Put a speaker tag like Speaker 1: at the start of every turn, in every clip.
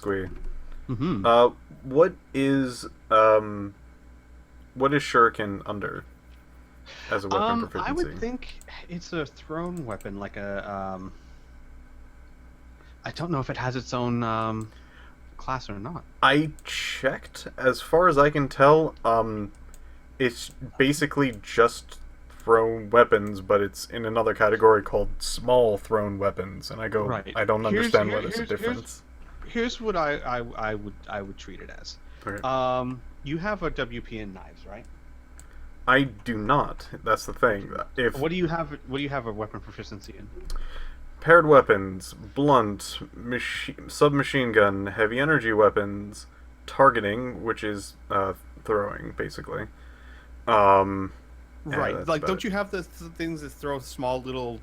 Speaker 1: Squee.
Speaker 2: Mm-hmm.
Speaker 1: What is shuriken under as a weapon
Speaker 2: I
Speaker 1: proficiency?
Speaker 2: would think it's a thrown weapon, like a I don't know if it has its own class or not.
Speaker 1: I checked. As far as I can tell, it's basically just thrown weapons, but it's in another category called small thrown weapons. And
Speaker 2: Right.
Speaker 1: I don't understand why there's a difference.
Speaker 2: Here's what I would treat it as.
Speaker 1: Okay.
Speaker 2: You have a WP in knives, right?
Speaker 1: I do not. That's the thing. If
Speaker 2: What do you have? What do you have a weapon proficiency in?
Speaker 1: paired weapons, blunt, submachine gun, heavy energy weapons, targeting, which is throwing, basically.
Speaker 2: Right.
Speaker 1: That's
Speaker 2: Like,
Speaker 1: about
Speaker 2: don't
Speaker 1: it.
Speaker 2: you have the things that throw small little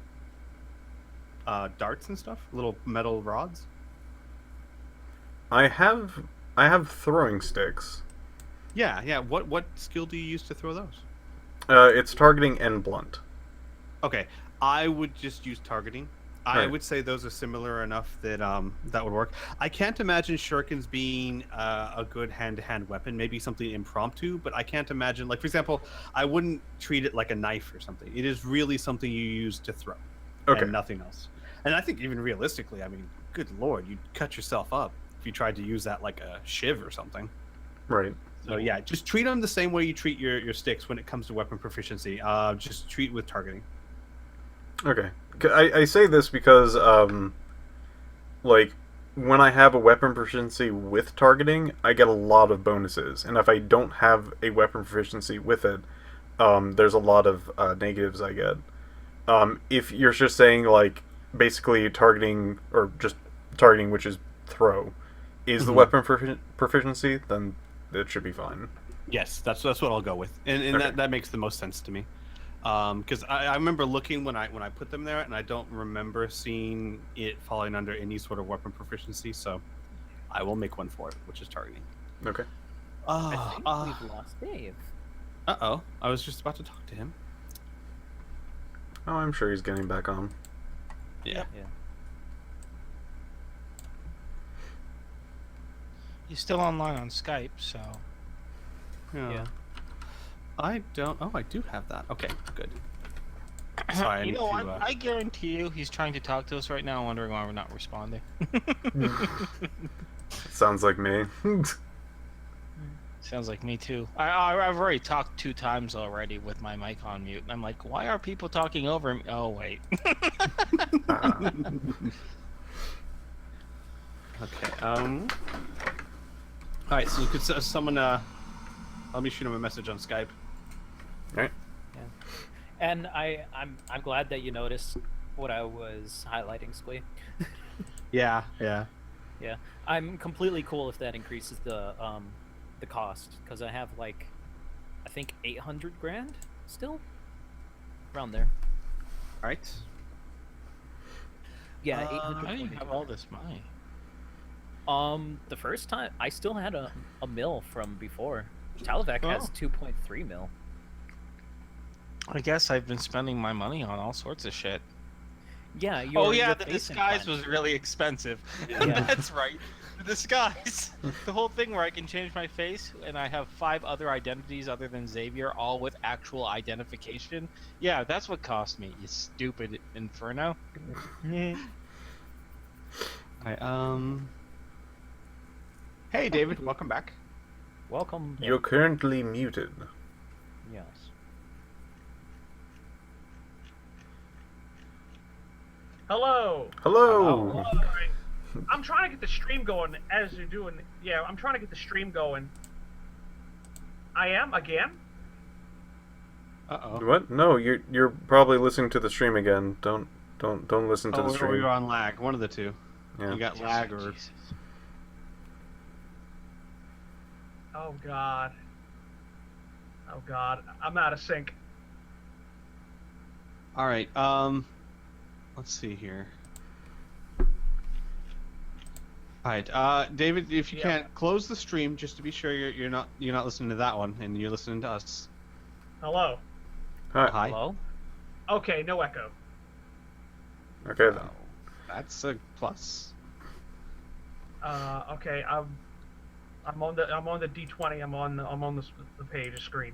Speaker 2: darts and stuff? Little metal rods?
Speaker 1: I have throwing sticks.
Speaker 2: Yeah, yeah. What skill do you use to throw those?
Speaker 1: It's targeting and blunt.
Speaker 2: Okay, I would just use targeting. I
Speaker 1: Right.
Speaker 2: would say those are similar enough that that would work. I can't imagine shurikens being a good hand-to-hand weapon. Maybe something impromptu, but I can't imagine. Like, for example, I wouldn't treat it like a knife or something. It is really something you use to throw,
Speaker 1: Okay.
Speaker 2: and nothing else. And I think even realistically, I mean, good lord, you'd cut yourself up if you tried to use that like a shiv or something.
Speaker 1: Right.
Speaker 2: So yeah, just treat them the same way you treat your sticks when it comes to weapon proficiency. Just treat with targeting.
Speaker 1: Okay. I say this because like when I have a weapon proficiency with targeting, I get a lot of bonuses, and if I don't have a weapon proficiency with it, there's a lot of negatives I get. If you're just saying like basically targeting or just targeting, which is throw, is the
Speaker 2: Mhm.
Speaker 1: weapon proficiency, then it should be fine.
Speaker 2: Yes, that's what I'll go with, and
Speaker 1: Okay.
Speaker 2: that makes the most sense to me. Because I remember looking when I put them there, and I don't remember seeing it falling under any sort of weapon proficiency. So I will make one for it, which is targeting.
Speaker 1: Okay.
Speaker 3: I think we've lost Dave.
Speaker 2: Uh-oh. I was just about to talk to him.
Speaker 1: Oh, I'm sure he's getting back on.
Speaker 2: Yeah.
Speaker 3: Yeah.
Speaker 4: He's still online on Skype, so
Speaker 2: Yeah. I don't. Oh, I do have that. Okay, good. Sorry, I
Speaker 4: you
Speaker 2: need
Speaker 4: know
Speaker 2: to,
Speaker 4: what? I guarantee you, he's trying to talk to us right now, wondering why we're not responding.
Speaker 1: Sounds like me.
Speaker 4: Sounds like me too. I've already talked 2 times already with my mic on mute, and I'm like, why are people talking over me? Oh wait.
Speaker 2: Okay. All right. So could someone let me shoot him a message on Skype.
Speaker 1: Right.
Speaker 3: Yeah. And I'm glad that you noticed what I was highlighting, Squee.
Speaker 2: Yeah. Yeah.
Speaker 3: Yeah. I'm completely cool if that increases the cost, because I have like I think 800 grand still around there.
Speaker 2: All right.
Speaker 3: Yeah,
Speaker 4: How do you
Speaker 3: 800.
Speaker 4: have all this money?
Speaker 3: The first time I still had a mil from before. Talavac has 2.3 mil.
Speaker 4: I guess I've been spending my money on all sorts of shit.
Speaker 3: Yeah.
Speaker 4: Oh yeah,
Speaker 3: your
Speaker 4: the
Speaker 3: face
Speaker 4: disguise
Speaker 3: implant.
Speaker 4: was really expensive.
Speaker 3: Yeah.
Speaker 4: That's right. The disguise. The whole thing where I can change my face and I have 5 other identities other than Xavier, all with actual identification. Yeah, that's what cost me, you stupid Inferno.
Speaker 2: All right. Hey, David. Welcome back.
Speaker 3: Welcome.
Speaker 1: You're currently muted.
Speaker 3: Yes.
Speaker 5: Hello.
Speaker 1: Hello.
Speaker 5: All right. I'm trying to get the stream going as you're doing. Yeah, I'm trying to get the stream going. I am again.
Speaker 2: Uh-oh.
Speaker 1: What? No, you're probably listening to the stream again. Don't listen to
Speaker 2: Oh,
Speaker 1: the
Speaker 2: or
Speaker 1: stream.
Speaker 2: you're on lag. One of the two.
Speaker 1: Yeah.
Speaker 2: You got lag or.
Speaker 4: Jesus.
Speaker 5: Oh God. Oh God. I'm out of sync.
Speaker 2: All right. Let's see here. All right, David, if you
Speaker 5: Yeah.
Speaker 2: can't close the stream, just to be sure you're not listening to that one and you're listening to us.
Speaker 5: Hello.
Speaker 1: Hi.
Speaker 3: Hello.
Speaker 5: Okay, no echo.
Speaker 1: Okay then.
Speaker 2: That's a plus.
Speaker 5: Okay. I'm on the D20. I'm on the page, the screen.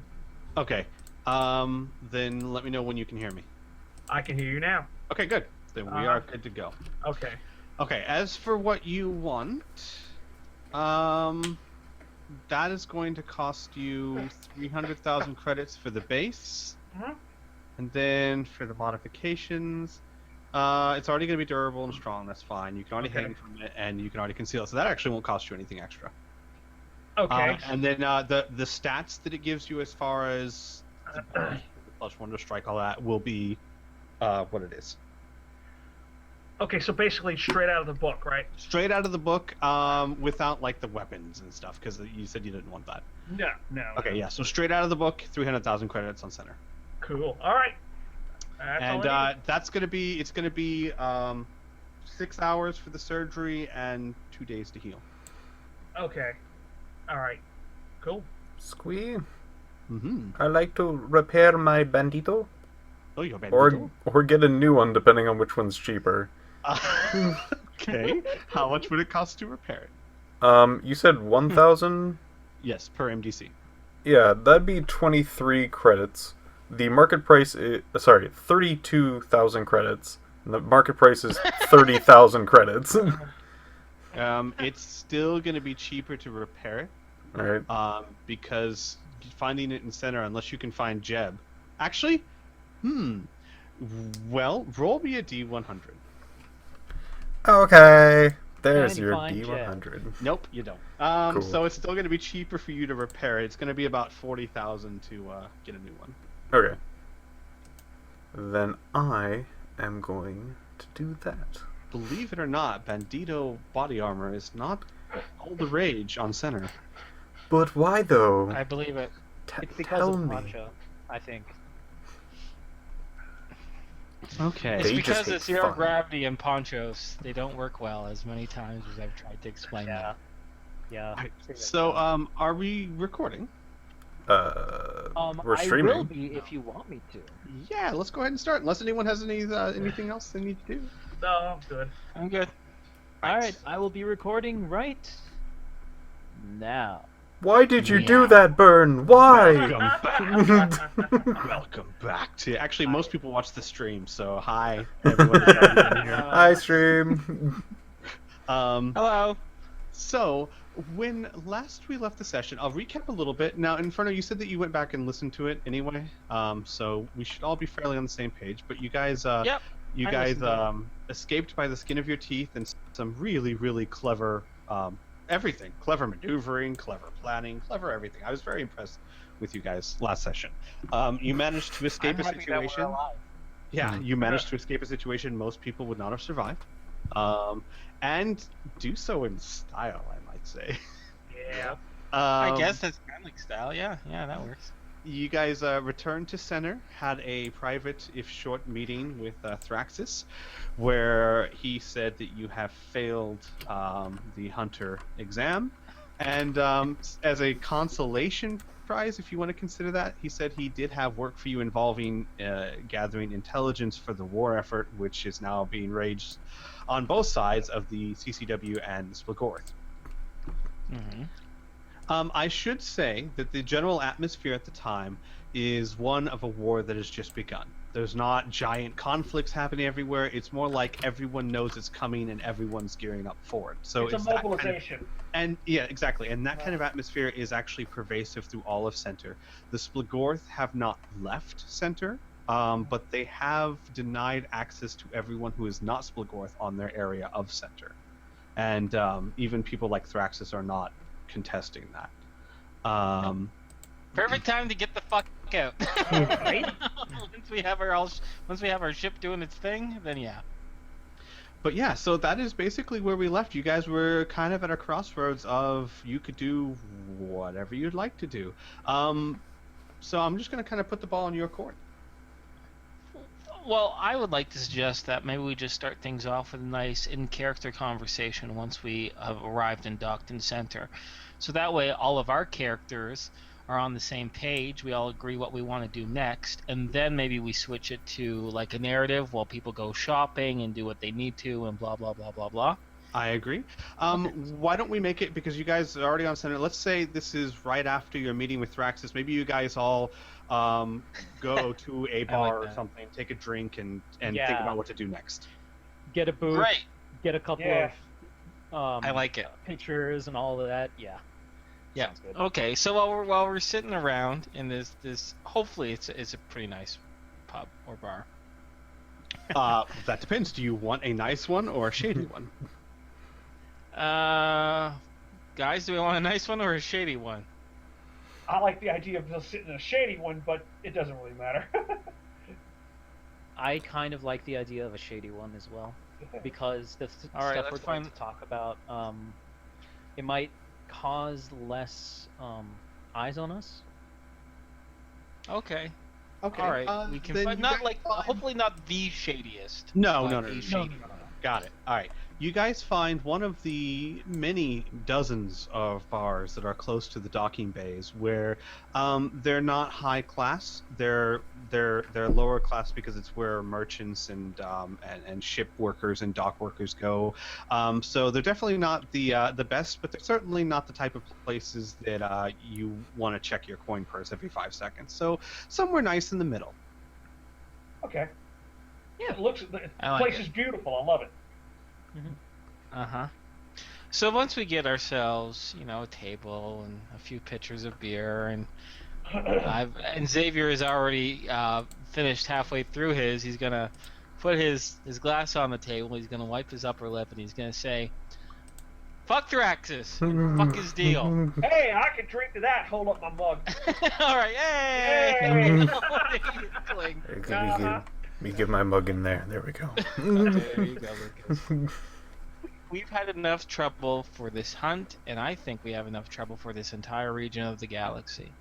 Speaker 2: Okay. Then let me know when you can hear me.
Speaker 5: I can hear you now.
Speaker 2: Okay, good. Then we are good to go.
Speaker 5: Okay.
Speaker 2: Okay, as for what you want, that is going to cost you 300,000 credits for the base.
Speaker 5: Mhm.
Speaker 2: And then for the modifications, it's already going to be durable and strong. That's fine. You can already
Speaker 5: Okay.
Speaker 2: hang from it, and you can already conceal it. So that actually won't cost you anything extra.
Speaker 5: Okay.
Speaker 2: And then the stats that it gives you as far as plus one to strike, all that will be what it is.
Speaker 5: Okay, so basically straight out of the book, right?
Speaker 2: Straight out of the book, without like the weapons and stuff, because you said you didn't want that.
Speaker 5: No.
Speaker 2: Okay, yeah. So straight out of the book, 300,000 credits on center.
Speaker 5: Cool. All right. That's all
Speaker 2: And
Speaker 5: I need.
Speaker 2: that's gonna be 6 hours for the surgery and 2 days to heal.
Speaker 5: Okay. All right. Cool.
Speaker 1: Squee,
Speaker 2: Mm-hmm.
Speaker 1: I like to repair my bandito,
Speaker 2: Oh, you're
Speaker 1: or get a new one depending on which one's cheaper.
Speaker 2: Okay. How much would it cost to repair it?
Speaker 1: You said 1,000.
Speaker 2: Yes, per MDC.
Speaker 1: Yeah, that'd be 23 credits. The market price is 32,000 credits. And the market price is 30,000 credits.
Speaker 2: It's still gonna be cheaper to repair it.
Speaker 1: All right.
Speaker 2: Because finding it in center, unless you can find Jeb. Actually, well, roll me a D100.
Speaker 1: Okay. There's
Speaker 3: Can you
Speaker 1: your
Speaker 3: find
Speaker 1: D100.
Speaker 2: Nope, you don't.
Speaker 1: Cool.
Speaker 2: So it's still going to be cheaper for you to repair it. It's going to be about 40,000 to get a new one.
Speaker 1: Okay. Then I am going to do that.
Speaker 2: Believe it or not, Bandito body armor is not all the rage on center.
Speaker 1: But why though?
Speaker 4: I believe it.
Speaker 3: It's because
Speaker 1: Tell
Speaker 3: of
Speaker 1: me.
Speaker 3: Poncho, I think.
Speaker 2: Okay.
Speaker 4: It's
Speaker 1: They just
Speaker 4: because
Speaker 1: hate
Speaker 4: of zero
Speaker 1: fun.
Speaker 4: gravity and ponchos. They don't work well as many times as I've tried to explain
Speaker 3: Yeah.
Speaker 4: that.
Speaker 3: Yeah.
Speaker 2: Alright, so, are we recording?
Speaker 1: We're
Speaker 3: I will
Speaker 1: streaming.
Speaker 3: be if you want me to.
Speaker 2: Yeah, let's go ahead and start. Unless anyone has anything else they need to do.
Speaker 5: No, I'm good.
Speaker 4: I'm good.
Speaker 3: All right, I will be recording right now.
Speaker 1: Why did you do
Speaker 4: Yeah.
Speaker 1: that, Burn? Why?
Speaker 2: Welcome back to. Actually, most people watch the stream, so hi everyone. that's been here.
Speaker 1: Hi, stream.
Speaker 4: Hello.
Speaker 2: So, when last we left the session, I'll recap a little bit. Now, Inferno, you said that you went back and listened to it anyway, so we should all be fairly on the same page. But you guys,
Speaker 4: Yep.
Speaker 2: you
Speaker 4: I
Speaker 2: guys
Speaker 4: listened to
Speaker 2: escaped by the skin of your teeth and some really, really clever everything. Clever maneuvering, clever planning, clever everything. I was very impressed with you guys last session. You managed to escape
Speaker 3: I'm
Speaker 2: a
Speaker 3: happy that we're
Speaker 2: situation.
Speaker 3: alive.
Speaker 2: Yeah, you managed to escape a situation most people would not have survived. And do so in style, I might say.
Speaker 5: Yeah.
Speaker 4: I guess that's kind of like style. Yeah, that works.
Speaker 2: You guys returned to center, had a private, if short, meeting with Thraxis, where he said that you have failed the hunter exam, and as a consolation prize, if you want to consider that, he said he did have work for you involving gathering intelligence for the war effort, which is now being raged on both sides of the CCW and Splagorth.
Speaker 4: Mm-hmm.
Speaker 2: I should say that the general atmosphere at the time is one of a war that has just begun. There's not giant conflicts happening everywhere. It's more like everyone knows it's coming and everyone's gearing up for it. So
Speaker 5: It's a
Speaker 2: that kind of-
Speaker 5: mobilization.
Speaker 2: and yeah, exactly. And that kind of atmosphere is actually pervasive through all of Center. The Splagorth have not left Center, but they have denied access to everyone who is not Splagorth on their area of Center. And even people like Thraxis are not contesting that.
Speaker 4: Perfect time to get the fuck out.
Speaker 5: Right?
Speaker 4: once we have our ship doing its thing, then yeah.
Speaker 2: But yeah, so that is basically where we left. You guys were kind of at a crossroads of you could do whatever you'd like to do. So I'm just going to kind of put the ball in your court.
Speaker 4: Well, I would like to suggest that maybe we just start things off with a nice in-character conversation once we have arrived and docked in center. So that way all of our characters are on the same page, we all agree what we want to do next, and then maybe we switch it to like a narrative while people go shopping and do what they need to and blah blah blah blah blah.
Speaker 2: I agree. Why don't we make it, because you guys are already on center, let's say this is right after your meeting with Thraxis. Maybe you guys all go to a
Speaker 4: I
Speaker 2: bar
Speaker 4: like
Speaker 2: or
Speaker 4: that.
Speaker 2: something, take a drink, and think
Speaker 3: Yeah.
Speaker 2: about what to do next.
Speaker 3: Get a booth.
Speaker 4: Great.
Speaker 3: Get a couple
Speaker 5: Yeah.
Speaker 3: of
Speaker 4: I like it.
Speaker 3: pictures and all of that. Yeah.
Speaker 4: Yeah.
Speaker 3: Sounds good.
Speaker 4: Okay. So while we're sitting around in this hopefully it's a pretty nice pub or bar.
Speaker 2: That depends. Do you want a nice one or a shady one?
Speaker 4: Guys, do we want a nice one or a shady one?
Speaker 5: I like the idea of just sitting in a shady one, but it doesn't really matter.
Speaker 3: I kind of like the idea of a shady one as well, because the
Speaker 4: All right,
Speaker 3: stuff
Speaker 4: let's
Speaker 3: we're going
Speaker 4: find-
Speaker 3: to talk about, it might cause less eyes on us.
Speaker 4: Okay.
Speaker 2: Okay.
Speaker 4: All right. We can
Speaker 2: then
Speaker 4: find
Speaker 2: you
Speaker 4: not
Speaker 2: guys
Speaker 4: like
Speaker 2: find-
Speaker 4: hopefully not the shadiest.
Speaker 2: No,
Speaker 4: but
Speaker 2: no, no,
Speaker 4: a
Speaker 2: no,
Speaker 4: shady
Speaker 2: no.
Speaker 4: one.
Speaker 2: Got it. All right. You guys find one of the many dozens of bars that are close to the docking bays where they're not high class. They're lower class because it's where merchants and ship workers and dock workers go. So they're definitely not the best, but they're certainly not the type of places that you want to check your coin purse every 5 seconds. So somewhere nice in the middle.
Speaker 5: Okay. Yeah, it looks. The
Speaker 4: I like
Speaker 5: place
Speaker 4: it.
Speaker 5: is beautiful. I love it.
Speaker 4: Uh-huh. So once we get ourselves, a table and a few pitchers of beer, and Xavier is already finished halfway through his, he's gonna put his glass on the table. He's gonna wipe his upper lip, and he's gonna say, "Fuck Thraxis, and fuck his deal."
Speaker 5: Hey, I can drink to that. Hold up my mug.
Speaker 4: All right, hey!
Speaker 5: Hey!
Speaker 4: Clink.
Speaker 1: Me give my mug in there. There we go.
Speaker 4: There you go, Lucas. We've had enough trouble for this hunt, and I think we have enough trouble for this entire region of the galaxy.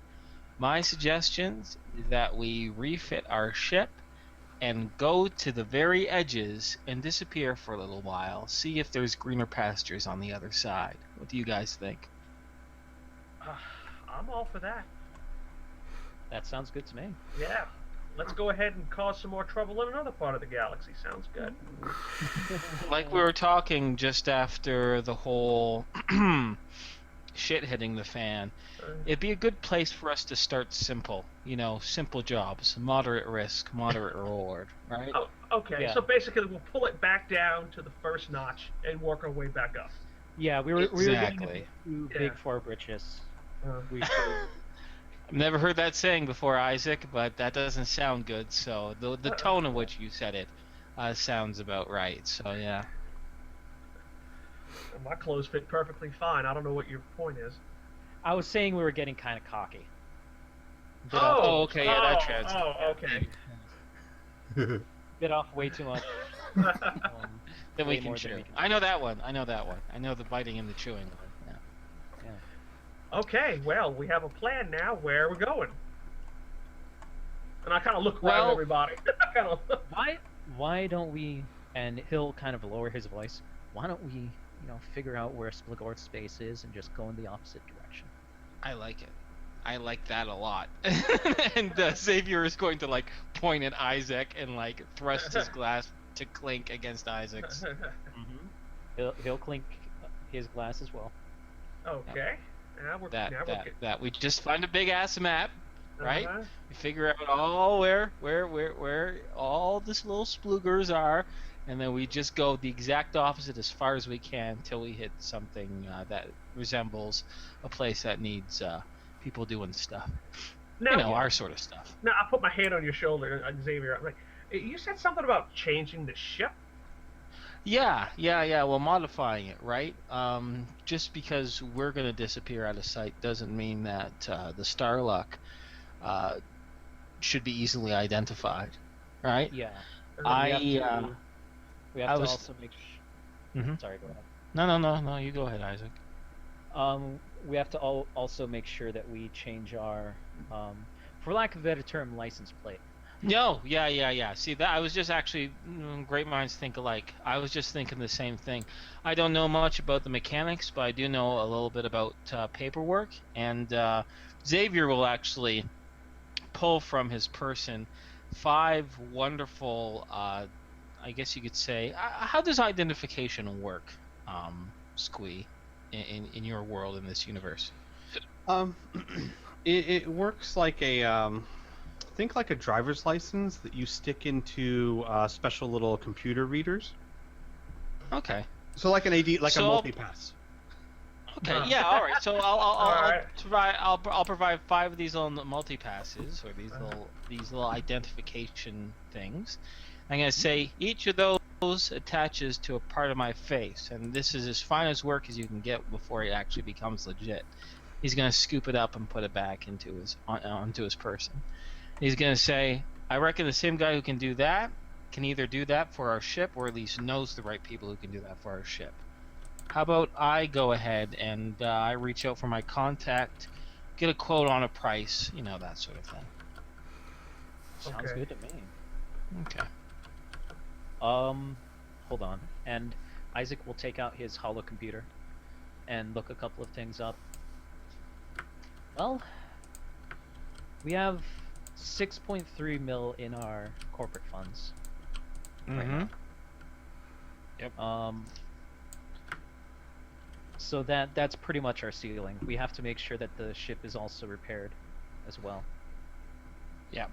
Speaker 4: My suggestions is that we refit our ship and go to the very edges and disappear for a little while. See if there's greener pastures on the other side. What do you guys think?
Speaker 5: I'm all for that.
Speaker 3: That sounds good to me.
Speaker 5: Yeah. Let's go ahead and cause some more trouble in another part of the galaxy. Sounds good.
Speaker 4: Like we were talking just after the whole shit hitting the fan, it'd be a good place for us to start simple. Simple jobs, moderate risk, moderate reward, right?
Speaker 5: Oh, okay.
Speaker 3: Yeah.
Speaker 5: So basically, we'll pull it back down to the first notch and work our way back up.
Speaker 3: Yeah, we were getting a
Speaker 4: Exactly.
Speaker 3: bit too
Speaker 5: Yeah.
Speaker 3: big for britches. We
Speaker 4: I've never heard that saying before, Isaac, but that doesn't sound good. So the tone in which you said it sounds about right. So yeah.
Speaker 5: My clothes fit perfectly fine. I don't know what your point is.
Speaker 3: I was saying we were getting kind of cocky.
Speaker 4: Oh, okay, yeah, that translates.
Speaker 5: Oh, okay.
Speaker 3: Bit off way too much.
Speaker 4: Then we
Speaker 3: way
Speaker 4: can
Speaker 3: more
Speaker 4: chew.
Speaker 3: than we can
Speaker 4: I know that one. I know the biting and the chewing one. Yeah.
Speaker 5: Okay, well, we have a plan now. Where are we going? And I kind of look around
Speaker 4: Well-
Speaker 5: everybody. I kind of.
Speaker 3: Why don't we? And he'll kind of lower his voice. Why don't we, figure out where Spligorth's space is and just go in the opposite direction?
Speaker 4: I like it. I like that a lot. And Xavier is going to point at Isaac and thrust his glass to clink against Isaac's.
Speaker 3: He'll clink his glass as well.
Speaker 5: Okay. Now we're
Speaker 4: That we just find a big ass map, right?
Speaker 5: Uh-huh.
Speaker 4: We figure out all where all the little splugers are, and then we just go the exact opposite as far as we can till we hit something that resembles a place that needs people doing stuff.
Speaker 5: Now,
Speaker 4: Our sort of stuff.
Speaker 5: now I put my hand on your shoulder, Xavier. I'm like, you said something about changing the ship.
Speaker 4: Yeah. Well, modifying it, right? Just because we're gonna disappear out of sight doesn't mean that the Starluck should be easily identified, right?
Speaker 3: Yeah.
Speaker 4: I
Speaker 3: We have
Speaker 4: I
Speaker 3: to
Speaker 4: was-
Speaker 3: also make.
Speaker 4: Mhm.
Speaker 3: Sorry, go ahead.
Speaker 4: No. You go ahead, Isaac.
Speaker 3: We have to also make sure that we change our, for lack of a better term, license plate.
Speaker 4: No, yeah. See, that I was just actually great minds think alike. I was just thinking the same thing. I don't know much about the mechanics, but I do know a little bit about paperwork. And Xavier will actually pull from his person 5 wonderful, I guess you could say, how does identification work? Squee, in your world in this universe?
Speaker 2: It works like a think like a driver's license that you stick into special little computer readers.
Speaker 4: Okay.
Speaker 2: So like an AD, like a
Speaker 4: So-
Speaker 2: multi-pass.
Speaker 4: Okay. Yeah. All right. So I'll
Speaker 5: Alright.
Speaker 4: provide I'll provide 5 of these little multi passes, or these little identification things. I'm gonna say each of those attaches to a part of my face, and this is as fine as work as you can get before it actually becomes legit. He's gonna scoop it up and put it back into onto his person. He's gonna say, I reckon the same guy who can do that can either do that for our ship, or at least knows the right people who can do that for our ship. How about I go ahead and I reach out for my contact, get a quote on a price, that sort of thing.
Speaker 3: Sounds
Speaker 5: Okay.
Speaker 3: good to me.
Speaker 4: Okay.
Speaker 3: Hold on. And Isaac will take out his holo computer and look a couple of things up. Well, we have 6.3 mil in our corporate funds.
Speaker 4: Mm-hmm.
Speaker 3: So that's pretty much our ceiling. We have to make sure that the ship is also repaired as well.
Speaker 4: Yeah.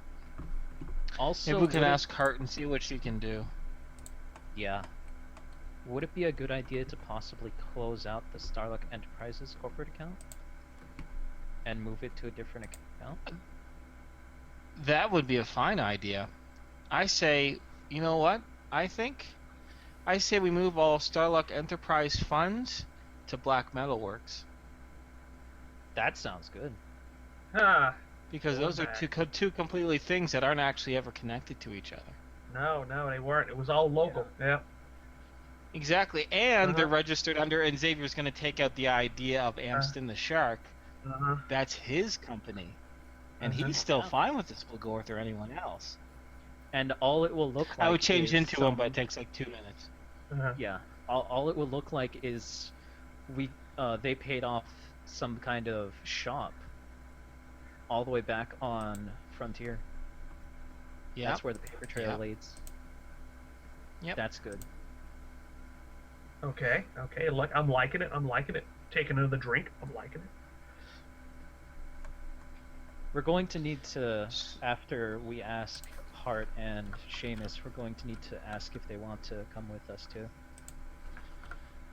Speaker 3: Also,
Speaker 4: Maybe we can
Speaker 3: would it-
Speaker 4: ask Hart and see what she can do.
Speaker 3: Yeah. Would it be a good idea to possibly close out the Starluck Enterprises corporate account and move it to a different account?
Speaker 4: That would be a fine idea. I say, you know what? I say we move all Starluck Enterprise funds to Black Metalworks,
Speaker 3: That sounds good.
Speaker 5: Huh.
Speaker 4: because
Speaker 5: Go
Speaker 4: those are
Speaker 5: back.
Speaker 4: two completely things that aren't actually ever connected to each other.
Speaker 5: No, they weren't. It was all local. Yeah.
Speaker 4: Exactly, and they're
Speaker 5: Uh-huh.
Speaker 4: registered under. And Xavier's going to take out the idea of Amston the Shark.
Speaker 5: Uh-huh.
Speaker 4: That's his company, and
Speaker 5: Uh-huh.
Speaker 4: he's still
Speaker 3: Yeah.
Speaker 4: fine with this Spilgorth or anyone else.
Speaker 3: And all it will look like
Speaker 4: I would change
Speaker 3: is
Speaker 4: into him, but
Speaker 3: some-
Speaker 4: it takes like 2 minutes.
Speaker 5: Uh-huh.
Speaker 3: Yeah. All it will look like is they paid off some kind of shop all the way back on Frontier.
Speaker 4: Yeah.
Speaker 3: That's where the paper trail
Speaker 4: Yep.
Speaker 3: leads.
Speaker 4: Yep.
Speaker 3: That's good.
Speaker 5: Okay. Look, I'm liking it. Taking another drink. I'm liking it.
Speaker 3: We're going to need to, after we ask Hart and Seamus, we're going to need to ask if they want to come with us too.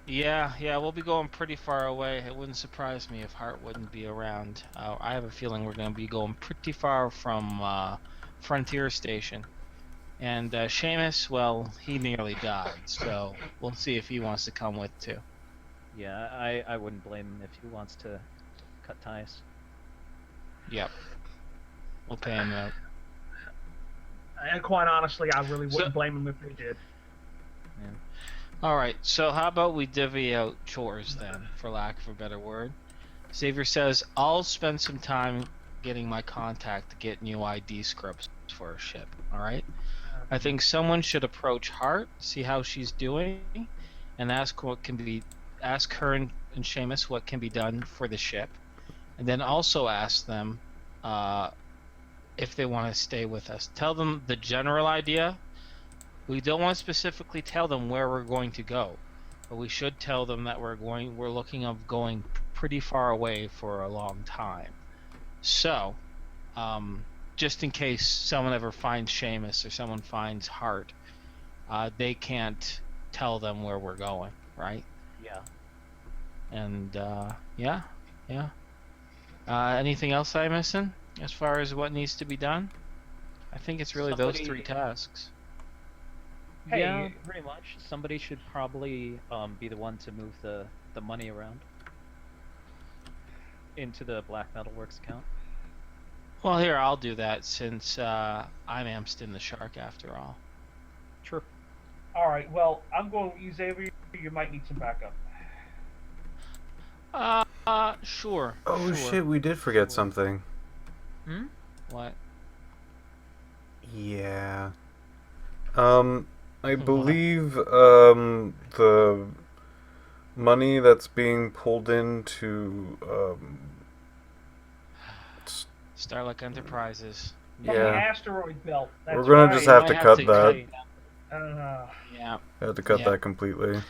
Speaker 4: Yeah, we'll be going pretty far away. It wouldn't surprise me if Hart wouldn't be around. I have a feeling we're going to be going pretty far from Frontier Station. And Seamus, well, he nearly died, so we'll see if he wants to come with too.
Speaker 3: Yeah, I wouldn't blame him if he wants to cut ties.
Speaker 4: Yep. We'll pay him out.
Speaker 5: And quite honestly, I really
Speaker 4: So-
Speaker 5: wouldn't blame him if they did.
Speaker 4: Alright, so how about we divvy out chores then, for lack of a better word? Xavier says, I'll spend some time getting my contact to get new ID scripts for a ship, alright? I think someone should approach Hart, see how she's doing, and ask her and Seamus what can be done for the ship. And then also ask them if they want to stay with us. Tell them the general idea. We don't want to specifically tell them where we're going to go, but we should tell them that we're looking of going pretty far away for a long time. So, just in case someone ever finds Seamus or someone finds Hart, they can't tell them where we're going, right?
Speaker 3: Yeah.
Speaker 4: And yeah. Anything else I'm missing as far as what needs to be done? I think it's really those 3 tasks.
Speaker 5: Hey,
Speaker 3: Yeah, pretty much. Somebody should probably be the one to move the money around into the Black Metalworks account.
Speaker 4: Well, here, I'll do that since I'm Amston the Shark after all.
Speaker 3: Sure.
Speaker 5: All right. Well, I'm going with you, Xavier. You might need some backup.
Speaker 4: Sure.
Speaker 1: Oh
Speaker 4: sure.
Speaker 1: shit, we did forget something.
Speaker 3: Hmm?
Speaker 4: What?
Speaker 1: Yeah. I believe the money that's being pulled into
Speaker 4: Starluck Enterprises.
Speaker 5: From the
Speaker 1: yeah,
Speaker 5: asteroid belt. That's
Speaker 1: we're gonna
Speaker 5: right.
Speaker 1: just have
Speaker 4: Might
Speaker 1: to
Speaker 4: have
Speaker 1: cut
Speaker 4: to
Speaker 1: that.
Speaker 4: cut-
Speaker 5: Uh,
Speaker 4: Yeah.
Speaker 1: I have to cut
Speaker 4: Yeah.
Speaker 1: that completely.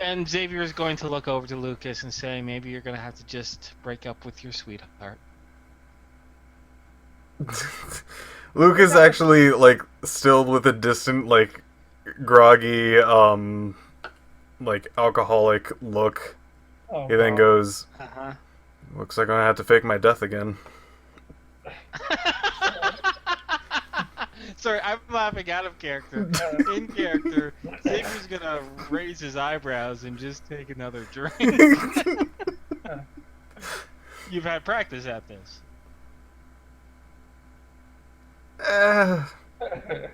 Speaker 4: And Xavier is going to look over to Lucas and say, maybe you're going to have to just break up with your sweetheart.
Speaker 1: Luke is actually like still with a distant, like groggy, like alcoholic look.
Speaker 5: Oh,
Speaker 1: He then
Speaker 5: God.
Speaker 1: goes,
Speaker 4: Uh-huh.
Speaker 1: "Looks like I'm gonna have to fake my death again."
Speaker 4: Sorry, I'm laughing out of character. In character, Xavier's gonna raise his eyebrows and just take another drink. You've had practice at this.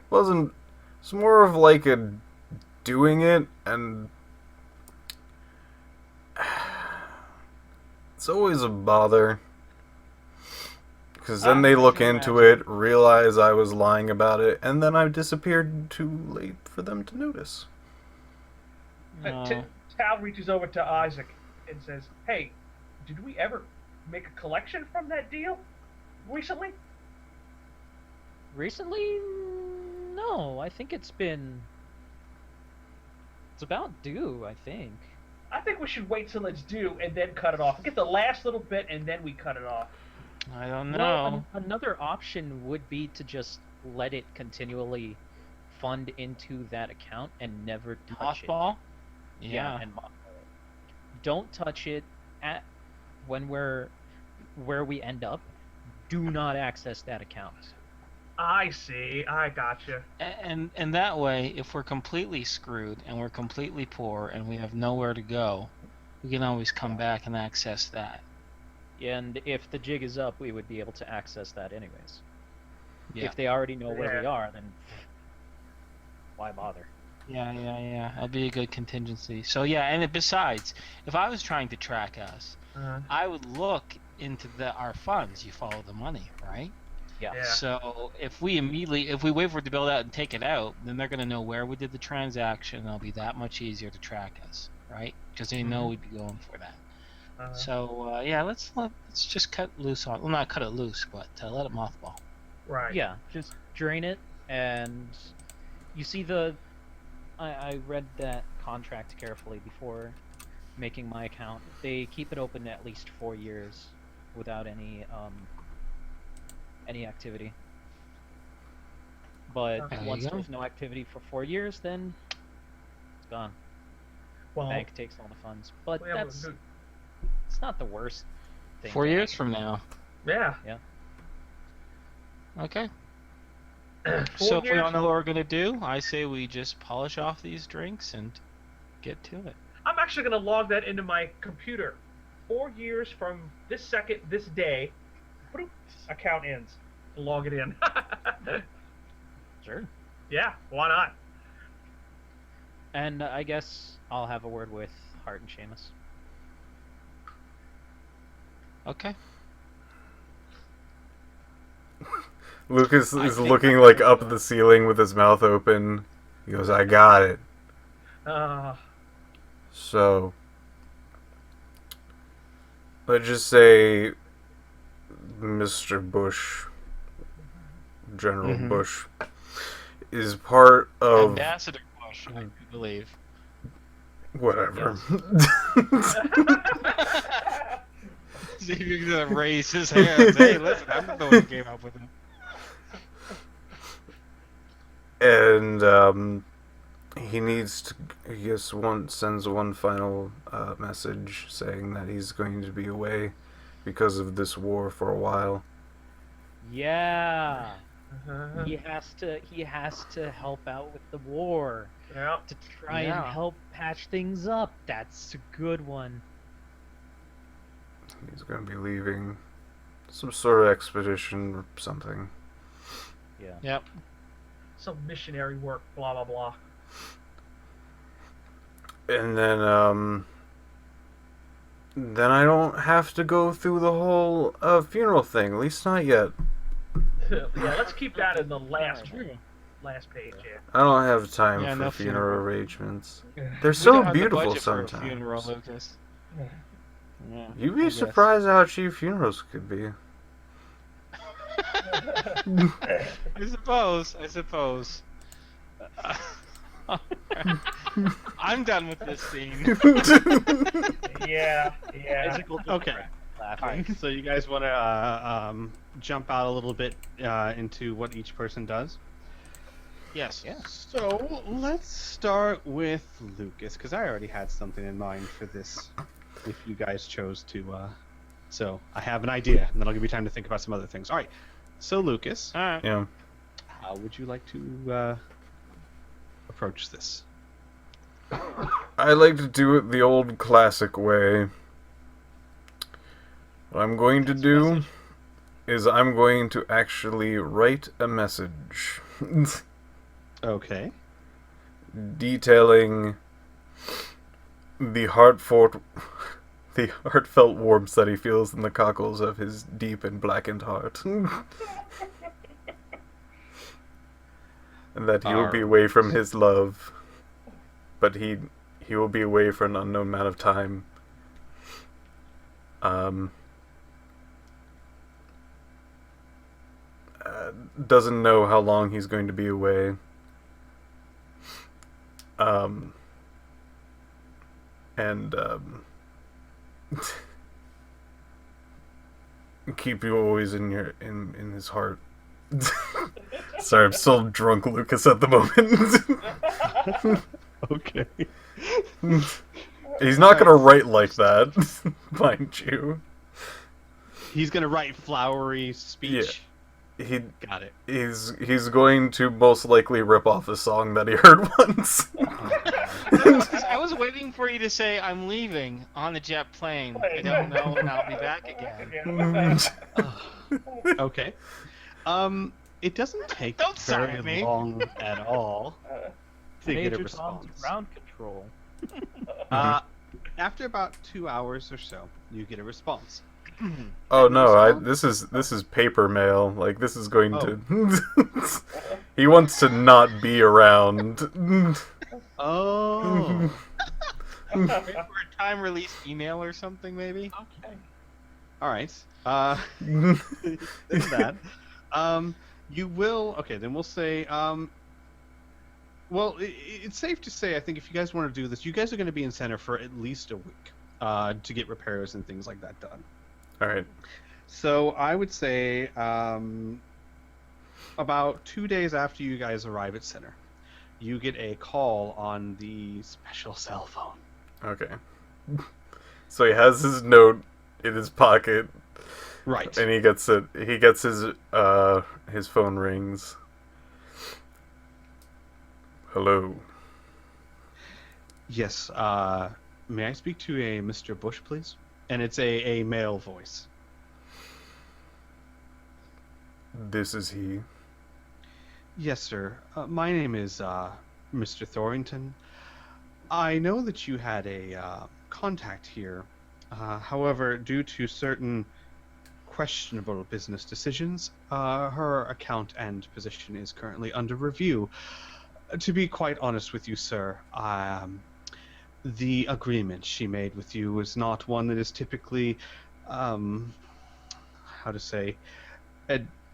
Speaker 1: Wasn't. It's more of like a doing it, and it's always a bother. Because then they look into it, realize I was lying about it, and then I disappeared too late for them to notice.
Speaker 4: No.
Speaker 5: Tal reaches over to Isaac and says, "Hey, did we ever make a collection from that deal recently?"
Speaker 3: Recently, no. I think it's about due. I think.
Speaker 5: I think we should wait till it's due and then cut it off. Get the last little bit and then we cut it off.
Speaker 4: I don't know.
Speaker 3: Well, another option would be to just let it continually fund into that account and never touch it.
Speaker 4: Mothball?
Speaker 3: Yeah, and mothball it. Don't touch it at when we're where we end up. Do not access that account.
Speaker 5: I see. I gotcha.
Speaker 4: And that way, if we're completely screwed and we're completely poor and we have nowhere to go, we can always come back and access that.
Speaker 3: And if the jig is up, we would be able to access that anyways.
Speaker 4: Yeah.
Speaker 3: If they already know where we
Speaker 5: Yeah.
Speaker 3: are, then why bother?
Speaker 4: Yeah. That'd be a good contingency. So yeah, and besides, if I was trying to track us, I would look into our funds. You follow the money, right?
Speaker 3: Yeah.
Speaker 5: Yeah.
Speaker 4: So if we wait for it to build out and take it out, then they're gonna know where we did the transaction. And it'll be that much easier to track us, right? Because they know we'd be going for that. So yeah, let's just cut loose on. Well, not cut it loose, but let it mothball.
Speaker 5: Right.
Speaker 3: Yeah, just drain it, and you see I read that contract carefully before making my account. They keep it open at least 4 years without any activity. But
Speaker 4: There you
Speaker 3: once
Speaker 4: go.
Speaker 3: there's no activity for 4 years, then it's gone.
Speaker 5: Well,
Speaker 3: Bank takes all the funds. But
Speaker 5: we have a-
Speaker 3: it's not the worst thing.
Speaker 4: 4
Speaker 3: to
Speaker 4: years
Speaker 3: happen.
Speaker 4: from now.
Speaker 5: yeah.
Speaker 4: Okay.
Speaker 5: 4
Speaker 4: So if we
Speaker 5: years-
Speaker 4: don't know what we're gonna do, I say we just polish off these drinks and get to it.
Speaker 5: I'm actually going to log that into my computer. 4 years from this second, this day, bloop, account ends. Log it in.
Speaker 3: Sure.
Speaker 5: Yeah, why not?
Speaker 3: And I guess I'll have a word with Hart and Seamus.
Speaker 4: Okay.
Speaker 1: Lucas
Speaker 4: I
Speaker 1: is
Speaker 4: think
Speaker 1: looking
Speaker 4: that's
Speaker 1: like
Speaker 4: gonna
Speaker 1: up
Speaker 4: do
Speaker 1: at
Speaker 4: it.
Speaker 1: the ceiling with his mouth open. He goes, "I got it." So, let's just say Mr. Bush, General
Speaker 4: Mhm.
Speaker 1: Bush, is part of
Speaker 4: Ambassador Bush, I believe.
Speaker 1: whatever.
Speaker 4: Xavier's gonna raise his hands. Hey, listen, I'm the one who came up with it.
Speaker 1: And he needs to. He just sends one final message saying that he's going to be away because of this war for a while.
Speaker 3: Yeah. He has to help out with the war
Speaker 5: Yeah.
Speaker 3: to try and
Speaker 4: Yeah.
Speaker 3: help patch things up. That's a good one.
Speaker 1: He's going to be leaving some sort of expedition or something.
Speaker 3: Yeah.
Speaker 4: Yep.
Speaker 5: Some missionary work, blah, blah, blah.
Speaker 1: And then I don't have to go through the whole funeral thing. At least not yet.
Speaker 5: Yeah, let's keep that in the last
Speaker 4: True.
Speaker 5: page, yeah.
Speaker 1: I don't have time
Speaker 4: Yeah,
Speaker 1: for
Speaker 4: no
Speaker 1: funeral
Speaker 4: funeral.
Speaker 1: arrangements.
Speaker 5: Yeah.
Speaker 1: They're
Speaker 4: We
Speaker 1: so
Speaker 4: don't have the
Speaker 1: beautiful
Speaker 4: budget for a funeral,
Speaker 1: sometimes.
Speaker 4: Lucas. Yeah,
Speaker 1: You'd
Speaker 4: I
Speaker 1: be
Speaker 4: guess.
Speaker 1: surprised how cheap funerals could be.
Speaker 4: I suppose. I'm done with this scene.
Speaker 5: Yeah.
Speaker 3: Isaac will just
Speaker 2: Okay.
Speaker 3: crack
Speaker 2: All
Speaker 3: laughing.
Speaker 2: right. So you guys want to jump out a little bit into what each person does?
Speaker 4: Yes.
Speaker 3: Yeah.
Speaker 2: So let's start with Lucas, because I already had something in mind for this. If you guys chose to, so I have an idea, and then I'll give you time to think about some other things. All right. So Lucas,
Speaker 4: All right.
Speaker 1: Yeah.
Speaker 2: how would you like to approach this?
Speaker 1: I like to do it the old classic way. What I'm going to do is I'm going to actually write a message
Speaker 2: Okay.
Speaker 1: detailing the heartfelt warmth that he feels in the cockles of his deep and blackened heart. And that he will be away from his love, but he will be away for an unknown amount of time. Doesn't know how long he's going to be away. Keep you always in his heart. Sorry, I'm still drunk, Lucas, at the moment.
Speaker 2: Okay.
Speaker 1: He's not gonna write like that, mind you.
Speaker 2: He's gonna write flowery speech.
Speaker 1: He
Speaker 2: Got it.
Speaker 1: he's going to most likely rip off a song that he heard once.
Speaker 4: I was waiting for you to say I'm leaving on the jet plane. I don't know when I'll be back again.
Speaker 2: Okay. It doesn't take
Speaker 4: Don't sigh
Speaker 2: very
Speaker 4: at me.
Speaker 2: long at all to get a
Speaker 3: Major Tom's
Speaker 2: response.
Speaker 3: ground control.
Speaker 2: After about 2 hours or so, you get a response.
Speaker 1: Oh no, this is paper mail. Like, this is going to he wants to not be around.
Speaker 2: Oh.
Speaker 4: For a time release email or something, maybe.
Speaker 3: Okay.
Speaker 2: All right. There's that. You will. Okay, then we'll say. Well, it's safe to say, I think, if you guys want to do this, you guys are going to be in center for at least a week to get repairs and things like that done.
Speaker 1: All right.
Speaker 2: So I would say about 2 days after you guys arrive at center, you get a call on the special cell phone.
Speaker 1: Okay. So he has his note in his pocket,
Speaker 2: Right.
Speaker 1: and he gets it. He gets his phone rings. Hello.
Speaker 2: Yes. May I speak to a Mr. Bush, please? And it's a male voice.
Speaker 1: This is he.
Speaker 2: Yes, sir. My name is Mr. Thorrington. I know that you had a contact here. However, due to certain questionable business decisions, her account and position is currently under review. To be quite honest with you, sir, the agreement she made with you is not one that is typically,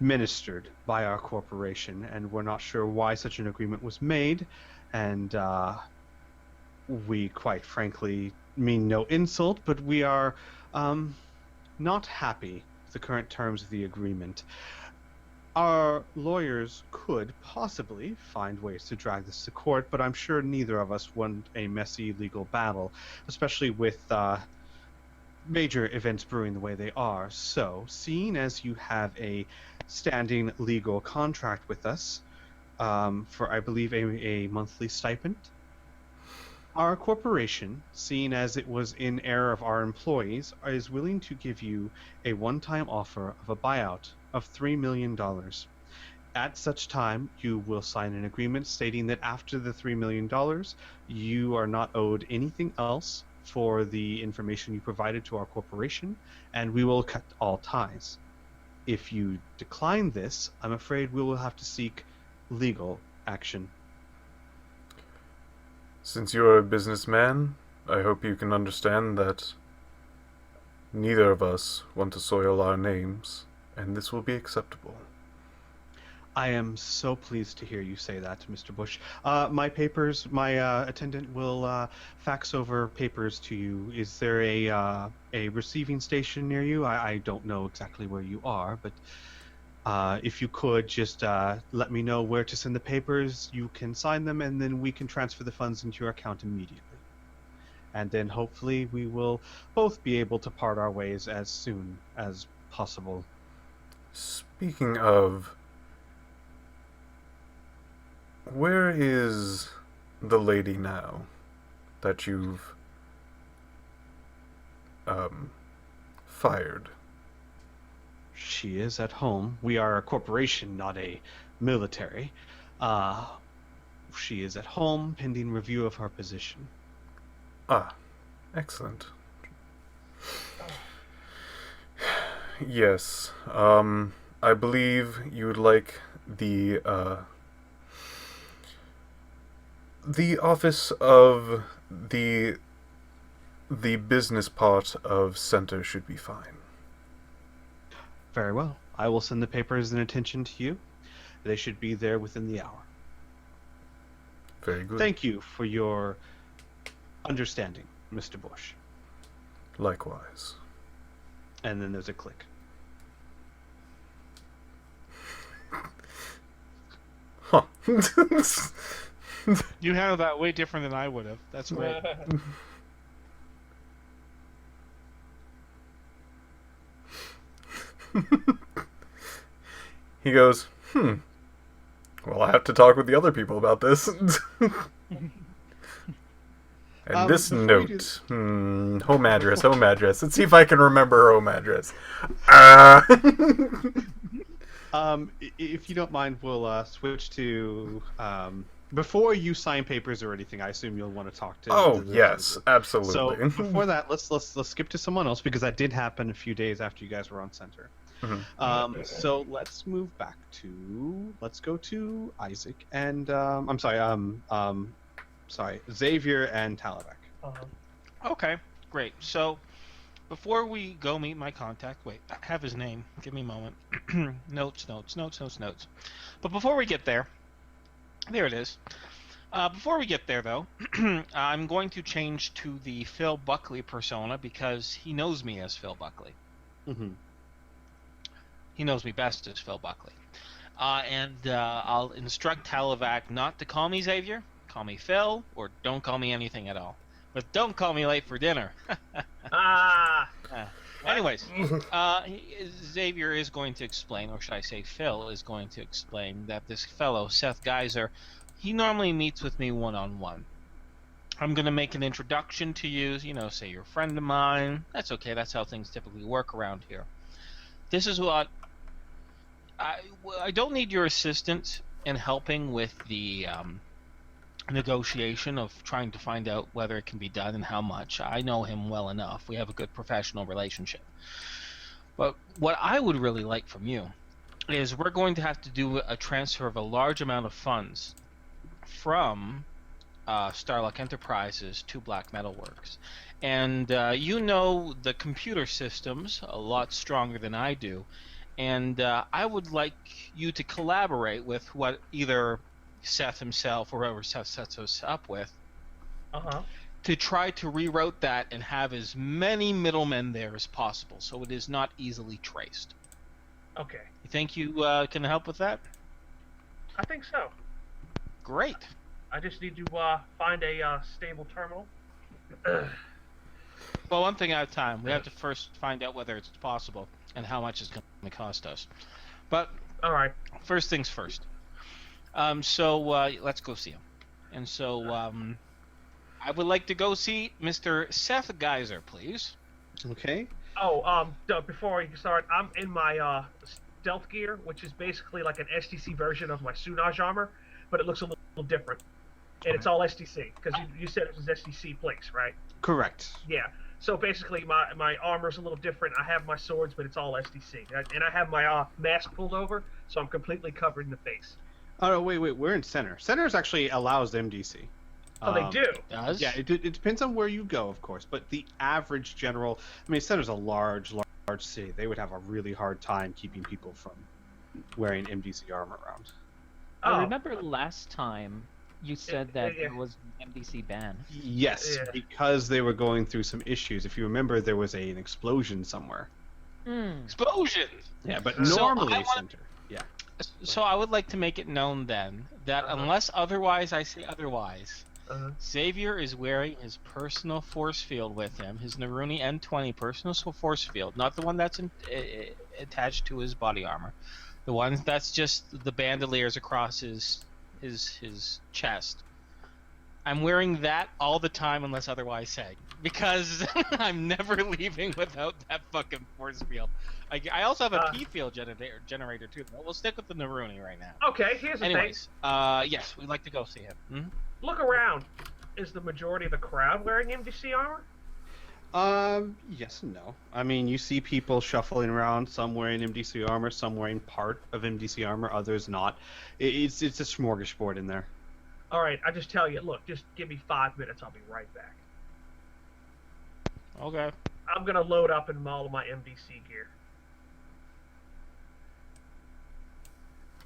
Speaker 2: administered by our corporation, and we're not sure why such an agreement was made, and we quite frankly mean no insult, but we are not happy with the current terms of the agreement. Our lawyers could possibly find ways to drag this to court, but I'm sure neither of us want a messy legal battle, especially with major events brewing the way they are. So, seeing as you have a standing legal contract with us for, I believe, a monthly stipend, our corporation, seeing as it was in error of our employees, is willing to give you a one-time offer of a buyout of $3 million. At such time, you will sign an agreement stating that after the $3 million, you are not owed anything else for the information you provided to our corporation, and we will cut all ties. If you decline this, I'm afraid we will have to seek legal action.
Speaker 1: Since you are a businessman, I hope you can understand that neither of us want to soil our names, and this will be acceptable.
Speaker 2: I am so pleased to hear you say that, Mr. Bush. My attendant will fax over papers to you. Is there a receiving station near you? I don't know exactly where you are, but if you could just let me know where to send the papers, you can sign them, and then we can transfer the funds into your account immediately. And then hopefully we will both be able to part our ways as soon as possible.
Speaker 1: Speaking of, where is the lady now that you've fired?
Speaker 2: She is at home. We are a corporation, not a military. She is at home, pending review of her position.
Speaker 1: Ah, excellent. Yes, I believe you would like the office of the business part of Center should be fine.
Speaker 2: Very well. I will send the papers and attention to you. They should be there within the hour.
Speaker 1: Very good.
Speaker 2: Thank you for your understanding, Mr. Bush.
Speaker 1: Likewise.
Speaker 2: And then there's a click.
Speaker 1: Huh.
Speaker 4: You handled that way different than I would have. That's great.
Speaker 1: He goes, well, I have to talk with the other people about this. And this
Speaker 2: before you
Speaker 1: note. Home address. Let's see if I can remember her home address.
Speaker 2: If you don't mind, we'll switch to before you sign papers or anything. I assume you'll want to talk to.
Speaker 1: Oh, yes, absolutely.
Speaker 2: So before that, let's skip to someone else because that did happen a few days after you guys were on Center.
Speaker 1: Mhm.
Speaker 2: So let's move back to. Let's go to Isaac and Xavier and Talavek.
Speaker 4: Okay, great. So, before we go meet my contact, wait, I have his name. Give me a moment. Notes. But before we get there, there it is. Before we get there, though, I'm going to change to the Phil Buckley persona because he knows me as Phil Buckley.
Speaker 2: Mm-hmm.
Speaker 4: He knows me best as Phil Buckley. And I'll instruct Talavek not to call me Xavier, call me Phil, or don't call me anything at all. But don't call me late for dinner. Anyways, Xavier is going to explain, or should I say Phil is going to explain, that this fellow, Seth Geyser, he normally meets with me one-on-one. I'm going to make an introduction to you, say you're a friend of mine. That's okay, that's how things typically work around here. This is what... I don't need your assistance in helping with the negotiation of trying to find out whether it can be done and how much. I know him well enough. We have a good professional relationship. But what I would really like from you is we're going to have to do a transfer of a large amount of funds from Starlock Enterprises to Black Metal Works. And you know the computer systems a lot stronger than I do. And I would like you to collaborate with what either Seth himself or whoever Seth sets us up with to try to reroute that and have as many middlemen there as possible so it is not easily traced.
Speaker 5: Okay.
Speaker 4: You think you can help with that?
Speaker 5: I think so.
Speaker 4: Great.
Speaker 5: I just need to find a stable terminal.
Speaker 4: Well, one thing at a time. We have to first find out whether it's possible and how much it's going to cost us. But
Speaker 5: all right.
Speaker 4: First things first. So let's go see him. And so I would like to go see Mr. Seth Geyser, please.
Speaker 2: Okay.
Speaker 5: Oh, before we start, I'm in my stealth gear, which is basically like an STC version of my Sunaj armor, but it looks a little different. And it's all STC, because you said it was STC place, right?
Speaker 2: Correct.
Speaker 5: Yeah. So basically, my armor's a little different. I have my swords, but it's all STC. And I have my mask pulled over, so I'm completely covered in the face.
Speaker 2: Oh, wait, we're in Center. Center's actually allows MDC.
Speaker 5: Oh, they do?
Speaker 4: Does?
Speaker 2: Yeah, it depends on where you go, of course, but the average general... I mean, Center's a large city. They would have a really hard time keeping people from wearing MDC armor around.
Speaker 3: I
Speaker 5: Oh,
Speaker 3: remember last time you said that
Speaker 5: yeah.
Speaker 3: there was an MDC ban.
Speaker 2: Yes,
Speaker 5: Yeah.
Speaker 2: because they were going through some issues. If you remember, there was an explosion somewhere.
Speaker 4: Explosion.
Speaker 2: Yeah, but
Speaker 5: So
Speaker 2: normally
Speaker 4: I wanna-
Speaker 2: center. Yeah.
Speaker 4: So I would like to make it known then that unless otherwise I say otherwise, Xavier is wearing his personal force field with him, his Naruni N20 personal force field, not the one that's attached to his body armor, the one that's just the bandoliers across his chest. I'm wearing that all the time unless otherwise said, because I'm never leaving without that fucking force field. I also have a P field generator too. But we'll stick with the Naruni right now.
Speaker 5: Okay, here's the
Speaker 4: Anyways, yes, we'd like to go see him.
Speaker 5: thing. Look around. Is the majority of the crowd wearing MDC armor?
Speaker 2: Yes and no. I mean, you see people shuffling around, some wearing MDC armor, some wearing part of MDC armor, others not. It's a smorgasbord in there.
Speaker 5: All right, I just tell you, look, just give me 5 minutes. I'll be right back.
Speaker 4: Okay.
Speaker 5: I'm gonna load up and all of my MDC gear.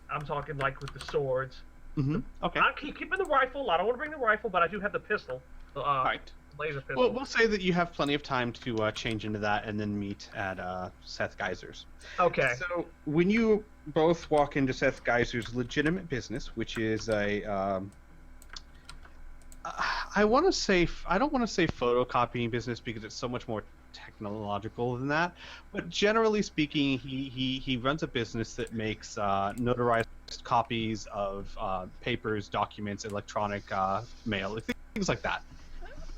Speaker 5: I'm talking like with the swords.
Speaker 2: Mm-hmm. Okay.
Speaker 5: I keep keeping the rifle. I don't want to bring the rifle, but I do have the pistol.
Speaker 2: All right.
Speaker 5: Laser pistol.
Speaker 2: Well, we'll say that you have plenty of time to change into that and then meet at Seth Geyser's.
Speaker 5: Okay.
Speaker 2: So when you both walk into Seth Geyser's legitimate business, which is I want to say, I don't want to say photocopying business because it's so much more technological than that, but generally speaking, he runs a business that makes notarized copies of papers, documents, electronic mail, things like that.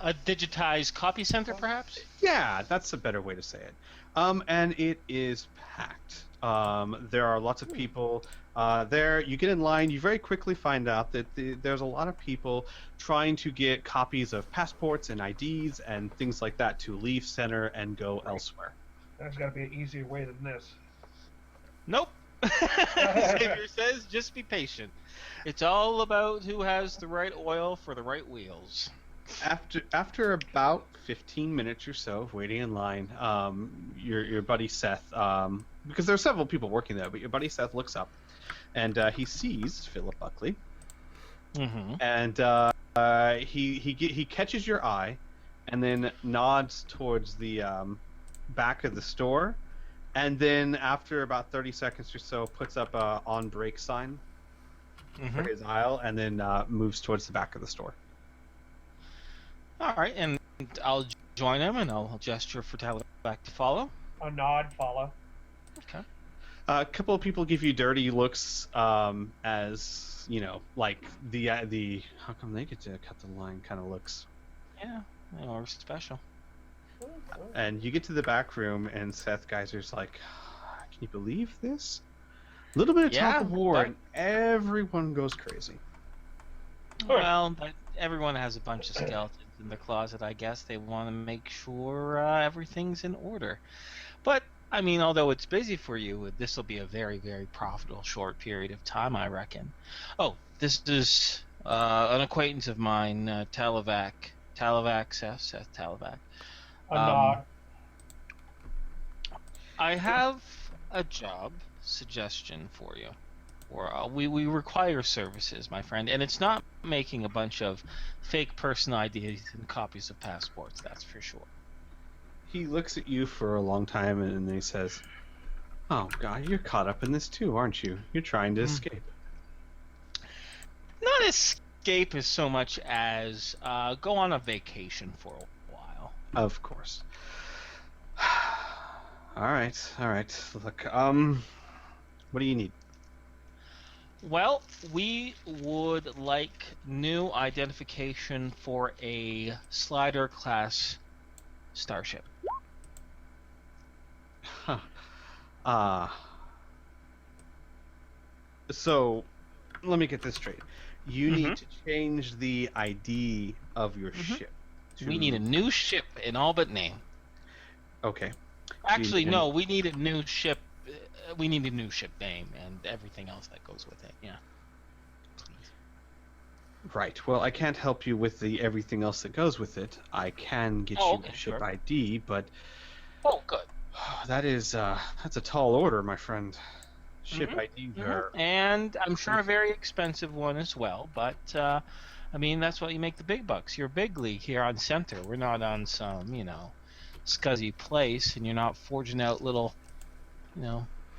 Speaker 4: A digitized copy center, perhaps?
Speaker 2: Yeah, that's a better way to say it. And it is packed. There are lots of people there. You get in line, you very quickly find out that there's a lot of people trying to get copies of passports and IDs and things like that to leave center and go elsewhere.
Speaker 5: There's got to be an easier way than this.
Speaker 4: Nope. Xavier says, just be patient. It's all about who has the right oil for the right wheels.
Speaker 2: After about 15 minutes or so of waiting in line, your buddy Seth, because there are several people working there, but your buddy Seth looks up, and he sees Philip Buckley, and he catches your eye, and then nods towards the back of the store, and then after about 30 seconds or so, puts up a on break sign for his aisle, and then moves towards the back of the store.
Speaker 4: All right, and I'll join him, and I'll gesture for Tyler back to follow.
Speaker 5: A nod, follow.
Speaker 4: Okay.
Speaker 2: A couple of people give you dirty looks, as you know, like the how come they get to cut the line kind of looks.
Speaker 4: Yeah, we're special.
Speaker 2: And you get to the back room, and Seth Geyser's like, "Can you believe this? A little bit of talk of war, and everyone goes crazy."
Speaker 4: Well, everyone has a bunch of skeletons in their closet, I guess. They want to make sure everything's in order. But, I mean, although it's busy for you, this will be a very, very profitable short period of time, I reckon. Oh, this is an acquaintance of mine, Talavac. Seth Talavac.
Speaker 5: A nod.
Speaker 4: I have a job suggestion for you. We require services, my friend, and it's not making a bunch of fake person IDs and copies of passports, that's for sure.
Speaker 2: He looks at you for a long time, and then he says, "Oh God, you're caught up in this too, aren't you? You're trying to escape."
Speaker 4: Not escape as so much as go on a vacation for a while.
Speaker 2: Of course. All right. Look, what do you need?
Speaker 4: Well, we would like new identification for a Slider class starship.
Speaker 2: So, let me get this straight. You need to change the ID of your ship.
Speaker 4: We need a new ship in all but name.
Speaker 2: Okay.
Speaker 4: Actually, no, we need a new ship. We need a new ship name and everything else that goes with it. Yeah. Please.
Speaker 2: Right. Well, I can't help you with the everything else that goes with it. I can get you a ship ID, but
Speaker 4: oh, good.
Speaker 2: that's a tall order, my friend. ship IDs are.
Speaker 4: And I'm sure a very expensive one as well. But I mean, that's what you make the big bucks. You're big league here on Center. We're not on some, scuzzy place, and you're not forging out little,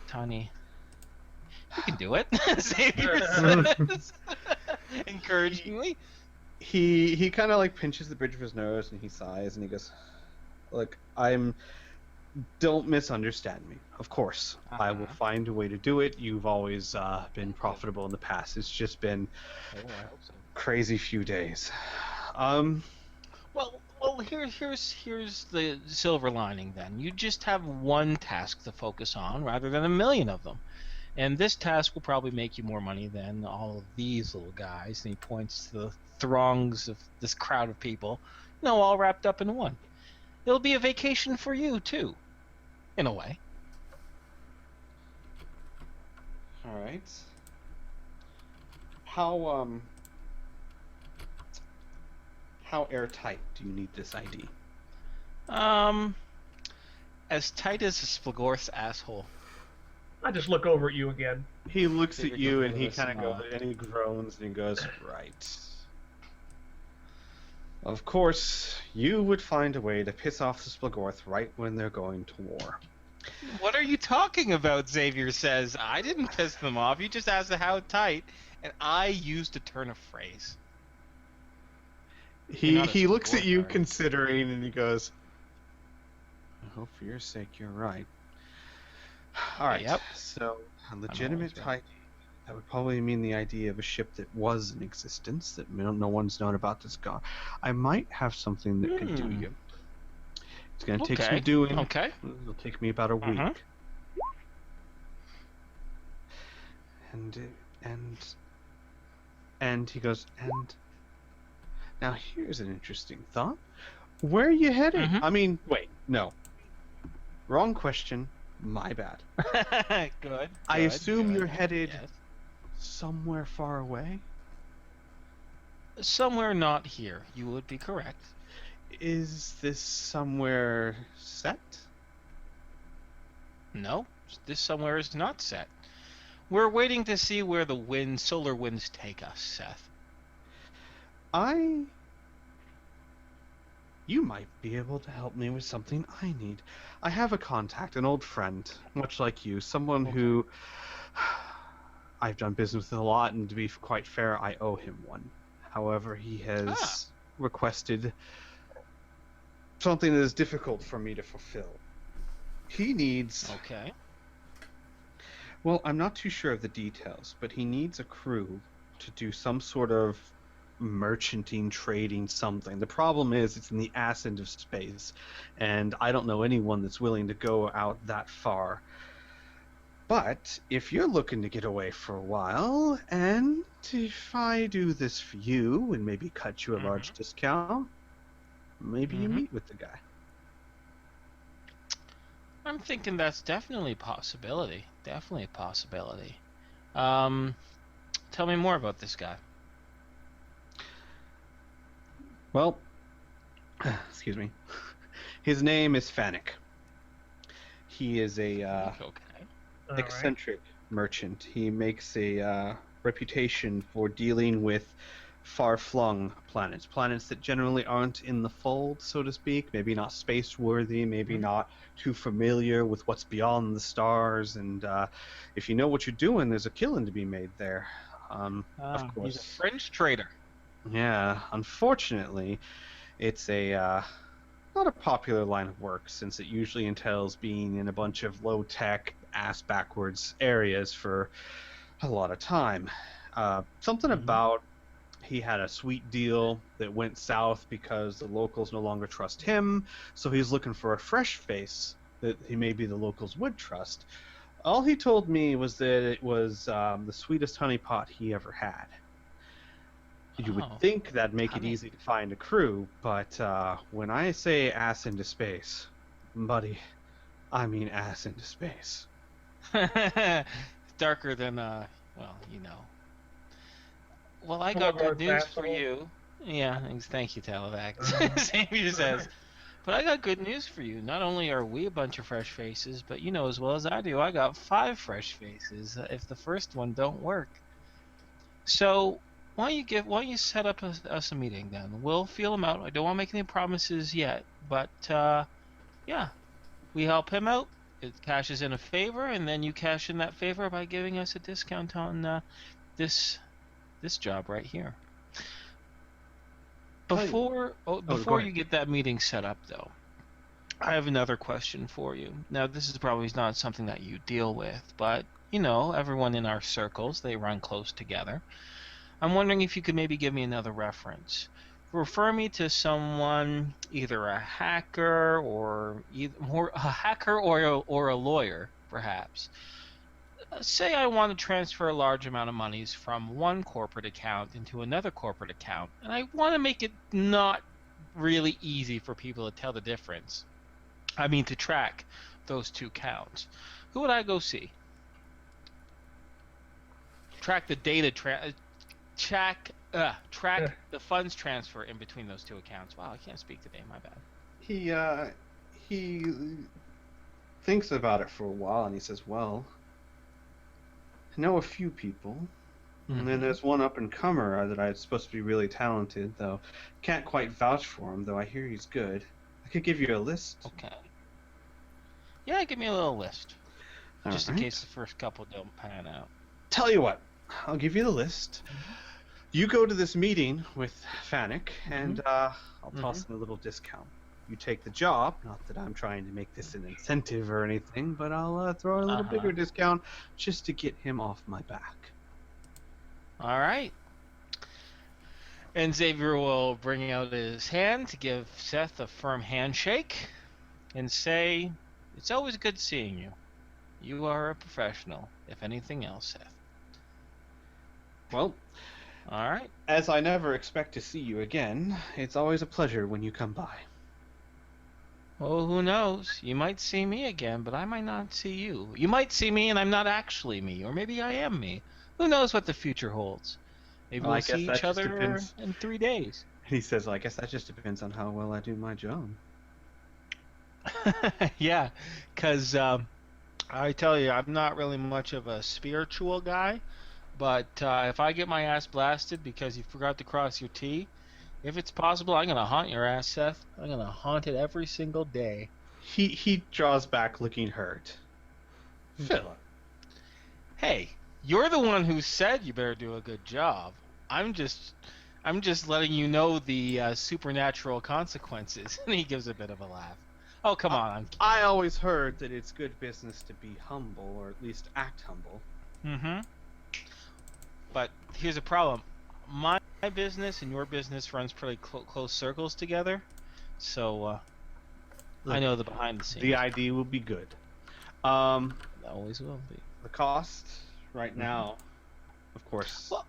Speaker 4: tiny. You can do it. Xavier says, encouragingly.
Speaker 2: He kind of like pinches the bridge of his nose and he sighs and he goes, "Look, don't misunderstand me. Of course, I will find a way to do it. You've always been profitable in the past. It's just been crazy few days."
Speaker 4: Well, here's the silver lining. Then you just have one task to focus on rather than a million of them, and this task will probably make you more money than all of these little guys. And he points to the throngs of this crowd of people, all wrapped up in one. It'll be a vacation for you too, in a way.
Speaker 2: All right. How airtight do you need this ID?
Speaker 4: As tight as a Splagorth's asshole.
Speaker 5: I just look over at you again.
Speaker 2: He looks at you and he
Speaker 4: Yes,
Speaker 2: kind of goes, and he groans and he goes, "Right. Of course, you would find a way to piss off the Splagorth right when they're going to war."
Speaker 4: What are you talking about? Xavier says. I didn't piss them off. You just asked how tight, and I used a turn of phrase. You're not a
Speaker 2: He looks at you
Speaker 4: Splagorth,
Speaker 2: considering and he goes, "I hope for your sake you're right." All right.
Speaker 4: Yep.
Speaker 2: So a legitimate
Speaker 4: always right.
Speaker 2: ID. That would probably mean the idea of a ship that was in existence that no one's known about this guy. I might have something that could do you. It's going to take some doing.
Speaker 4: Okay.
Speaker 2: It'll take me about a week. And he goes, and now here's an interesting thought. Where are you headed? I mean, wait, no. Wrong question. My bad.
Speaker 4: Good.
Speaker 2: I assume
Speaker 4: good.
Speaker 2: you're headed
Speaker 4: Yes.
Speaker 2: somewhere far away?
Speaker 4: Somewhere not here. You would be correct.
Speaker 2: Is this somewhere set?
Speaker 4: No, this somewhere is not set. We're waiting to see where the solar winds take us, Seth.
Speaker 2: You might be able to help me with something I need. I have a contact, an old friend, much like you, someone who I've done business with a lot, and to be quite fair, I owe him one. However, he has requested something that is difficult for me to fulfill. He needs...
Speaker 4: Okay.
Speaker 2: Well, I'm not too sure of the details, but he needs a crew to do some sort of merchanting, trading, something. The problem is it's in the ass end of space, and I don't know anyone that's willing to go out that far. But if you're looking to get away for a while, and if I do this for you and maybe cut you a large discount, maybe you meet with the guy.
Speaker 4: I'm thinking that's definitely a possibility. Definitely a possibility. Tell me more about this guy.
Speaker 2: Well, excuse me. His name is Fanic. He is a
Speaker 4: Okay.
Speaker 2: eccentric merchant. He makes a reputation for dealing with far-flung planets that generally aren't in the fold, so to speak. Maybe not space-worthy, maybe not too familiar with what's beyond the stars. And if you know what you're doing, there's a killing to be made there. Of course.
Speaker 4: He's a French trader.
Speaker 2: Yeah, unfortunately, it's a not a popular line of work, since it usually entails being in a bunch of low-tech, ass-backwards areas for a lot of time. Something about he had a sweet deal that went south because the locals no longer trust him, so he's looking for a fresh face that maybe the locals would trust. All he told me was that it was the sweetest honeypot he ever had. You would think that'd make it easy to find a crew, but when I say ass into space, buddy, I mean ass into space.
Speaker 4: Darker than, well, you know. Well, I got good news for you. Yeah, thank you, Talavac. Xavier says, But I got good news for you. Not only are we a bunch of fresh faces, but you know as well as I do, I got 5 fresh faces if the first one don't work. So why don't you set up us a meeting then? We'll feel him out. I don't want to make any promises yet, but yeah, we help him out. It cashes in a favor, and then you cash in that favor by giving us a discount on this job right here. Before you get that meeting set up, though, I have another question for you. Now, this is probably not something that you deal with, but, you know, everyone in our circles, they run close together. I'm wondering if you could maybe give me another reference. Refer me to someone, either a hacker or a lawyer, perhaps. Say I want to transfer a large amount of monies from one corporate account into another corporate account, and I want to make it not really easy for people to tell the difference. I mean, to track those two accounts. Who would I go see? Track the data, track the funds transfer in between those two accounts. Wow, I can't speak today. My bad.
Speaker 6: He thinks about it for a while, and he says, "Well, I know a few people, and then there's one up-and-comer that I'm supposed to be really talented, though can't quite vouch for him, though I hear he's good. I could give you a list."
Speaker 4: Okay. Yeah, give me a little list. Just in
Speaker 6: Alright.
Speaker 4: case the first couple don't pan out.
Speaker 6: Tell you what, I'll give you the list. You go to this meeting with Fanick, and I'll toss in a little discount. You take the job, not that I'm trying to make this an incentive or anything, but I'll throw a little bigger discount just to get him off my back.
Speaker 4: All right. And Xavier will bring out his hand to give Seth a firm handshake and say, "It's always good seeing you. You are a professional, if anything else, Seth."
Speaker 6: Well,
Speaker 4: All right.
Speaker 6: as I never expect to see you again, it's always a pleasure when you come by.
Speaker 4: Well, who knows? You might see me again, but I might not see you. You might see me and I'm not actually me, or maybe I am me. Who knows what the future holds? Maybe
Speaker 6: Well, I
Speaker 4: we'll
Speaker 6: guess
Speaker 4: see
Speaker 6: that
Speaker 4: each
Speaker 6: just
Speaker 4: other
Speaker 6: depends.
Speaker 4: in 3 days.
Speaker 6: And he says, "I guess that just depends on how well I do my job."
Speaker 4: Yeah, because I tell you, I'm not really much of a spiritual guy, but if I get my ass blasted because you forgot to cross your T, if it's possible, I'm going to haunt your ass, Seth. I'm going to haunt it every single day.
Speaker 6: He draws back looking hurt. Philip.
Speaker 4: Hey, you're the one who said you better do a good job. I'm just letting you know the supernatural consequences. And he gives a bit of a laugh. Oh, come on. I'm kidding.
Speaker 6: I always heard that it's good business to be humble, or at least act humble.
Speaker 4: Mm-hmm. But here's a problem. My business and your business runs pretty close circles together, so I know the behind the scenes.
Speaker 6: The ID will be good.
Speaker 4: It always will be.
Speaker 6: The cost right now, of course.
Speaker 4: Well,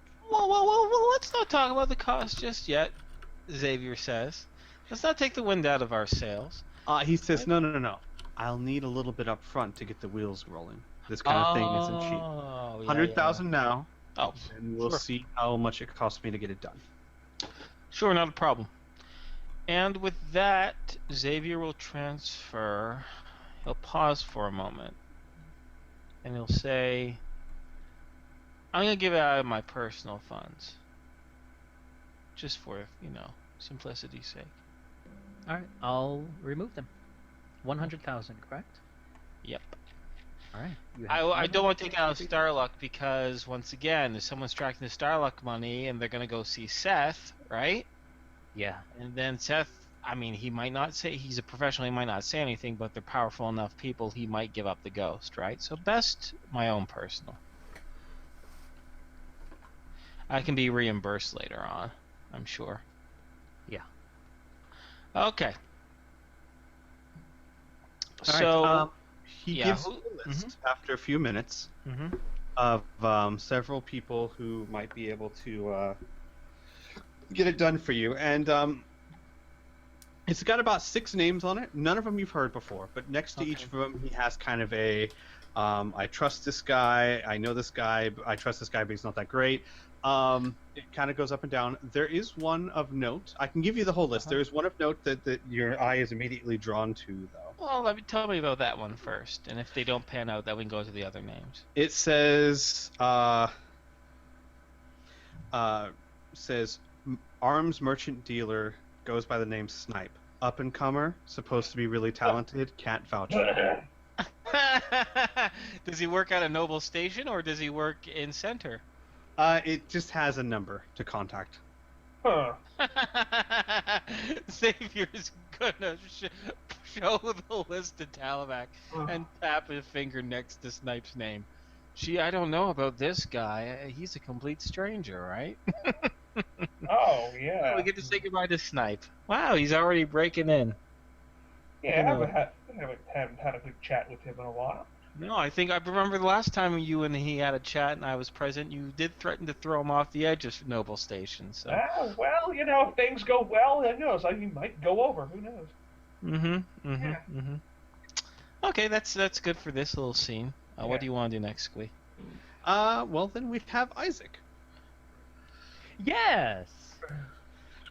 Speaker 4: let's not talk about the cost just yet, Xavier says. Let's not take the wind out of our sails.
Speaker 6: He says, no. I'll need a little bit up front to get the wheels rolling. This kind of thing isn't cheap.
Speaker 4: Oh,
Speaker 6: 100,000 now,
Speaker 4: Oh,
Speaker 6: and we'll
Speaker 4: sure.
Speaker 6: see how much it costs me to get it done.
Speaker 4: Sure, not a problem. And with that, Xavier will transfer. He'll pause for a moment. And he'll say, "I'm going to give it out of my personal funds. Just for, simplicity's sake."
Speaker 3: All right, I'll remove them. 100,000, correct?
Speaker 4: Yep.
Speaker 3: All right. You have
Speaker 4: I don't want to take out
Speaker 3: 500.
Speaker 4: Starluck because, once again, if someone's tracking the Starluck money and they're going to go see Seth, right?
Speaker 3: Yeah.
Speaker 4: And then Seth, I mean, he might not say, he's a professional, he might not say anything, but they're powerful enough people, he might give up the ghost, right? So best my own personal. I can be reimbursed later on, I'm sure.
Speaker 3: Yeah.
Speaker 4: Okay.
Speaker 6: All right,
Speaker 4: So,
Speaker 6: he
Speaker 4: yeah,
Speaker 6: gives
Speaker 4: who-
Speaker 6: you a list after a few minutes
Speaker 4: mhm.
Speaker 6: of several people who might be able to get it done for you. And it's got about 6 names on it. None of them you've heard before, but next to each of them, he has kind of a I trust this guy, I know this guy, but I trust this guy, but he's not that great. It kind of goes up and down. There is one of note. I can give you the whole list. There is one of note that your eye is immediately drawn to, though.
Speaker 4: Well, tell me about that one first, and if they don't pan out, then we can go to the other names.
Speaker 6: It says arms merchant dealer, goes by the name Snipe. Up and comer, supposed to be really talented, can't vouch.
Speaker 4: Does he work at a noble station or does he work in center?
Speaker 6: It just has a number to contact.
Speaker 5: Huh.
Speaker 4: Xavier's gonna show the list to Talavac and tap his finger next to Snipe's name. Gee, I don't know about this guy. He's a complete stranger, right?
Speaker 5: Oh, yeah.
Speaker 4: We get to say goodbye to Snipe. Wow, he's already breaking in.
Speaker 5: Yeah, I haven't had a good chat with him in a while.
Speaker 4: No, I remember the last time you and he had a chat and I was present, you did threaten to throw him off the edge of Noble Station, so...
Speaker 5: Well, if things go well, who knows? He might go over. Who knows?
Speaker 4: Okay, that's good for this little scene. What do you want to do next, Squee?
Speaker 6: Well, then we have Isaac.
Speaker 3: Yes.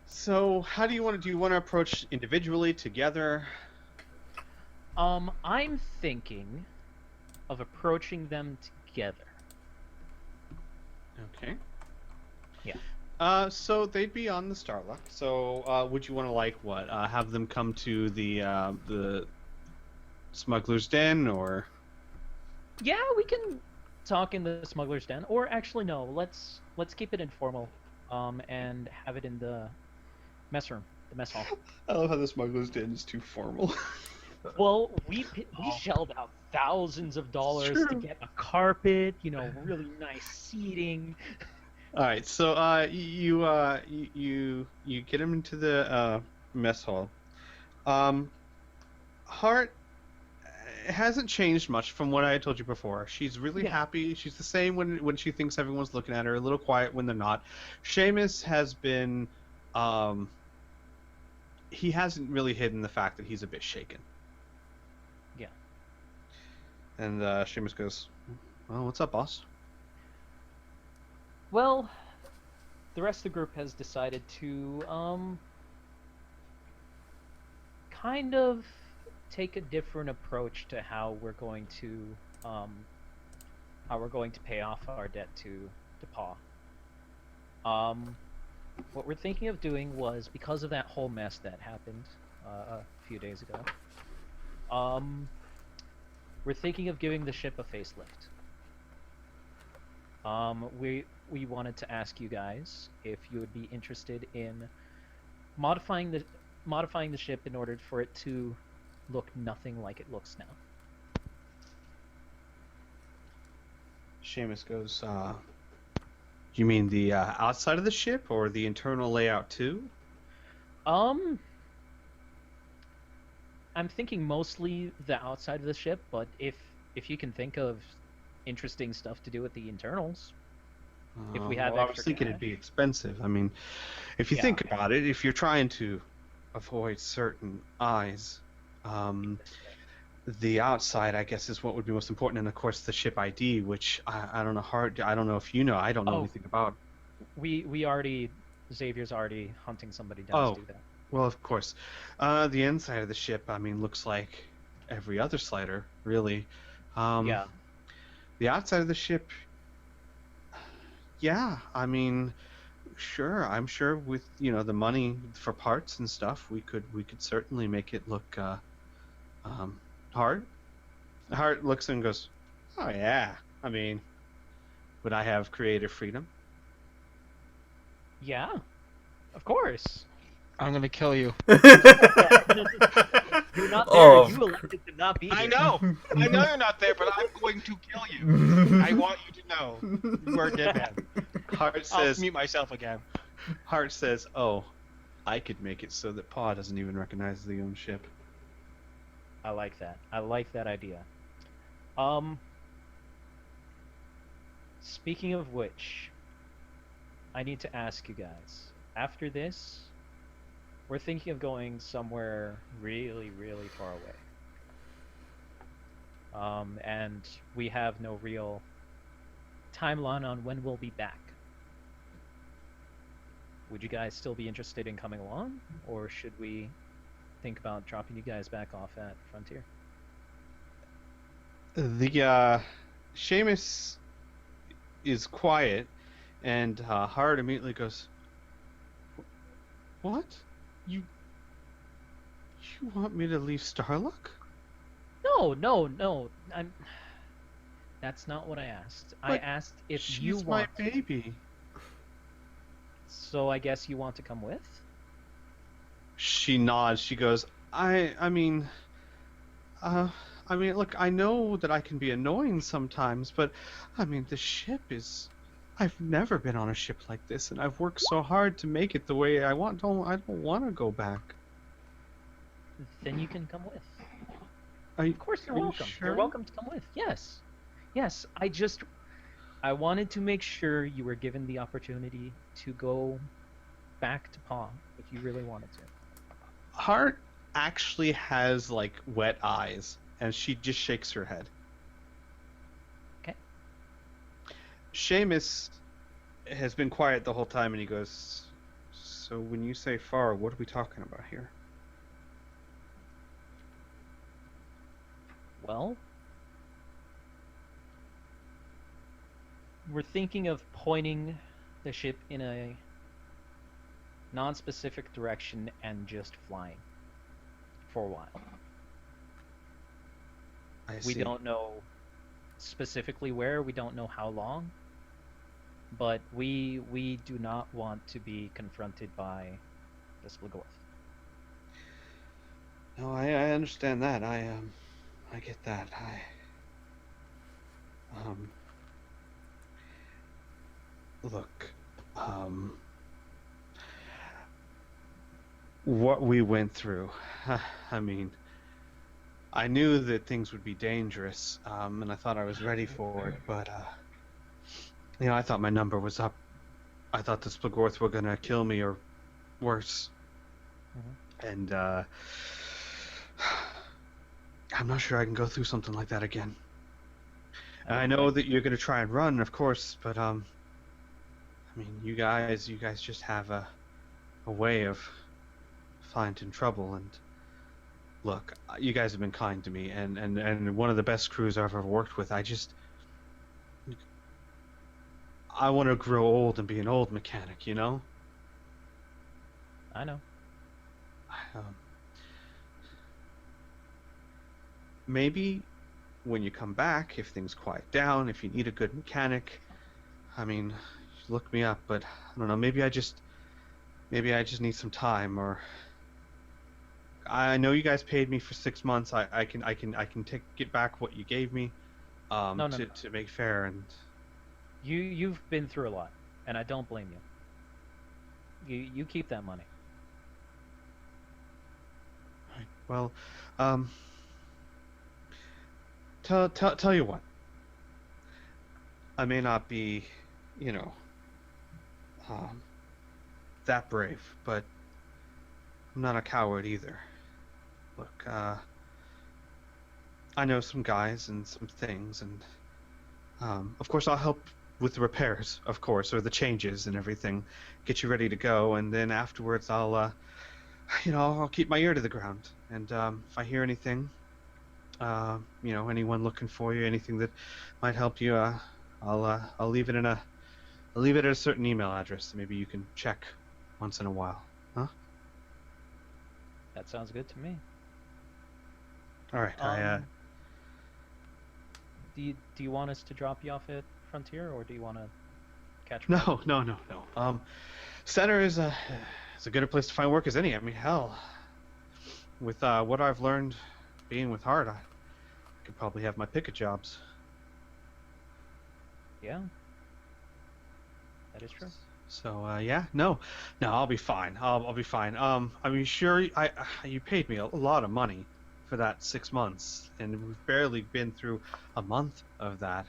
Speaker 6: So, how do you want to? Do you want to approach individually, together?
Speaker 3: I'm thinking of approaching them together.
Speaker 6: Okay.
Speaker 3: Yeah.
Speaker 6: So they'd be on the Starluck. So, would you want to have them come to the Smuggler's Den, or?
Speaker 3: Yeah, we can talk in the Smuggler's Den, or actually no, let's keep it informal, and have it in the mess room, the mess hall.
Speaker 6: I love how the Smuggler's Den is too formal.
Speaker 3: Well, we shelled out thousands of dollars to get a carpet, really nice seating.
Speaker 6: All right, so you get him into the mess hall. Hart hasn't changed much from what I told you before. She's really happy. She's the same when she thinks everyone's looking at her. A little quiet when they're not. Seamus has been. He hasn't really hidden the fact that he's a bit shaken.
Speaker 3: Yeah.
Speaker 6: And Seamus goes, "Well, what's up, boss?"
Speaker 3: Well, the rest of the group has decided to kind of take a different approach to how we're going to pay off our debt to Pa. What we're thinking of doing was, because of that whole mess that happened a few days ago, we're thinking of giving the ship a facelift. We wanted to ask you guys if you would be interested in modifying the ship in order for it to look nothing like it looks now.
Speaker 6: Seamus goes, you mean the outside of the ship, or the internal layout too?
Speaker 3: I'm thinking mostly the outside of the ship, but if you can think of interesting stuff to do with the internals, if we have
Speaker 6: I was thinking it'd be expensive. I mean, if you think about it, if you're trying to avoid certain eyes, the outside, I guess, is what would be most important, and of course the ship ID, which I don't know. I don't know if you know. I don't know anything about.
Speaker 3: Xavier's already hunting somebody down to do that.
Speaker 6: Well, of course. The inside of the ship, I mean, looks like every other slider, really.
Speaker 3: Yeah.
Speaker 6: The outside of the ship, yeah. I mean, sure. I'm sure with the money for parts and stuff, we could certainly make it look hard. Hart looks and goes, "Oh yeah. I mean, would I have creative freedom?"
Speaker 3: Yeah, of course.
Speaker 4: I'm gonna kill you.
Speaker 3: You're not there. You elected to not be here.
Speaker 4: I know you're not there, but I'm going to kill you. I want you to know you are dead man.
Speaker 6: Hart says,
Speaker 4: I'll mute myself again.
Speaker 6: Hart says, "Oh, I could make it so that Pa doesn't even recognize the own ship."
Speaker 3: I like that. I like that idea. Speaking of which, I need to ask you guys. After this, we're thinking of going somewhere really, really far away. And we have no real timeline on when we'll be back. Would you guys still be interested in coming along, or should we think about dropping you guys back off at Frontier?
Speaker 6: The Seamus is quiet, and Hard immediately goes, "What? You want me to leave Starluck?"
Speaker 3: No. That's not what I asked. I
Speaker 6: But
Speaker 3: asked if
Speaker 6: She's
Speaker 3: you
Speaker 6: my
Speaker 3: want.
Speaker 6: baby.
Speaker 3: So I guess you want to come with?
Speaker 6: She nods. She goes, I mean, look, I know that I can be annoying sometimes, but I mean, the ship is. I've never been on a ship like this, and I've worked so hard to make it the way I want. I don't want to go back.
Speaker 3: Then you can come with.
Speaker 6: Of
Speaker 3: course, you're
Speaker 6: are you
Speaker 3: welcome.
Speaker 6: sure?
Speaker 3: You're welcome to come with. Yes. I wanted to make sure you were given the opportunity to go back to Paw if you really wanted to.
Speaker 6: Hart actually has like wet eyes, and she just shakes her head.
Speaker 3: Okay.
Speaker 6: Seamus has been quiet the whole time, and he goes, "So when you say far, what are we talking about here?"
Speaker 3: Well, we're thinking of pointing the ship in a non-specific direction and just flying for a while.
Speaker 6: I
Speaker 3: We
Speaker 6: see.
Speaker 3: don't know specifically where, we don't know how long, but we do not want to be confronted by the Splagorth.
Speaker 6: No, I understand that. I get that. Look, what we went through. I mean, I knew that things would be dangerous, and I thought I was ready for it, but I thought my number was up. I thought the Splagorth were gonna kill me or worse. And I'm not sure I can go through something like that again. And I know that you're gonna try and run, of course, but I mean, you guys just have a way of finding trouble. And look, you guys have been kind to me, and one of the best crews I've ever worked with. I want to grow old and be an old mechanic, you know?
Speaker 3: I know.
Speaker 6: Maybe when you come back, if things quiet down, if you need a good mechanic, I mean, look me up. But I don't know. Maybe I just need some time. Or I know you guys paid me for 6 months. I can get back what you gave me.
Speaker 3: No.
Speaker 6: To make fair. And
Speaker 3: You've been through a lot, and I don't blame you. You keep that money.
Speaker 6: well, tell you what. I may not be, that brave, but I'm not a coward either. Look, I know some guys and some things, and of course I'll help with the repairs, of course, or the changes and everything, get you ready to go, and then afterwards I'll keep my ear to the ground, and if I hear anything, anyone looking for you, anything that might help you, I'll leave it at a certain email address that maybe you can check once in a while. Huh?
Speaker 3: That sounds good to me.
Speaker 6: All right.
Speaker 3: Do you want us to drop you off at Frontier, or do you want to catch?
Speaker 6: No. Center is a good a place to find work as any. I mean, hell, with what I've learned being with Hart, I could probably have my pick of jobs.
Speaker 3: Yeah, that is true.
Speaker 6: So no, I'll be fine. I'll be fine. I mean, sure, you paid me a lot of money for that 6 months, and we've barely been through a month of that.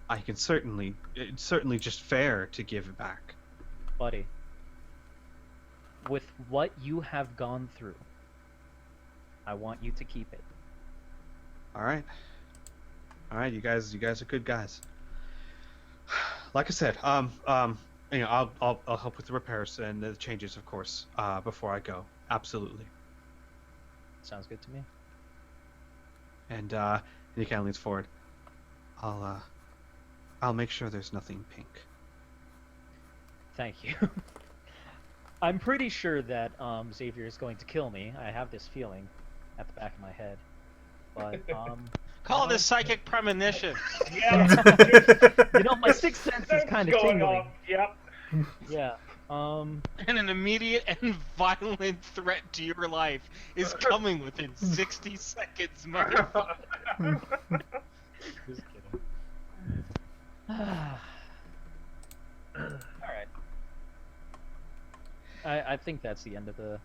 Speaker 6: It's certainly just fair to give it back.
Speaker 3: Buddy, with what you have gone through, I want you to keep it.
Speaker 6: All right, you guys are good guys. Like I said, I'll help with the repairs and the changes, of course, before I go. Absolutely.
Speaker 3: Sounds good to me.
Speaker 6: And he kind of leans forward. I'll make sure there's nothing pink.
Speaker 3: Thank you. I'm pretty sure that Xavier is going to kill me. I have this feeling at the back of my head. But
Speaker 4: Call this psychic premonition.
Speaker 5: Yeah.
Speaker 3: you know, my sixth sense is kind of
Speaker 5: going
Speaker 3: tingling.
Speaker 5: on. Yep.
Speaker 3: Yeah.
Speaker 4: And an immediate and violent threat to your life is coming within 60 seconds, motherfucker.
Speaker 3: Just kidding. Alright. I think that's the end of the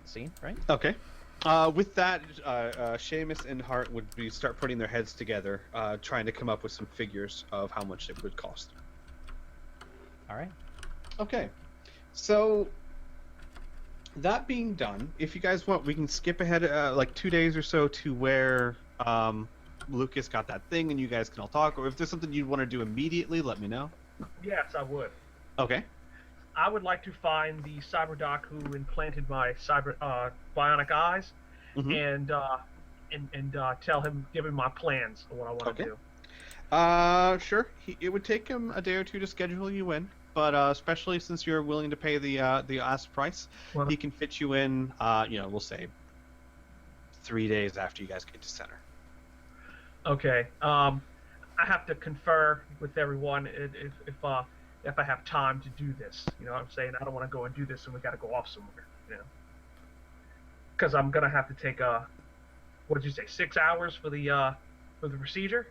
Speaker 3: scene, right?
Speaker 6: Okay. With that, Seamus and Hart would start putting their heads together, trying to come up with some figures of how much it would cost.
Speaker 3: Alright.
Speaker 6: Okay. So, that being done, if you guys want, we can skip ahead like 2 days or so to where Lucas got that thing and you guys can all talk. Or if there's something you'd want to do immediately, let me know.
Speaker 5: Yes, I would.
Speaker 6: Okay.
Speaker 5: I would like to find the cyberdoc who implanted my bionic eyes,
Speaker 6: Mhm.
Speaker 5: and tell him, give him my plans of what I want to do.
Speaker 6: Sure. It would take him a day or two to schedule you in, but especially since you're willing to pay the asked price,
Speaker 5: Well,
Speaker 6: he can fit you in. We'll say 3 days after you guys get to center.
Speaker 5: Okay. I have to confer with everyone if I have time to do this. You know what I'm saying? I don't want to go and do this and we got to go off somewhere. You know. Because I'm gonna have to take what did you say? 6 hours for the procedure.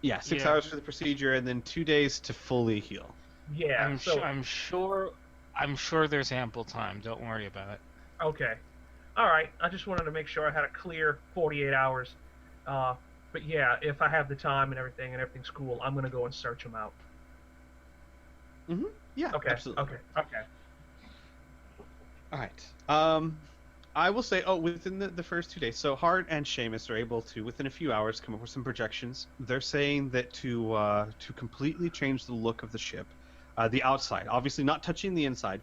Speaker 6: Yeah, 6
Speaker 4: Yeah.
Speaker 6: hours for the procedure and then 2 days to fully heal.
Speaker 5: Yeah.
Speaker 4: I'm sure there's ample time. Don't worry about it.
Speaker 5: Okay. All right. I just wanted to make sure I had a clear 48 hours. But yeah, if I have the time and everything's cool, I'm gonna go and search them out.
Speaker 6: Yeah,
Speaker 5: Okay.
Speaker 6: absolutely.
Speaker 5: Okay.
Speaker 6: All right. I will say, within the first 2 days, so Hart and Seamus are able to, within a few hours, come up with some projections. They're saying that to completely change the look of the ship, the outside, obviously not touching the inside,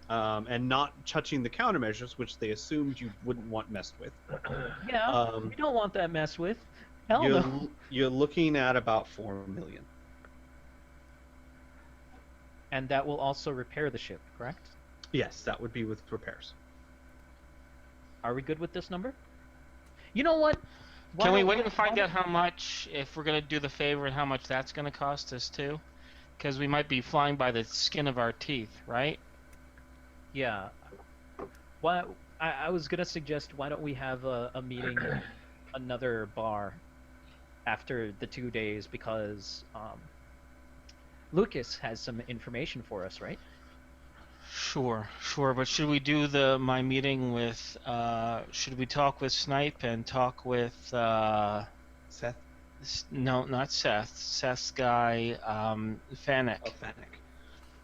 Speaker 6: and not touching the countermeasures, which they assumed you wouldn't want messed with.
Speaker 3: Yeah, we don't want that mess with. Hell no.
Speaker 6: You're looking at about 4 million.
Speaker 3: And that will also repair the ship, correct?
Speaker 6: Yes, that would be with repairs.
Speaker 3: Are we good with this number? You know what? Why
Speaker 4: Can we
Speaker 3: don't
Speaker 4: wait and find out how much, if we're going to do the favor, and how much that's going to cost us too? Because we might be flying by the skin of our teeth, right?
Speaker 3: Yeah. Why? I was gonna suggest, why don't we have a meeting in another bar after the 2 days, because Lucas has some information for us, right?
Speaker 4: Sure. But should we do my meeting with? Should we talk with Snipe and talk with?
Speaker 6: Seth?
Speaker 4: No, not Seth. Seth's guy, Fennec.
Speaker 6: Oh, Fennec.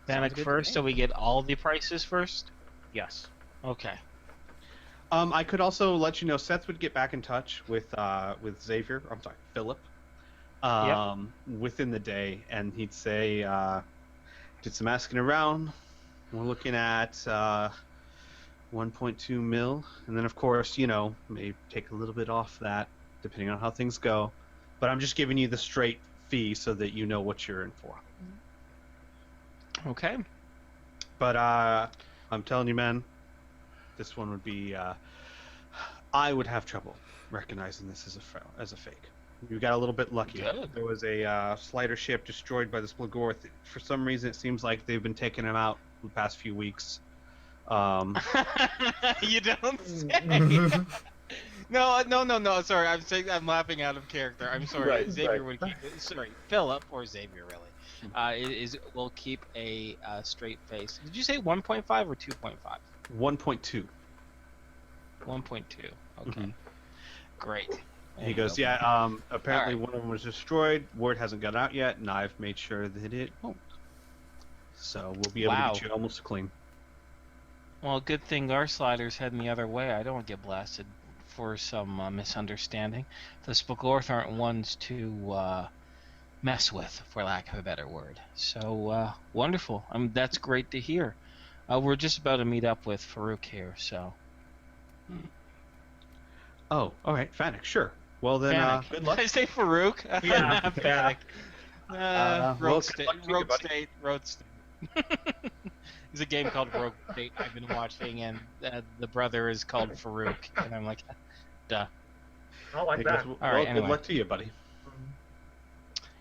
Speaker 4: Fennec
Speaker 3: good to
Speaker 4: first,
Speaker 3: me.
Speaker 4: so we get all the prices first.
Speaker 3: Yes.
Speaker 4: Okay.
Speaker 6: I could also let you know Seth would get back in touch with Xavier. I'm sorry, Philip. Within the day, and he'd say, did some asking around. We're looking at 1.2 mil, and then of course, may take a little bit off that depending on how things go. But I'm just giving you the straight fee so that you know what you're in for.
Speaker 4: Okay.
Speaker 6: But I'm telling you, man, this one would be. I would have trouble recognizing this as a fake. You got a little bit lucky.
Speaker 4: Good.
Speaker 6: There was a slider ship destroyed by the Splagorth. For some reason, it seems like they've been taking him out the past few weeks.
Speaker 4: You don't say. No. Sorry, I'm laughing out of character. I'm sorry.
Speaker 6: Right,
Speaker 4: Xavier
Speaker 6: right.
Speaker 4: would keep. Sorry, Philip or Xavier really. Will keep a straight face. Did you say 1.5 or 2.5?
Speaker 6: 1.2.
Speaker 4: 1.2. Okay.
Speaker 6: Mhm.
Speaker 4: Great.
Speaker 6: He goes, yeah. Apparently, one of them was destroyed. Word hasn't got out yet, and I've made sure that it won't. So we'll be able to get you almost clean.
Speaker 4: Well, good thing our slider's heading the other way. I don't get blasted for some misunderstanding. The Spagorth aren't ones to mess with, for lack of a better word. So wonderful. That's great to hear. We're just about to meet up with Farouk here, so.
Speaker 6: Oh, all right, Fanic, sure. Well then,
Speaker 4: Panic.
Speaker 6: good luck.
Speaker 4: Did I say Farouk?
Speaker 5: Yeah,
Speaker 4: Panic.
Speaker 6: well,
Speaker 4: Rogue
Speaker 6: good
Speaker 4: State.
Speaker 6: luck to you,
Speaker 4: Rogue
Speaker 6: buddy.
Speaker 4: State. Rogue State. There's a game called Rogue State I've been watching, and the brother is called Farouk, and I'm like, duh.
Speaker 5: I like
Speaker 6: Hey,
Speaker 5: that.
Speaker 6: guys, well,
Speaker 4: All right,
Speaker 6: good
Speaker 4: anyway.
Speaker 6: luck to you, buddy.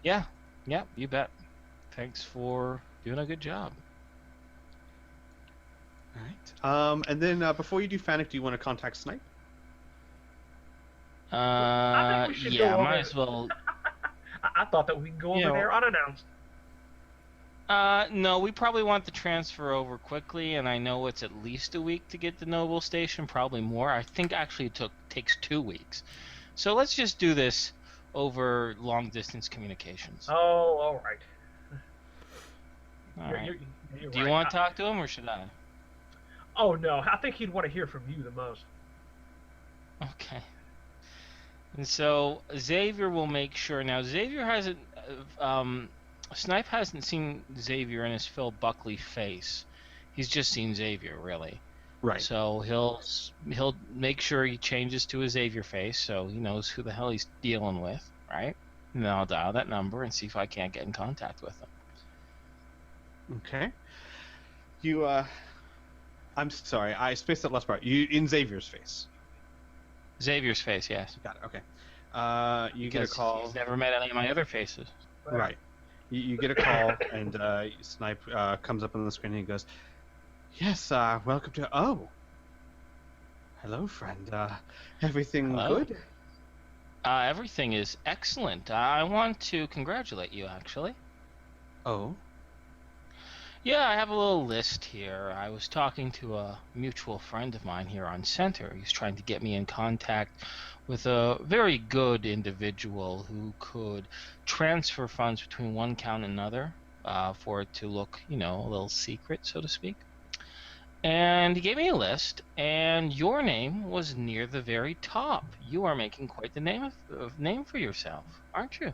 Speaker 4: Yeah, you bet. Thanks for doing a good job.
Speaker 6: All right. And then before you do Fanic, do you want to contact Snipe?
Speaker 5: I think we should
Speaker 4: Yeah,
Speaker 5: go
Speaker 4: might
Speaker 5: over-
Speaker 4: as well.
Speaker 5: I thought that we could go over
Speaker 4: Yeah.
Speaker 5: there unannounced.
Speaker 4: No, we probably want the transfer over quickly, and I know it's at least a week to get to Noble Station, probably more. I think actually it takes 2 weeks. So let's just do this over long-distance communications.
Speaker 5: Oh, all right.
Speaker 4: All right.
Speaker 5: You're
Speaker 4: Do you
Speaker 5: right.
Speaker 4: want to talk to him, or should I?
Speaker 5: Oh no, I think he'd want to hear from you the most.
Speaker 4: Okay. And so Xavier will make sure. Now Xavier hasn't. Snipe hasn't seen Xavier in his Phil Buckley face. He's just seen Xavier, really.
Speaker 6: Right.
Speaker 4: So he'll make sure he changes to a Xavier face, so he knows who the hell he's dealing with, right? And then I'll dial that number and see if I can't get in contact with him.
Speaker 6: Okay. You, I'm sorry, I spaced that last part. You in Xavier's face.
Speaker 4: Xavier's face, yes.
Speaker 6: Got it. Okay. You get a
Speaker 4: Because
Speaker 6: call.
Speaker 4: He's never met any of my other faces.
Speaker 6: Right. You get a call, and Snipe comes up on the screen and he goes, "Yes, welcome to. Oh, hello, friend. Everything
Speaker 4: Hello?
Speaker 6: good?
Speaker 4: Everything is excellent. I want to congratulate you, actually.
Speaker 6: Oh,
Speaker 4: Yeah, I have a little list here. I was talking to a mutual friend of mine here on Center. He's trying to get me in contact with a very good individual who could transfer funds between one account and another for it to look, a little secret, so to speak. And he gave me a list, and your name was near the very top. You are making quite the name for yourself, aren't you?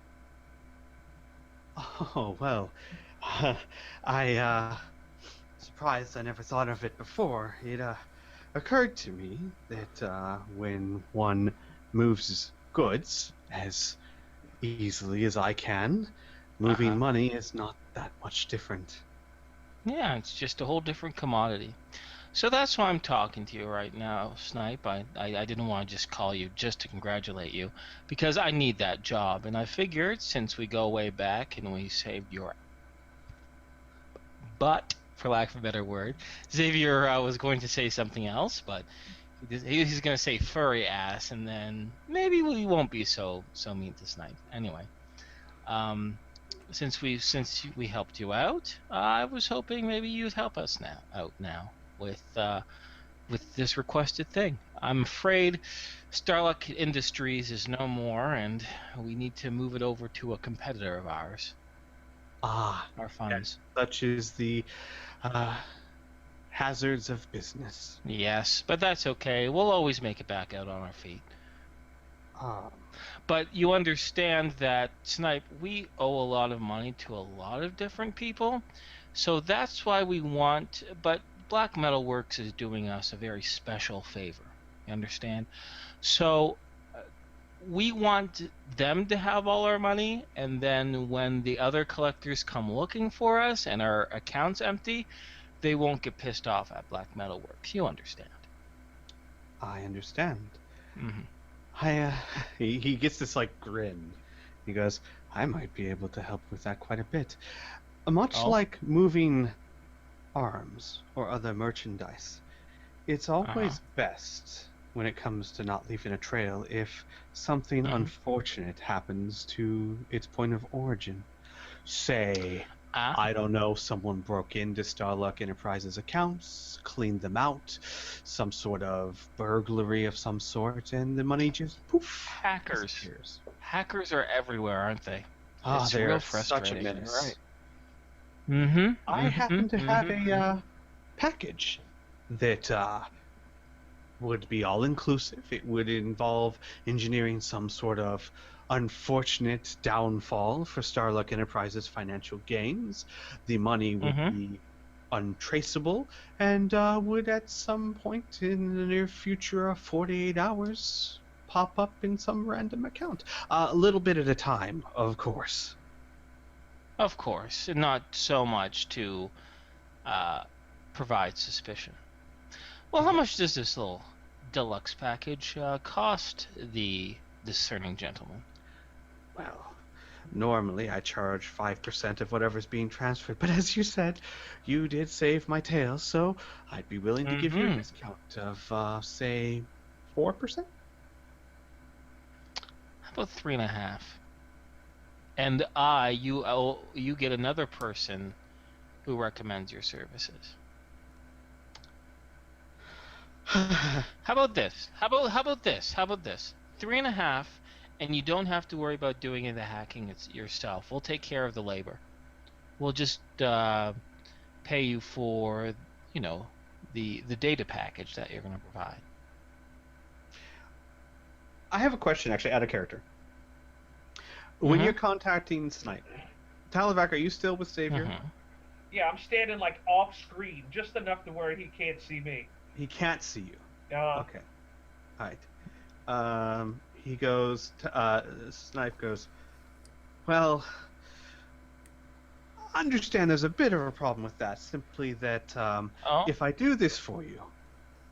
Speaker 6: oh, well, I surprised I never thought of it before. It occurred to me that when one moves goods as easily as I can, moving
Speaker 4: Uh-huh.
Speaker 6: money is not that much different.
Speaker 4: Yeah, it's just a whole different commodity. So that's why I'm talking to you right now, Snipe. I didn't want to just call you just to congratulate you, because I need that job. And I figured since we go way back and we saved your butt, for lack of a better word, Xavier was going to say something else, but he's going to say furry ass, and then maybe we won't be so mean to Snipe. Anyway, since we helped you out, I was hoping maybe you'd help us now with this requested thing. I'm afraid Starluck Industries is no more, and we need to move it over to a competitor of ours.
Speaker 6: Ah,
Speaker 4: Our funds.
Speaker 6: such is the hazards of business.
Speaker 4: Yes, but that's okay. We'll always make it back out on our feet.
Speaker 6: Ah,
Speaker 4: But you understand that, Snipe, we owe a lot of money to a lot of different people. So that's why we want... But Black Metal Works is doing us a very special favor. You understand? So we want them to have all our money, and then when the other collectors come looking for us and our account's empty, they won't get pissed off at Black Metal Works. You understand?
Speaker 6: I understand.
Speaker 4: Mm-hmm.
Speaker 6: He gets this like grin. He goes, I might be able to help with that quite a bit. Much
Speaker 4: Oh.
Speaker 6: like moving arms or other merchandise, it's always best when it comes to not leaving a trail if something
Speaker 4: Mhm.
Speaker 6: unfortunate happens to its point of origin. Say,
Speaker 4: Ah,
Speaker 6: I don't know, someone broke into Starluck Enterprises accounts, cleaned them out, some sort of burglary of some sort, and the money just poof.
Speaker 4: hackers.
Speaker 6: disappears.
Speaker 4: Hackers are everywhere, aren't they?
Speaker 6: Ah,
Speaker 4: It's
Speaker 6: they're
Speaker 4: real
Speaker 6: such a
Speaker 4: frustrating.
Speaker 6: menace.
Speaker 4: Right. Mm-hmm.
Speaker 6: I happen to have a package that would be all inclusive. It would involve engineering some sort of unfortunate downfall for Starluck Enterprises' financial gains. The money would
Speaker 4: Mhm.
Speaker 6: be untraceable and would at some point in the near future of 48 hours pop up in some random account. A little bit at a time, of course.
Speaker 4: Of course, not so much to provide suspicion. Well, how much does this little deluxe package cost the discerning gentleman?
Speaker 6: Well, normally I charge 5% of whatever's being transferred, but as you said, you did save my tail, so I'd be willing to give you a
Speaker 4: Mhm.
Speaker 6: discount of, say, 4%?
Speaker 4: How about 3.5? And you get another person who recommends your services. How about this? How about this? How about this? 3.5, and you don't have to worry about doing the hacking yourself. We'll take care of the labor. We'll just pay you for, you know, the data package that you're going to provide.
Speaker 6: I have a question, actually, out of character. When
Speaker 4: Mhm.
Speaker 6: you're contacting Snipe, Talavac, are you still with Savior?
Speaker 4: Mhm.
Speaker 5: Yeah, I'm standing like off screen, just enough to where he can't see me.
Speaker 6: He can't see you.
Speaker 5: Uh,
Speaker 6: Okay. All right. He goes. Snipe goes. Well, understand there's a bit of a problem with that. Simply that
Speaker 4: Oh.
Speaker 6: if I do this for you,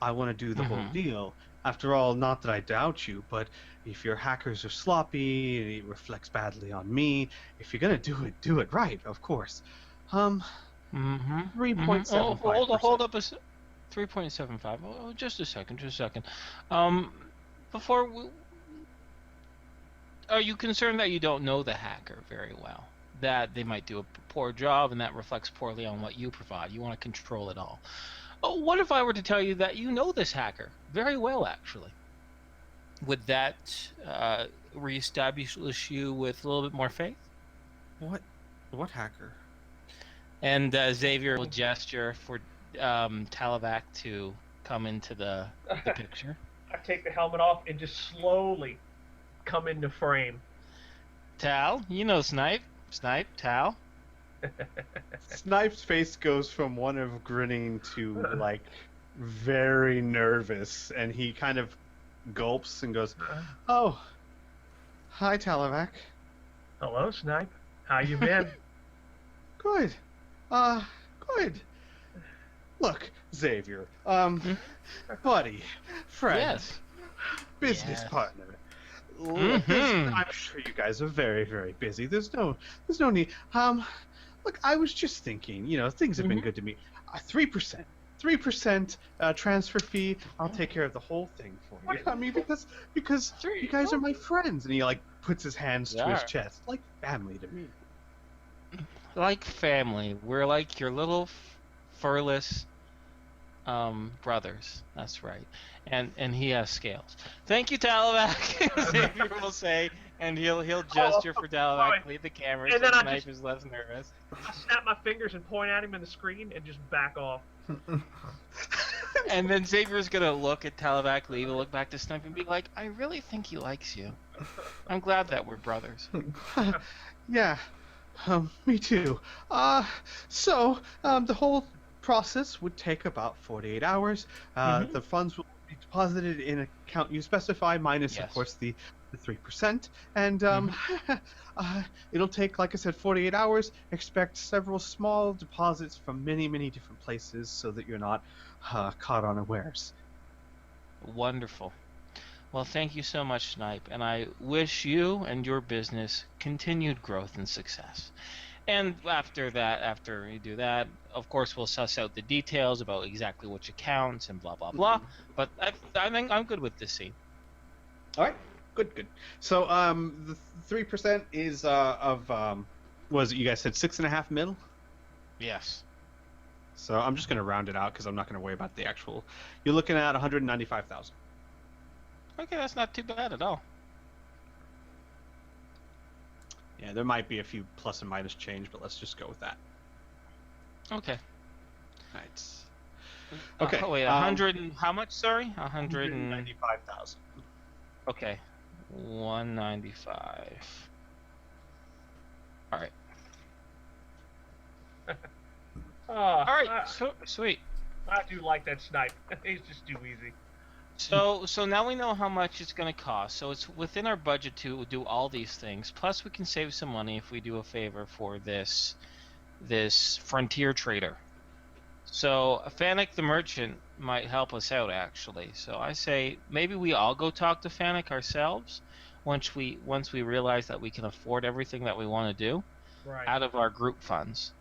Speaker 6: I want to do the whole
Speaker 4: Mhm.
Speaker 6: deal. After all, not that I doubt you, but if your hackers are sloppy, it reflects badly on me. If you're gonna do it right, of course.
Speaker 4: Mhm. Mhm. Oh,
Speaker 6: 3.75%.
Speaker 4: hold up 3.75. Oh, just a second, just a second. Um, before we, are you concerned that you don't know the hacker very well? That they might do a poor job and that reflects poorly on what you provide. You want to control it all. Oh, what if I were to tell you that you know this hacker very well, actually? Would that reestablish you with a little bit more faith?
Speaker 6: What hacker?
Speaker 4: And Xavier will gesture for Talavac to come into the picture.
Speaker 5: I take the helmet off and just slowly come into frame.
Speaker 4: Tal, you know Snipe. Snipe, Tal.
Speaker 6: Snipe's face goes from one of grinning to like very nervous, and he kind of gulps and goes, "Oh, hi, Talavac.
Speaker 5: Hello, Snipe. How you been?
Speaker 6: Good. Good. Look, Xavier, buddy, friend,
Speaker 4: Yes.
Speaker 6: business
Speaker 4: Yes.
Speaker 6: partner. Look,
Speaker 4: Mhm.
Speaker 6: I'm sure you guys are very, very busy. There's no need. Look, I was just thinking, things have been good to me. 3%, 3% transfer fee. I'll take care of the whole thing for you. I mean, because you guys are my friends, and he like puts his hands to his
Speaker 4: Yeah.
Speaker 6: chest, like family to me.
Speaker 4: Like family. We're like your little furless brothers. That's right. And he has scales. Thank you, Talavac. Xavier will say, and he'll gesture for Talavac, leave the camera
Speaker 5: And
Speaker 4: so
Speaker 5: then I
Speaker 4: Snipe
Speaker 5: just-
Speaker 4: is less nervous.
Speaker 5: I snap my fingers and point at him in the screen and just back off.
Speaker 4: And then Xavier's gonna look at Talavac, leave, and look back to Snipe and be like, I really think he likes you. I'm glad that we're brothers.
Speaker 6: Yeah, me too. So the whole process would take about 48 hours. The funds will be deposited in an account you specify, minus,
Speaker 4: Yes.
Speaker 6: of course, the 3%. And it'll take, like I said, 48 hours. Expect several small deposits from many, many different places so that you're not caught unawares.
Speaker 4: Wonderful. Well, thank you so much, Snipe, and I wish you and your business continued growth and success. And after you do that, of course, we'll suss out the details about exactly which accounts and blah blah blah. But I think I'm good with this scene.
Speaker 6: All right, good. So the 3% is was it, you guys said 6.5 mil?
Speaker 4: Yes.
Speaker 6: So I'm just going to round it out because I'm not going to worry about the actual. You're looking at 195,000.
Speaker 4: Okay, that's not too bad at all.
Speaker 6: Yeah, there might be a few plus and minus change, but let's just go with that.
Speaker 4: Okay.
Speaker 6: Right. Okay.
Speaker 4: Wait, 100 and how much? Sorry, 100 and
Speaker 6: 195,000.
Speaker 4: okay, 195. All right. All right. So sweet.
Speaker 5: I do like that snipe. It's just too easy.
Speaker 4: So now we know how much it's going to cost. So it's within our budget to do all these things. Plus, we can save some money if we do a favor for this frontier trader. So Fanik the merchant might help us out actually. So I say maybe we all go talk to Fanik ourselves once we realize that we can afford everything that we want to do
Speaker 5: Right.
Speaker 4: out of our group funds.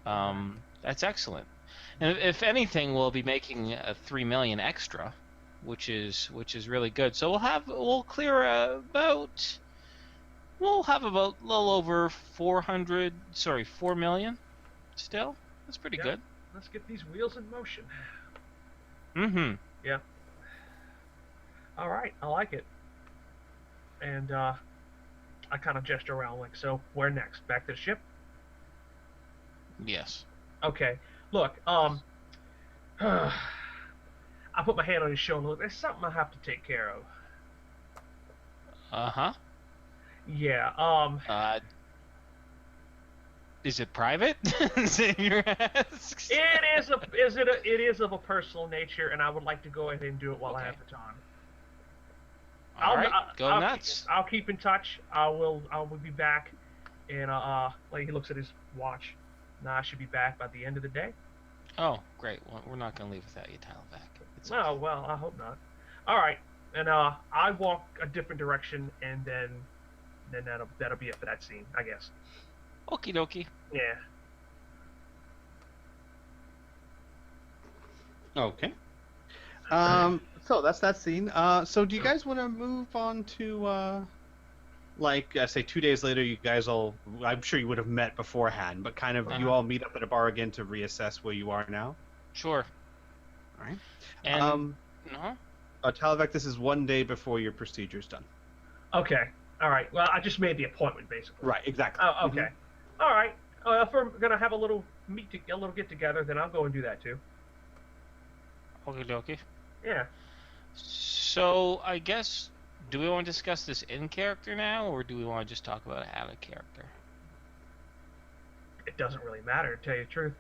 Speaker 4: That's excellent. And if anything, we'll be making 3 million extra, which is really good. So we'll have a little over 4 million still. That's pretty
Speaker 5: Yeah.
Speaker 4: good.
Speaker 5: Let's get these wheels in motion.
Speaker 4: Mm-hmm.
Speaker 5: Yeah. All right, I like it. And I kind of gesture around like, so where next? Back to the ship?
Speaker 4: Yes.
Speaker 5: Okay. Look, I put my hand on his shoulder. Look, there's something I have to take care of.
Speaker 4: Uh-huh.
Speaker 5: Yeah.
Speaker 4: Is it private? Xavier asks.
Speaker 5: It is of a personal nature, and I would like to go ahead and do it while I
Speaker 4: Okay.
Speaker 5: have the time.
Speaker 4: All right, go nuts.
Speaker 5: I'll keep in touch. I will be back, and like he looks at his watch. Now I should be back by the end of the day.
Speaker 4: Oh, great. Well, we're not going to leave without you, Talvac. It's
Speaker 5: No, well, I hope not. All right, and I walk a different direction, and then that'll be it for that scene, I guess.
Speaker 4: Okie dokie.
Speaker 5: Yeah.
Speaker 6: Okay. So that's that scene. So do you guys want to move on to, say 2 days later, you guys all, I'm sure you would have met beforehand, but kind of you all meet up at a bar again to reassess where you are now?
Speaker 4: Sure.
Speaker 6: All right.
Speaker 4: And
Speaker 6: Talvek, this is 1 day before your procedure's done.
Speaker 5: Okay. All right. Well, I just made the appointment, basically.
Speaker 6: Right, exactly.
Speaker 5: Oh, okay. All right. If we're gonna have a little get together, then I'll go and do that too.
Speaker 4: Okie dokie.
Speaker 5: Yeah.
Speaker 4: So I guess, do we want to discuss this in character now, or do we want to just talk about it out of character?
Speaker 5: It doesn't really matter, to tell you the truth.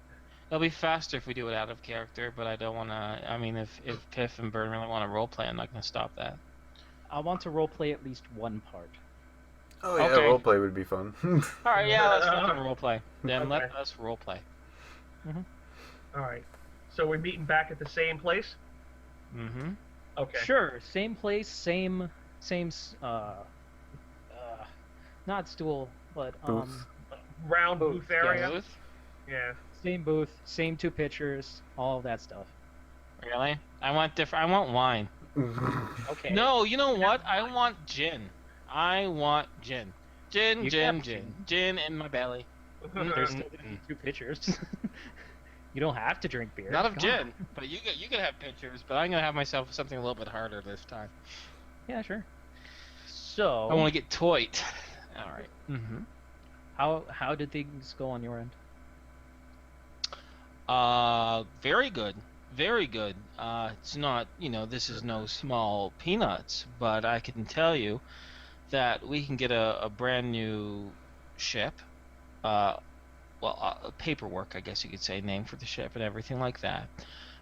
Speaker 4: It'll be faster if we do it out of character, but I don't want to. I mean, if Piph and Burn really want to roleplay, I'm not going to stop that.
Speaker 3: I want to roleplay at least one part.
Speaker 1: Oh yeah,
Speaker 4: Okay.
Speaker 1: roleplay would be fun.
Speaker 4: All right, yeah, let's fucking roleplay. Then
Speaker 5: Okay.
Speaker 4: let us roleplay.
Speaker 5: All right. So we're meeting back at the same place.
Speaker 4: Mm-hmm.
Speaker 5: Okay.
Speaker 3: Sure, same place, same not stool, but
Speaker 1: Booth.
Speaker 5: Round
Speaker 3: Booth,
Speaker 5: booth area.
Speaker 4: Booth?
Speaker 5: Yeah.
Speaker 3: same booth, same two pitchers, all of that stuff.
Speaker 4: Really? I want different. I want wine.
Speaker 3: Okay.
Speaker 4: No, you know what? I want gin. I want gin. Gin,
Speaker 3: You
Speaker 4: gin,
Speaker 3: have
Speaker 4: gin. Gin in my belly.
Speaker 3: There's still two pitchers. You don't have to drink beer.
Speaker 4: Not of
Speaker 3: Come
Speaker 4: gin,
Speaker 3: on.
Speaker 4: but you can have pictures. But I'm gonna have myself something a little bit harder this time.
Speaker 3: Yeah, sure. So,
Speaker 4: I want to get toit. All right. Mm-hmm.
Speaker 3: how did things go on your end?
Speaker 4: Very good. Very good. It's not, this is no small peanuts, but I can tell you that we can get a brand new ship. Paperwork, I guess you could say, name for the ship and everything like that,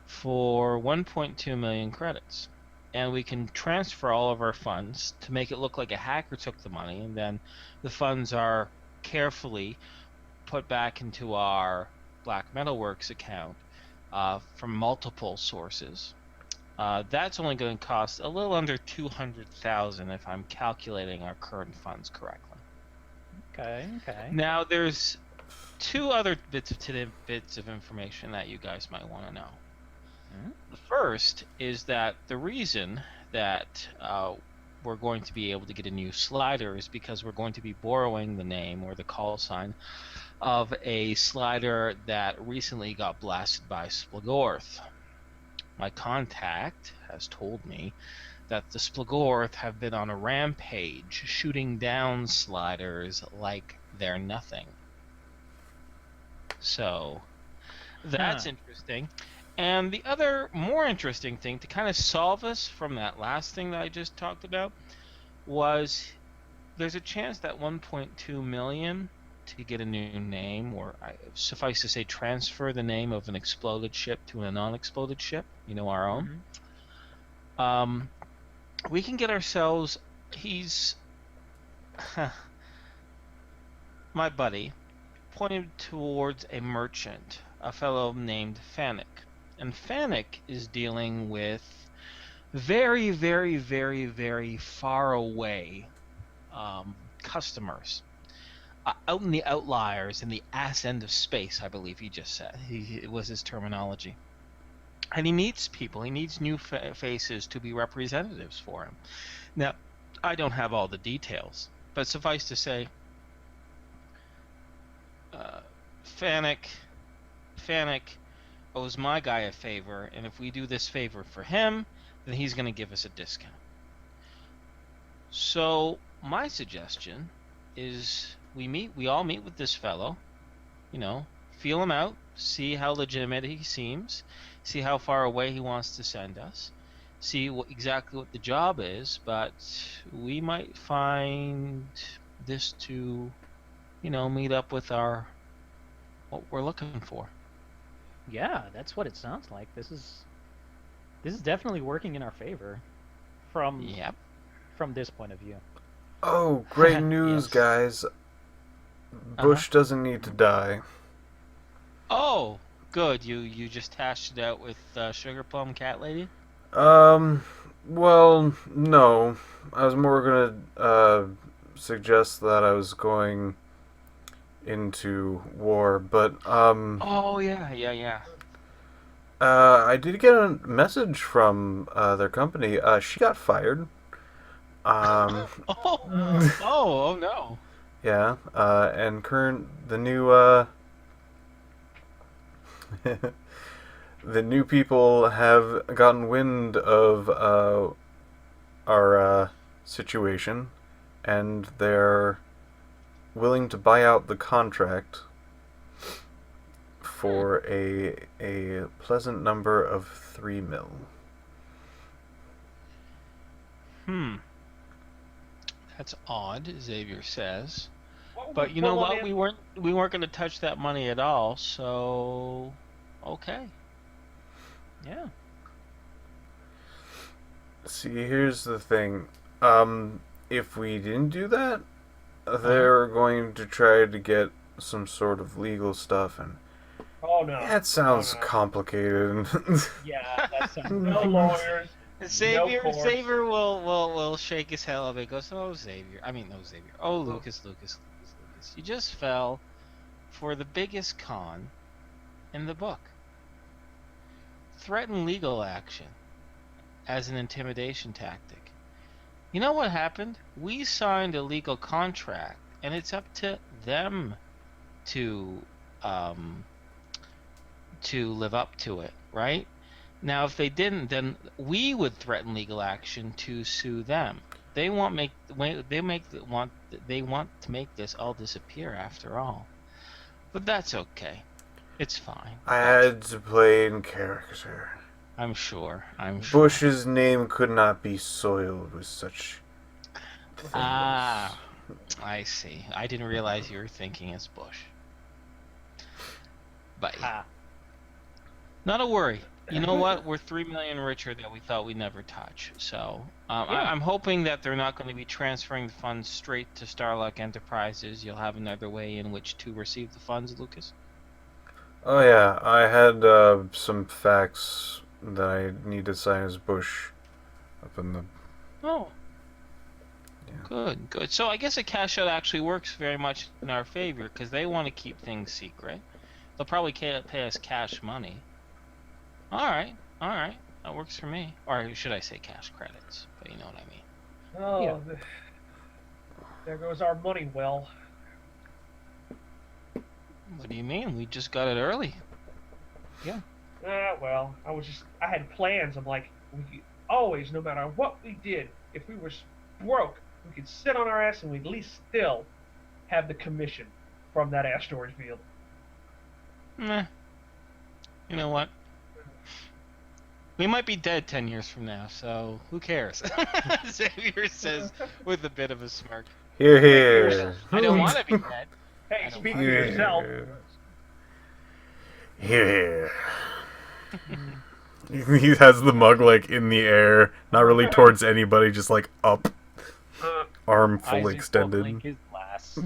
Speaker 4: for 1.2 million credits. And we can transfer all of our funds to make it look like a hacker took the money, and then the funds are carefully put back into our Black Metalworks account from multiple sources. That's only going to cost a little under 200,000 if I'm calculating our current funds correctly.
Speaker 3: Okay.
Speaker 4: Now there's two other bits of information that you guys might want to know. The first is that the reason that we're going to be able to get a new slider is because we're going to be borrowing the name or the call sign of a slider that recently got blasted by Splagorth. My contact has told me that the Splagorth have been on a rampage, shooting down sliders like they're nothing. So, that's interesting. And the other more interesting thing to kind of solve us from that last thing that I just talked about was there's a chance that 1.2 million to get a new name, or suffice to say, transfer the name of an exploded ship to a non-exploded ship, our own. We can get ourselves. He's my buddy pointed towards a merchant, a fellow named Fanic. And Fanic is dealing with very, very, very, very far away customers. Out in the outliers, in the ass end of space, I believe he just said. It was his terminology. And he needs people. He needs new faces to be representatives for him. Now, I don't have all the details, but suffice to say, Fanic owes my guy a favor, and if we do this favor for him, then he's going to give us a discount. So my suggestion is we all meet with this fellow, feel him out, see how legitimate he seems, see how far away he wants to send us, see exactly what the job is, but we might find this to, meet up with what we're looking for.
Speaker 3: Yeah, that's what it sounds like. This is definitely working in our favor from this point of view.
Speaker 1: Oh, great news,
Speaker 4: Yes.
Speaker 1: guys. Bush doesn't need to die.
Speaker 4: Oh, good. You just hashed it out with Sugar Plum Cat Lady?
Speaker 1: Well, no. I was more gonna suggest that I was going into war, but
Speaker 4: Oh yeah.
Speaker 1: I did get a message from their company. She got fired.
Speaker 4: Oh no.
Speaker 1: Yeah, and the new people have gotten wind of our situation, and they're willing to buy out the contract for a pleasant number of 3 mil.
Speaker 4: That's odd, Xavier says.
Speaker 5: What
Speaker 4: But
Speaker 5: would
Speaker 4: you know
Speaker 5: pull 'em
Speaker 4: what?
Speaker 5: in?
Speaker 4: We weren't going to touch that money at all. So, okay.
Speaker 3: Yeah.
Speaker 1: See, here's the thing. If we didn't do that, they're going to try to get some sort of legal stuff, and
Speaker 5: Oh no.
Speaker 1: that sounds
Speaker 5: Oh, no.
Speaker 1: complicated.
Speaker 3: Yeah, that sounds
Speaker 5: No lawyers.
Speaker 4: Xavier
Speaker 5: course.
Speaker 4: will shake his head a little bit. Goes, oh Xavier. Oh Lucas. You just fell for the biggest con in the book. Threaten legal action as an intimidation tactic. You know what happened? We signed a legal contract, and it's up to them to live up to it, right? Now, if they didn't, then we would threaten legal action to sue them. They want to make this all disappear after all. But that's okay. It's fine.
Speaker 1: I had to play in character.
Speaker 4: I'm sure.
Speaker 1: Bush's name could not be soiled with such things.
Speaker 4: Ah, I see. I didn't realize you were thinking as Bush. But not a worry. You know what? We're 3 million richer than we thought we'd never touch. So I'm hoping that they're not going to be transferring the funds straight to Starluck Enterprises. You'll have another way in which to receive the funds, Lucas.
Speaker 1: Oh yeah, I had some facts that I need to sign as Bush up in the...
Speaker 4: Oh.
Speaker 1: Yeah.
Speaker 4: Good. So I guess a cash out actually works very much in our favor because they want to keep things secret. They'll probably pay us cash money. All right. That works for me. Or should I say cash credits? But you know what I mean.
Speaker 5: Oh,
Speaker 3: Yeah.
Speaker 5: There goes our money well.
Speaker 4: What do you mean? We just got it early.
Speaker 5: Well, I had plans. I'm like, we could always, no matter what we did, if we were broke, we could sit on our ass and we'd at least still have the commission from that asteroid field.
Speaker 4: Meh. You know what? We might be dead 10 years from now, so who cares? Xavier says with a bit of a smirk.
Speaker 1: Here, here.
Speaker 4: I don't want to be dead.
Speaker 5: Hey,
Speaker 4: I don't
Speaker 5: speak
Speaker 4: want
Speaker 5: for
Speaker 4: to.
Speaker 5: yourself.
Speaker 1: Here, here. He has the mug like in the air, not really towards anybody, just like up, arm fully
Speaker 3: Isaac will
Speaker 1: extended.
Speaker 3: blink his glass.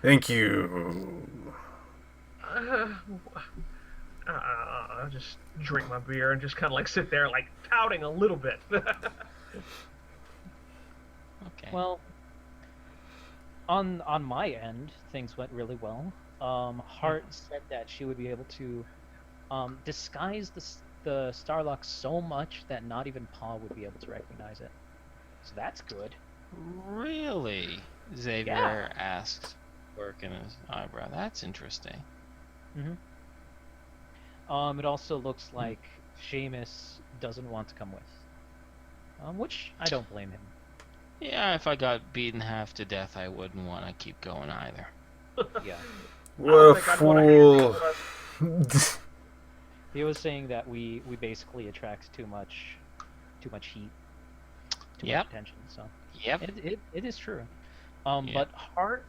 Speaker 1: Thank you.
Speaker 5: I'll just drink my beer and just kind of like sit there like pouting a little bit.
Speaker 4: Okay.
Speaker 3: Well, on my end, things went really well. Hart said that she would be able to disguise the Starlock so much that not even Pa would be able to recognize it. So that's good.
Speaker 4: Really? Xavier asks, working his eyebrow. That's interesting.
Speaker 3: It also looks like Seamus doesn't want to come with, which I don't blame him.
Speaker 4: Yeah, if I got beaten half to death, I wouldn't want to keep going either.
Speaker 3: Yeah,
Speaker 1: What a fool.
Speaker 3: he was saying that we basically attract too much heat, too
Speaker 4: Yep.
Speaker 3: much attention. So
Speaker 4: Yep.
Speaker 3: it is true.
Speaker 4: Yeah.
Speaker 3: But Hart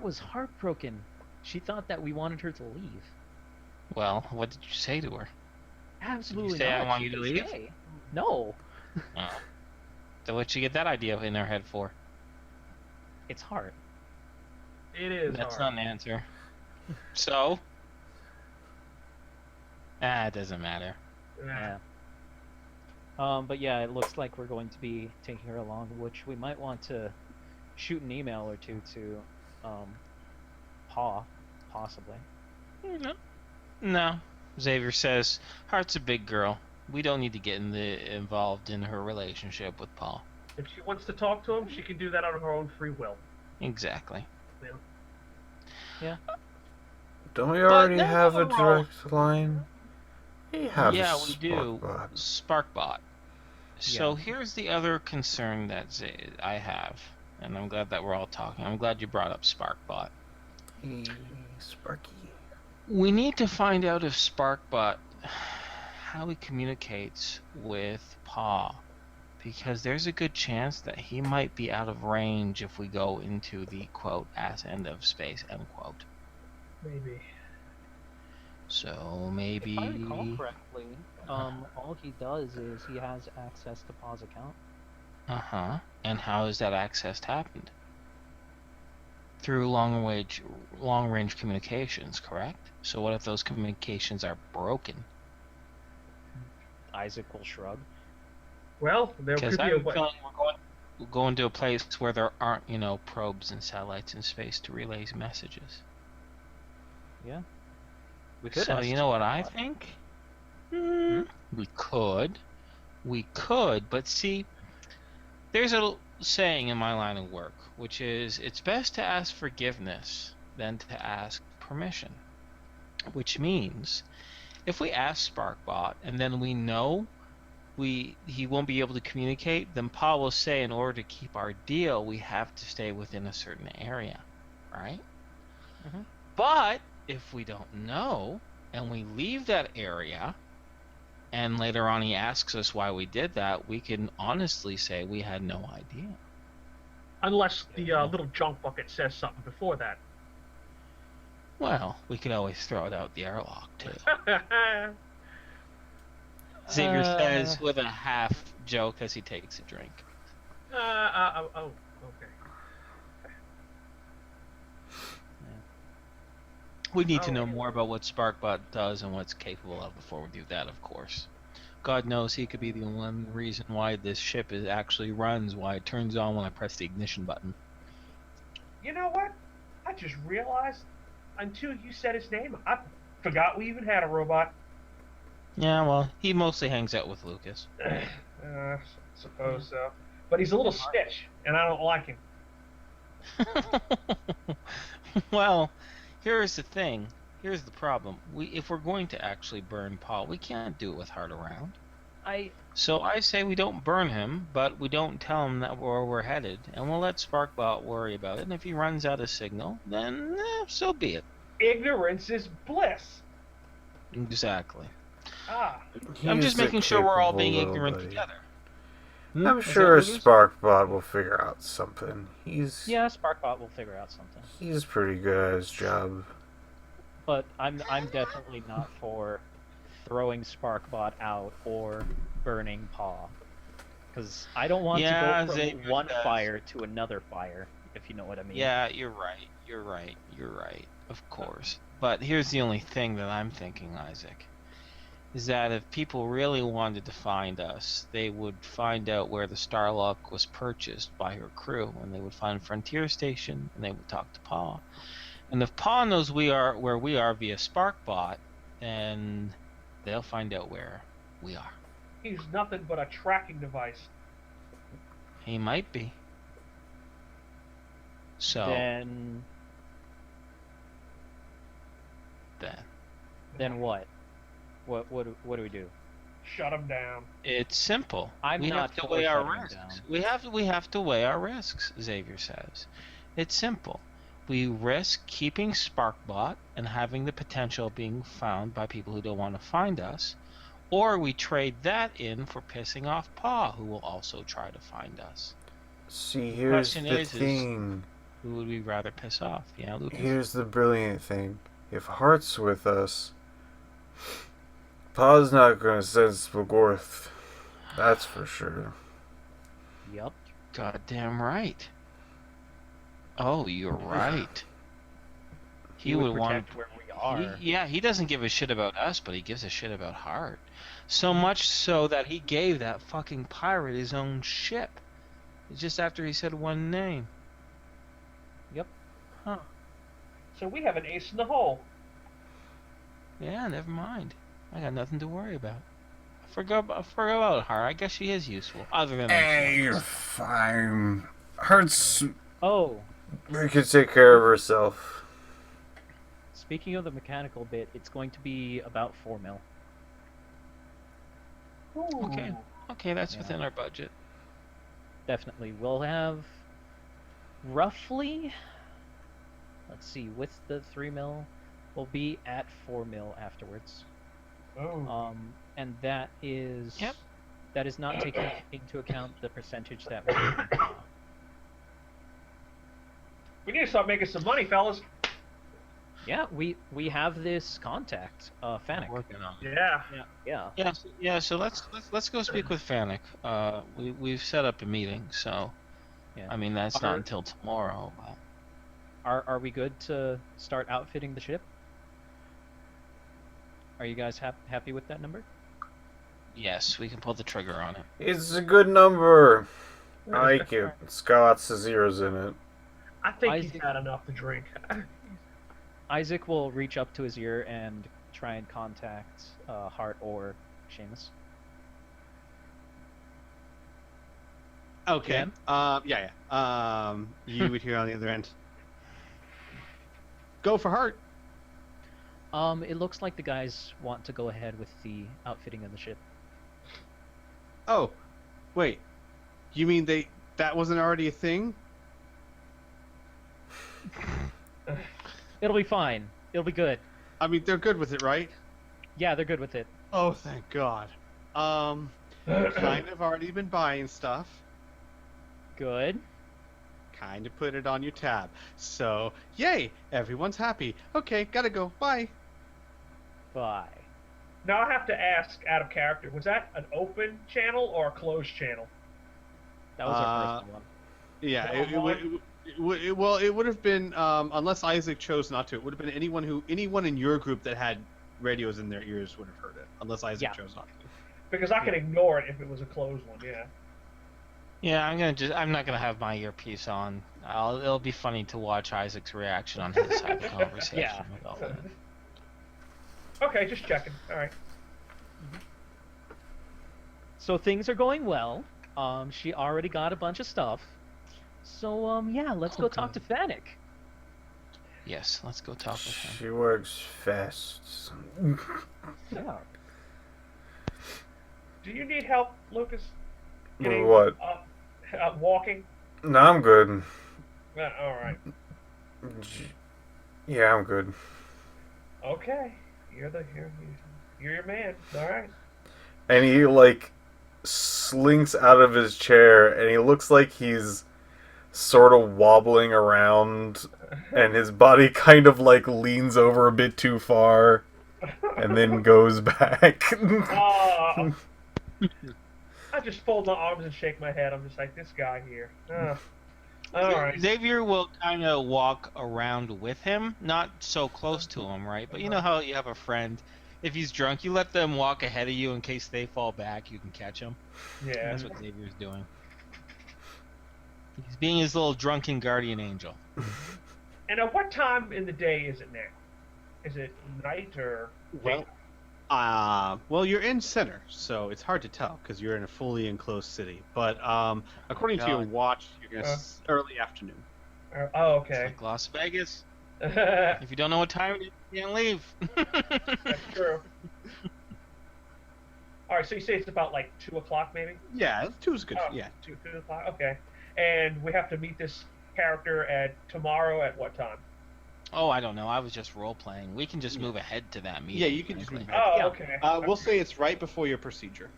Speaker 3: was heartbroken. She thought that we wanted her to leave.
Speaker 4: Well, what did you say to her?
Speaker 3: Absolutely
Speaker 4: say I
Speaker 3: not.
Speaker 4: want
Speaker 3: She
Speaker 4: you to
Speaker 3: can
Speaker 4: leave?
Speaker 3: stay. No,
Speaker 4: Oh. So what'd you get that idea in her head for?
Speaker 3: it's Hart.
Speaker 5: It is
Speaker 4: That's
Speaker 5: hard.
Speaker 4: not an answer. So? It doesn't matter.
Speaker 5: Yeah.
Speaker 3: But yeah, it looks like we're going to be taking her along, which we might want to shoot an email or two to Pa, possibly.
Speaker 4: No. Xavier says, Hart's a big girl. We don't need to get involved in her relationship with Paul.
Speaker 5: If she wants to talk to him, she can do that on her own free will.
Speaker 4: Exactly.
Speaker 1: Don't we already
Speaker 4: no,
Speaker 1: have a
Speaker 4: no.
Speaker 1: direct line? We have
Speaker 4: Yeah,
Speaker 1: a
Speaker 4: we do.
Speaker 1: Sparkbot.
Speaker 4: Sparkbot. So here's the other concern that I have, and I'm glad that we're all talking. I'm glad you brought up Sparkbot.
Speaker 1: Hey, Sparky.
Speaker 4: We need to find out if Sparkbot, how he communicates with Pa, because there's a good chance that he might be out of range if we go into the quote ass end of space end quote.
Speaker 5: Maybe.
Speaker 4: So maybe.
Speaker 3: If I recall correctly, all he does is he has access to Pa's account.
Speaker 4: And how has that access happened? Through long range communications, correct? So what if those communications are broken?
Speaker 3: Isaac will shrug.
Speaker 5: Well, there
Speaker 4: Because
Speaker 5: could be
Speaker 4: I
Speaker 5: a
Speaker 4: have a
Speaker 5: way.
Speaker 4: feeling we're going to a place where there aren't, probes and satellites in space to relay messages.
Speaker 3: Yeah. We could
Speaker 4: So
Speaker 3: ask
Speaker 4: you know what I
Speaker 3: Sparkbot.
Speaker 4: think? We could, but see, there's a saying in my line of work, which is it's best to ask forgiveness than to ask permission. Which means, if we ask Sparkbot and then we know he won't be able to communicate, then Pa will say in order to keep our deal, we have to stay within a certain area, right? But if we don't know and we leave that area and later on he asks us why we did that, we can honestly say we had no idea.
Speaker 5: Unless the little junk bucket says something before that.
Speaker 4: Well, we could always throw it out the airlock too. Xavier says with a half joke as he takes a drink.
Speaker 5: Oh, okay.
Speaker 4: We need to know more about what Sparkbot does and what's capable of before we do that, of course. God knows he could be the one reason why this ship actually runs, why it turns on when I press the ignition button.
Speaker 5: You know what? I just realized, until you said his name, I forgot we even had a robot.
Speaker 4: Yeah, well, he mostly hangs out with Lucas.
Speaker 5: Suppose so. But he's a little snitch, and I don't like him.
Speaker 4: Well, here's the thing. Here's the problem. If we're going to actually burn Paul, we can't do it with Hart around. So I say we don't burn him, but we don't tell him that where we're headed, and we'll let Sparkbot worry about it, and if he runs out of signal, then so be it.
Speaker 5: Ignorance is bliss.
Speaker 4: Exactly.
Speaker 5: Ah,
Speaker 4: I'm just
Speaker 1: He's a
Speaker 4: making sure we're all
Speaker 1: capable
Speaker 4: being
Speaker 1: little
Speaker 4: ignorant
Speaker 1: buddy.
Speaker 4: together.
Speaker 1: I'm
Speaker 4: Is that
Speaker 1: sure
Speaker 4: what it is?
Speaker 1: Sparkbot will figure out something.
Speaker 3: Yeah, Sparkbot will figure out something.
Speaker 1: He's pretty good at his job.
Speaker 3: But I'm definitely not for throwing Sparkbot out or burning Paw. Because I don't want
Speaker 4: Yeah,
Speaker 3: to go
Speaker 4: Xavier
Speaker 3: from one
Speaker 4: does.
Speaker 3: fire to another fire, if you know what I mean.
Speaker 4: Yeah, you're right. You're right. You're right. Of course. But here's the only thing that I'm thinking, Isaac, is that if people really wanted to find us, they would find out where the Starlock was purchased by her crew, and they would find Frontier Station, and they would talk to Paw. And if Paw knows where we are via Sparkbot, then they'll find out where we are.
Speaker 5: he's nothing but a tracking device.
Speaker 4: He might be. So
Speaker 3: Then what? What do we do?
Speaker 5: Shut him down.
Speaker 4: it's simple.
Speaker 3: I'm
Speaker 4: we
Speaker 3: not
Speaker 4: have to
Speaker 3: for
Speaker 4: weigh our
Speaker 3: shutting him
Speaker 4: risks.
Speaker 3: down.
Speaker 4: We have to weigh our risks, Xavier says. It's simple. We risk keeping Sparkbot and having the potential of being found by people who don't want to find us, or we trade that in for pissing off Paw, who will also try to find us.
Speaker 1: See, here's
Speaker 4: Question
Speaker 1: the
Speaker 4: is
Speaker 1: thing.
Speaker 4: Who would we rather piss off? Yeah, Lucas?
Speaker 1: Here's the brilliant thing. If Heart's with us, Pa's not gonna sense Begorth. That's for sure.
Speaker 3: Yup.
Speaker 4: Goddamn right. Oh, you're right. He would want
Speaker 3: protect where we are.
Speaker 4: he doesn't give a shit about us, but he gives a shit about Hart. So much so that he gave that fucking pirate his own ship. Just after he said one name.
Speaker 3: Yep.
Speaker 4: Huh.
Speaker 5: So we have an ace in the hole.
Speaker 4: Yeah, never mind. I got nothing to worry about. I forgot about Hart. I guess she is useful. Other than
Speaker 1: You're fine. Heart's
Speaker 3: Oh,
Speaker 1: we can take care of herself.
Speaker 3: speaking of the mechanical bit, it's going to be about 4 mil.
Speaker 4: Okay. Okay, that's
Speaker 3: Yeah.
Speaker 4: within our budget.
Speaker 3: Definitely. We'll have roughly, let's see, with the 3 mil, we'll be at 4 mil afterwards.
Speaker 5: Oh.
Speaker 3: And that is
Speaker 4: Yep.
Speaker 3: that is not taking into account the percentage that we're taking.
Speaker 5: We need to start making some money, fellas.
Speaker 3: Yeah, we have this contact, Fanic.
Speaker 4: Working on it.
Speaker 5: Yeah.
Speaker 3: Yeah.
Speaker 4: Yeah. So let's go speak with Fanic. We've set up a meeting, so
Speaker 3: Yeah.
Speaker 4: I mean that's not
Speaker 3: Are-
Speaker 4: until tomorrow. But
Speaker 3: Are we good to start outfitting the ship? Are you guys happy with that number?
Speaker 4: yes, we can pull the trigger on it.
Speaker 1: It's a good number. I like it. It's got lots of zeros in it.
Speaker 5: I think he's
Speaker 3: Isaac-
Speaker 5: had enough to drink.
Speaker 3: Isaac will reach up to his ear and try and contact Hart or Seamus.
Speaker 6: Okay.
Speaker 3: Jan?
Speaker 6: Yeah. You would hear on the other end. Go for Hart.
Speaker 3: It looks like the guys want to go ahead with the outfitting of the ship.
Speaker 6: Oh, wait. You mean that wasn't already a thing?
Speaker 3: It'll be fine. It'll be good.
Speaker 6: I mean, they're good with it, right?
Speaker 3: Yeah, they're good with it.
Speaker 6: Oh, thank God. Kind of already been buying stuff.
Speaker 3: Good.
Speaker 6: Kind of put it on your tab. So, yay! Everyone's happy. Okay, gotta go. Bye.
Speaker 3: Bye.
Speaker 5: Now I have to ask, out of character, was that an open channel or a closed channel?
Speaker 3: That was our first one.
Speaker 6: Yeah,
Speaker 5: Well,
Speaker 6: it would have been unless Isaac chose not to. It would have been anyone in your group that had radios in their ears would have heard it, unless Isaac
Speaker 3: Yeah.
Speaker 6: chose not to.
Speaker 5: Because I can ignore it if it was a closed one, yeah.
Speaker 4: Yeah, I'm not gonna have my earpiece on. It'll be funny to watch Isaac's reaction on his side of the conversation.
Speaker 3: Yeah.
Speaker 4: with all that.
Speaker 5: Okay, just checking. Alright.
Speaker 3: So things are going well. She already got a bunch of stuff. So yeah, let's go talk to Fanic.
Speaker 4: Yes, let's go talk with him.
Speaker 1: She works fast.
Speaker 3: Yeah.
Speaker 5: Do you need help, Lucas?
Speaker 1: With what?
Speaker 5: Walking?
Speaker 1: No, I'm good.
Speaker 5: Alright.
Speaker 1: Yeah, I'm good.
Speaker 5: Okay. You're the You're your man. All right.
Speaker 1: And he like slinks out of his chair, and he looks like he's sort of wobbling around, and his body kind of like leans over a bit too far, and then goes back.
Speaker 5: I just fold my arms and shake my head. I'm just like, this guy here. All right.
Speaker 4: Xavier will kind of walk around with him, not so close to him, right? But you know how you have a friend. If he's drunk, you let them walk ahead of you in case they fall back. You can catch them.
Speaker 5: Yeah.
Speaker 4: That's what Xavier's doing. He's being his little drunken guardian angel.
Speaker 5: And at what time in the day is it now? Is it night or day?
Speaker 6: Well, you're in center, so it's hard to tell because you're in a fully enclosed city. But according to your watch, you're gonna early afternoon.
Speaker 5: Oh,
Speaker 4: It's
Speaker 5: okay.
Speaker 4: like Las Vegas.
Speaker 5: That's
Speaker 4: If you don't know what time it is, you can't leave.
Speaker 5: true. All right, so you say it's about like 2 o'clock, maybe?
Speaker 6: Yeah, 2 is good.
Speaker 5: Oh,
Speaker 6: Yeah,
Speaker 5: 2 o'clock. Okay. And we have to meet this character at tomorrow at what time?
Speaker 4: Oh, I don't know. I was just role playing. We can just move ahead to that meeting.
Speaker 6: Yeah, you can just
Speaker 4: frankly.
Speaker 6: move ahead.
Speaker 5: Oh, okay.
Speaker 6: We'll say it's right before your procedure.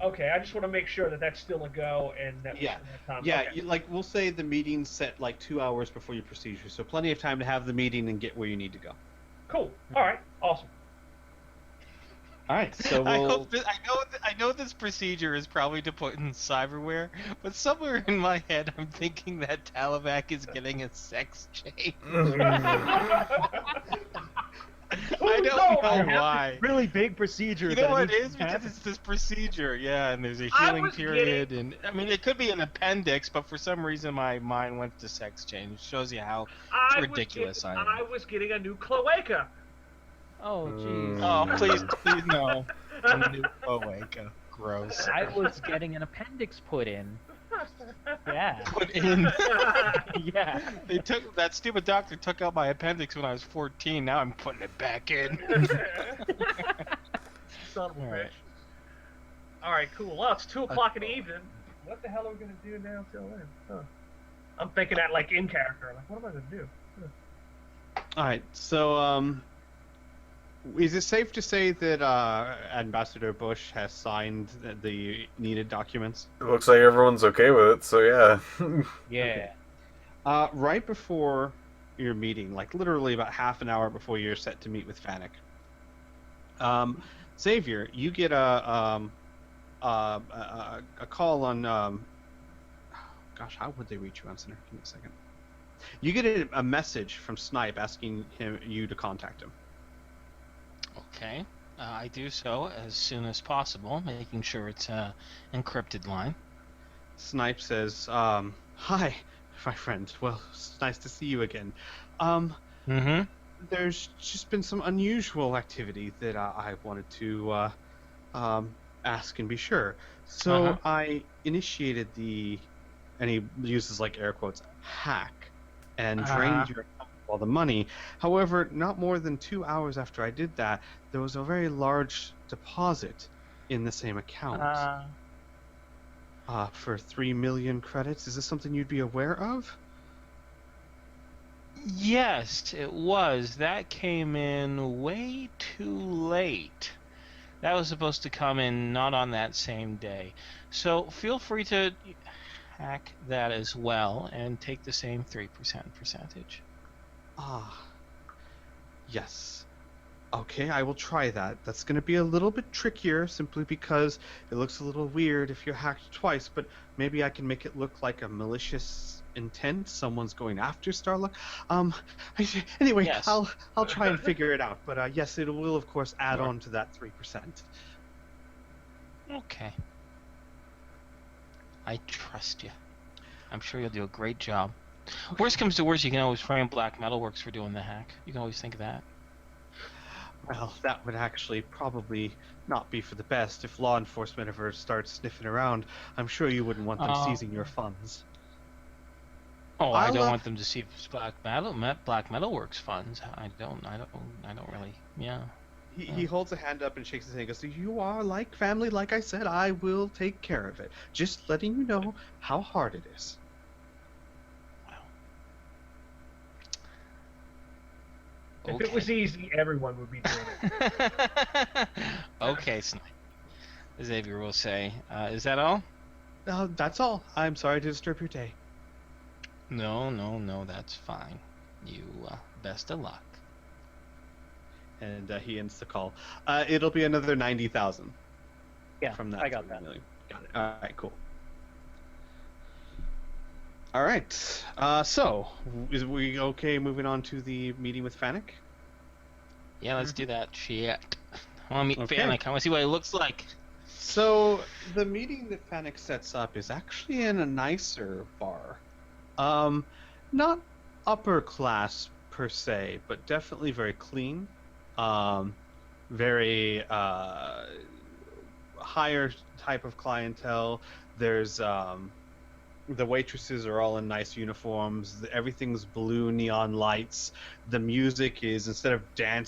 Speaker 5: Okay, I just want to make sure that that's still a go and that
Speaker 6: Yeah.
Speaker 5: that time.
Speaker 6: Yeah,
Speaker 5: Okay.
Speaker 6: we'll say the meeting's set like 2 hours before your procedure, so plenty of time to have the meeting and get where you need to go.
Speaker 5: Cool. All right. Awesome.
Speaker 6: All right, so
Speaker 4: I
Speaker 6: we'll.
Speaker 4: hope that, I know this procedure is probably to put in cyberware, but somewhere in my head I'm thinking that Talavac is getting a sex change. I don't know why.
Speaker 3: Really big procedure.
Speaker 4: You know what it is? Because it's this procedure, yeah, and there's a
Speaker 5: I
Speaker 4: healing
Speaker 5: was
Speaker 4: period, and I mean it could be an appendix, but for some reason my mind went to sex change. It shows you how ridiculous I am.
Speaker 5: I was getting a new cloaca.
Speaker 3: Oh, jeez.
Speaker 4: Oh, please no. A new cloaca. Gross.
Speaker 3: I was getting an appendix put in. Yeah.
Speaker 4: Put in.
Speaker 3: Yeah.
Speaker 4: They took that stupid doctor took out my appendix when I was 14. Now I'm putting it back in.
Speaker 5: Son of a
Speaker 4: All
Speaker 5: bitch.
Speaker 4: right.
Speaker 5: All right, cool. Well, it's 2 o'clock in the evening. What the hell are we gonna do now till then? Huh. I'm thinking that like in character. Like, what am I gonna do?
Speaker 6: All right, so is it safe to say that Ambassador Bush has signed the needed documents?
Speaker 1: It looks like everyone's okay with it, so yeah.
Speaker 3: Yeah.
Speaker 6: Right before your meeting, like literally about half an hour before you're set to meet with Fanic, Xavier, you get a call on. Gosh, how would they reach you on Center? Give me a second. You get a message from Snipe asking you to contact him.
Speaker 4: Okay. I do so as soon as possible, making sure it's an encrypted line.
Speaker 6: Snipe says, "Hi, my friend. Well, it's nice to see you again. There's just been some unusual activity that I wanted to ask and be sure. So I initiated and he uses like air quotes, hack, and drained your account of all the money. However, not more than 2 hours after I did that, there was a very large deposit in the same account. For 3 million credits. Is this something you'd be aware of?"
Speaker 4: Yes, it was. That came in way too late. That was supposed to come in not on that same day. So feel free to hack that as well and take the same 3% percentage.
Speaker 6: Yes. Okay, I will try that. That's going to be a little bit trickier simply because it looks a little weird if you're hacked twice, but maybe I can make it look like a malicious intent. Someone's going after Starluck. Anyway,
Speaker 4: Yes.
Speaker 6: I'll try and figure it out. But yes, it will of course add on to that 3%.
Speaker 4: Okay. I trust you. I'm sure you'll do a great job. Worst comes to worst, you can always frame Black Metalworks for doing the hack. You can always think of that.
Speaker 6: Well, that would actually probably not be for the best if law enforcement ever starts sniffing around. I'm sure you wouldn't want them seizing your funds.
Speaker 4: Oh, I
Speaker 6: I'll,
Speaker 4: don't want them to see Black Metalworks funds. I don't really. Yeah.
Speaker 6: He holds a hand up and shakes his hand and goes, "You are like family, like I said. I will take care of it. Just letting you know how hard it is."
Speaker 5: If it was easy, everyone would be doing it.
Speaker 4: Okay, Xavier will say. Is that all?
Speaker 6: That's all. I'm sorry to disturb your day.
Speaker 4: No, that's fine. You, best of luck.
Speaker 6: And he ends the call. It'll be another 90,000.
Speaker 3: Yeah,
Speaker 6: From that
Speaker 3: I got
Speaker 6: 3
Speaker 3: that.
Speaker 6: million. Got it. All right, cool. All right. So, is we okay moving on to the meeting with Fennec?
Speaker 4: Yeah, let's do that. Shit. I want to meet
Speaker 6: Okay.
Speaker 4: Fennec. I want to see what he looks like.
Speaker 6: So, the meeting that Fennec sets up is actually in a nicer bar. Not upper class per se, but definitely very clean. Very higher type of clientele. There's the waitresses are all in nice uniforms. Everything's blue neon lights. The music is, instead of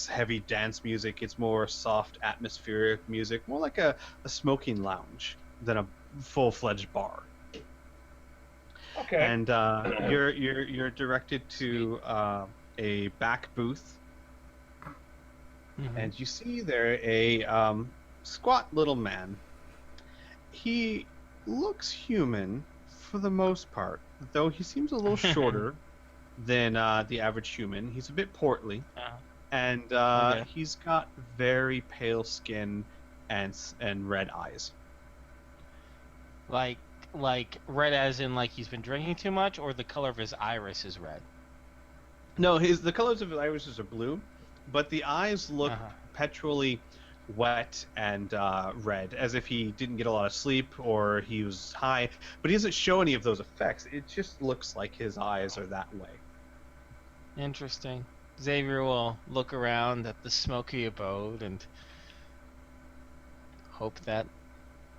Speaker 6: heavy dance music, it's more soft atmospheric music, more like a smoking lounge than a full-fledged bar.
Speaker 5: Okay.
Speaker 6: And you're directed to a back booth, and you see there a squat little man. He looks human for the most part, though he seems a little shorter than the average human. He's a bit portly, and
Speaker 4: Okay.
Speaker 6: he's got very pale skin and red eyes.
Speaker 4: Like red as in like he's been drinking too much, or the color of his iris is red?
Speaker 6: No, the colors of his irises are blue, but the eyes look perpetually wet and red, as if he didn't get a lot of sleep or he was high. But he doesn't show any of those effects. It just looks like his eyes are that way.
Speaker 4: Interesting. Xavier will look around at the smoky abode and hope that,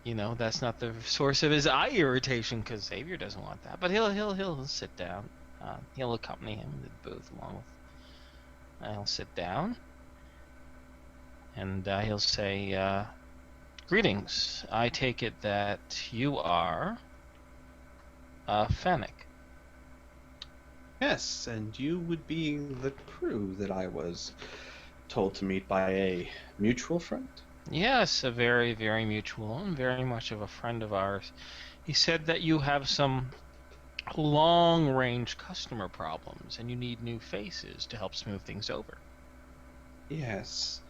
Speaker 4: that's not the source of his eye irritation, because Xavier doesn't want that. But he'll sit down. He'll accompany him to the booth along with. He'll sit down, and he'll say, "Greetings. I take it that you are Fennec."
Speaker 6: Yes, and you would be the crew that I was told to meet by a mutual friend.
Speaker 4: Yes, a very, very mutual and very much of a friend of ours. He said that you have some long-range customer problems and you need new faces to help smooth things over.
Speaker 6: Yes.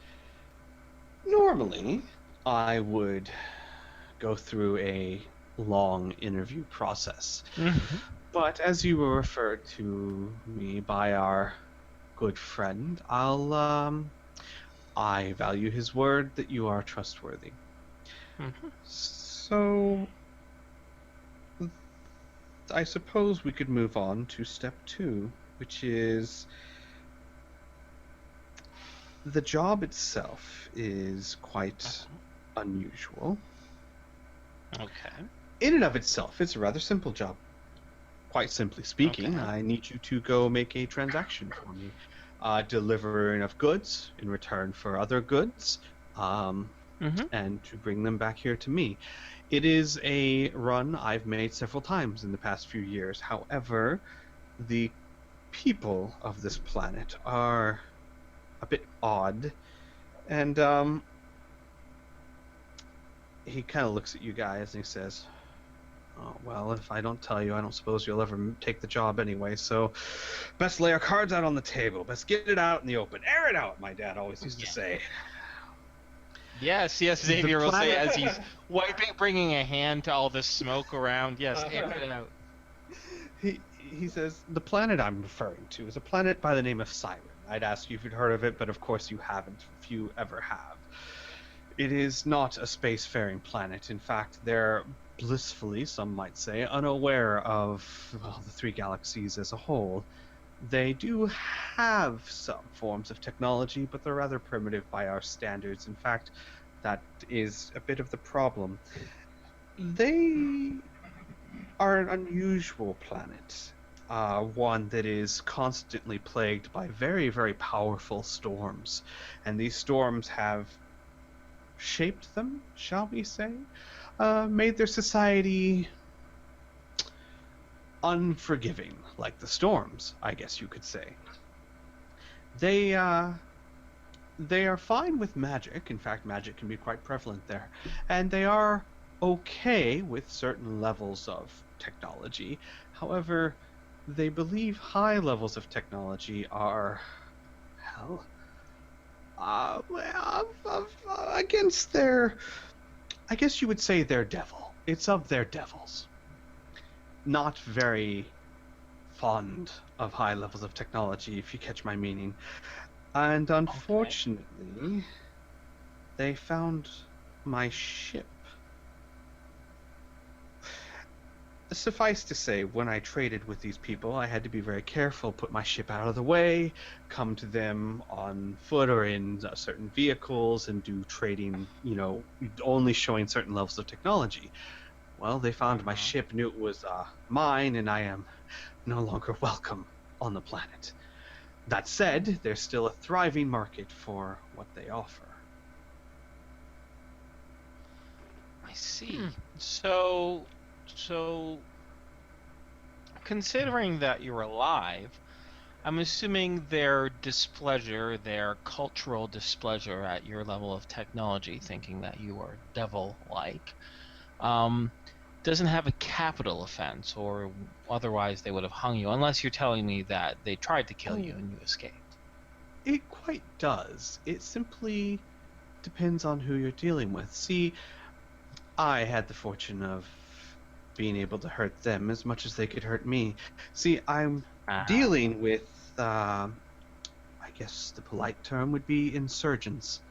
Speaker 6: Normally, I would go through a long interview process. But as you were referred to me by our good friend, I value his word that you are trustworthy. So, I suppose we could move on to step 2, which is the job itself is quite unusual.
Speaker 4: Okay.
Speaker 6: In and of itself, it's a rather simple job. Quite simply speaking,
Speaker 4: Okay.
Speaker 6: I need you to go make a transaction for me. Deliver enough goods in return for other goods, and to bring them back here to me. It is a run I've made several times in the past few years. However, the people of this planet are a bit odd, and he kind of looks at you guys and he says, "Oh, well, if I don't tell you, I don't suppose you'll ever take the job anyway, so best lay our cards out on the table. Best get it out in the open. Air it out," my dad always used to say.
Speaker 4: Yes, Xavier will say as he's bringing a hand to all the smoke around. Yes, air it out.
Speaker 6: He says, "The planet I'm referring to is a planet by the name of Siren. I'd ask you if you'd heard of it, but of course you haven't, if you ever have. It is not a spacefaring planet. In fact, they're blissfully, some might say, unaware of the 3 galaxies as a whole. They do have some forms of technology, but they're rather primitive by our standards. In fact, that is a bit of the problem. They are an unusual planet, one that is constantly plagued by very, very powerful storms. And these storms have shaped them, shall we say, made their society unforgiving, like the storms, I guess you could say. They are fine with magic. In fact, magic can be quite prevalent there, and they are okay with certain levels of technology. However, they believe high levels of technology are, hell, against their, I guess you would say their devil. It's of their devils. Not very fond of high levels of technology, if you catch my meaning. And unfortunately, they found my ship. Suffice to say, when I traded with these people, I had to be very careful, put my ship out of the way, come to them on foot or in certain vehicles, and do trading, only showing certain levels of technology. Well, they found my ship, knew it was mine, and I am no longer welcome on the planet. That said, there's still a thriving market for what they offer.
Speaker 4: I see. So considering that you're alive, I'm assuming their displeasure, their cultural displeasure at your level of technology, thinking that you are devil-like, doesn't have a capital offense, or otherwise they would have hung you, unless you're telling me that they tried to kill you and you escaped.
Speaker 6: It quite does. It simply depends on who you're dealing with. See, I had the fortune of being able to hurt them as much as they could hurt me. See, I'm dealing with, I guess the polite term would be insurgents.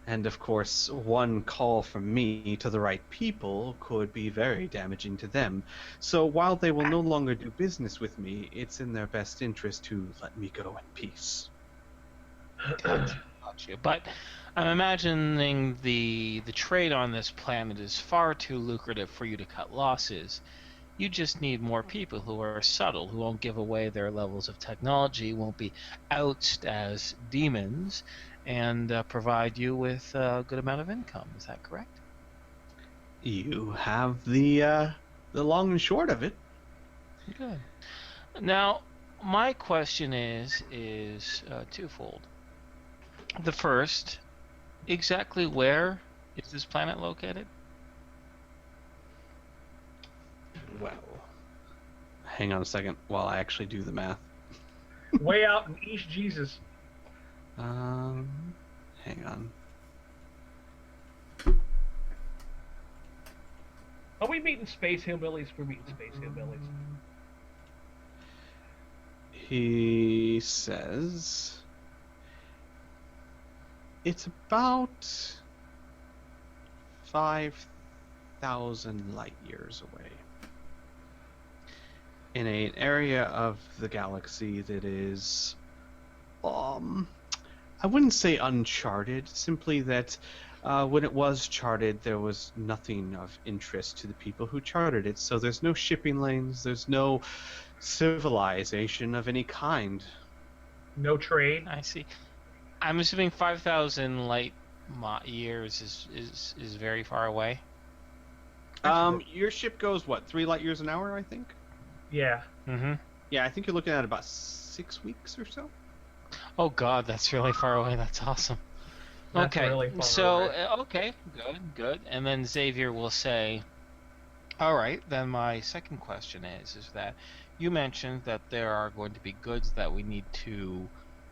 Speaker 6: And of course, one call from me to the right people could be very damaging to them. So while they will no longer do business with me, it's in their best interest to let me go in peace.
Speaker 4: Got you. But I'm imagining the trade on this planet is far too lucrative for you to cut losses. You just need more people who are subtle, who won't give away their levels of technology, won't be ouched as demons, and provide you with a good amount of income. Is that correct?
Speaker 6: You have the long and short of it.
Speaker 4: Good. Now, my question is twofold. The first, exactly where is this planet located?
Speaker 6: Well, hang on a second while I actually do the math.
Speaker 5: Way out in East Jesus.
Speaker 6: Hang on.
Speaker 5: Are we meeting space hillbillies? We're meeting space hillbillies.
Speaker 6: He says it's about 5,000 light years away. In an area of the galaxy that is, I wouldn't say uncharted, simply that when it was charted, there was nothing of interest to the people who charted it. So there's no shipping lanes, there's no civilization of any kind.
Speaker 5: No trade.
Speaker 4: I see. I'm assuming 5,000 light years is very far away.
Speaker 6: Your ship goes what, 3 light years an hour, I think?
Speaker 5: Yeah.
Speaker 4: Mm-hmm.
Speaker 6: Yeah, I think you're looking at about 6 weeks or so.
Speaker 4: Oh God, that's really far away. That's awesome.
Speaker 5: That's
Speaker 4: Okay,
Speaker 5: really far
Speaker 4: so
Speaker 5: away.
Speaker 4: Okay, good. And then Xavier will say, "All right." Then my second question is that you mentioned that there are going to be goods that we need to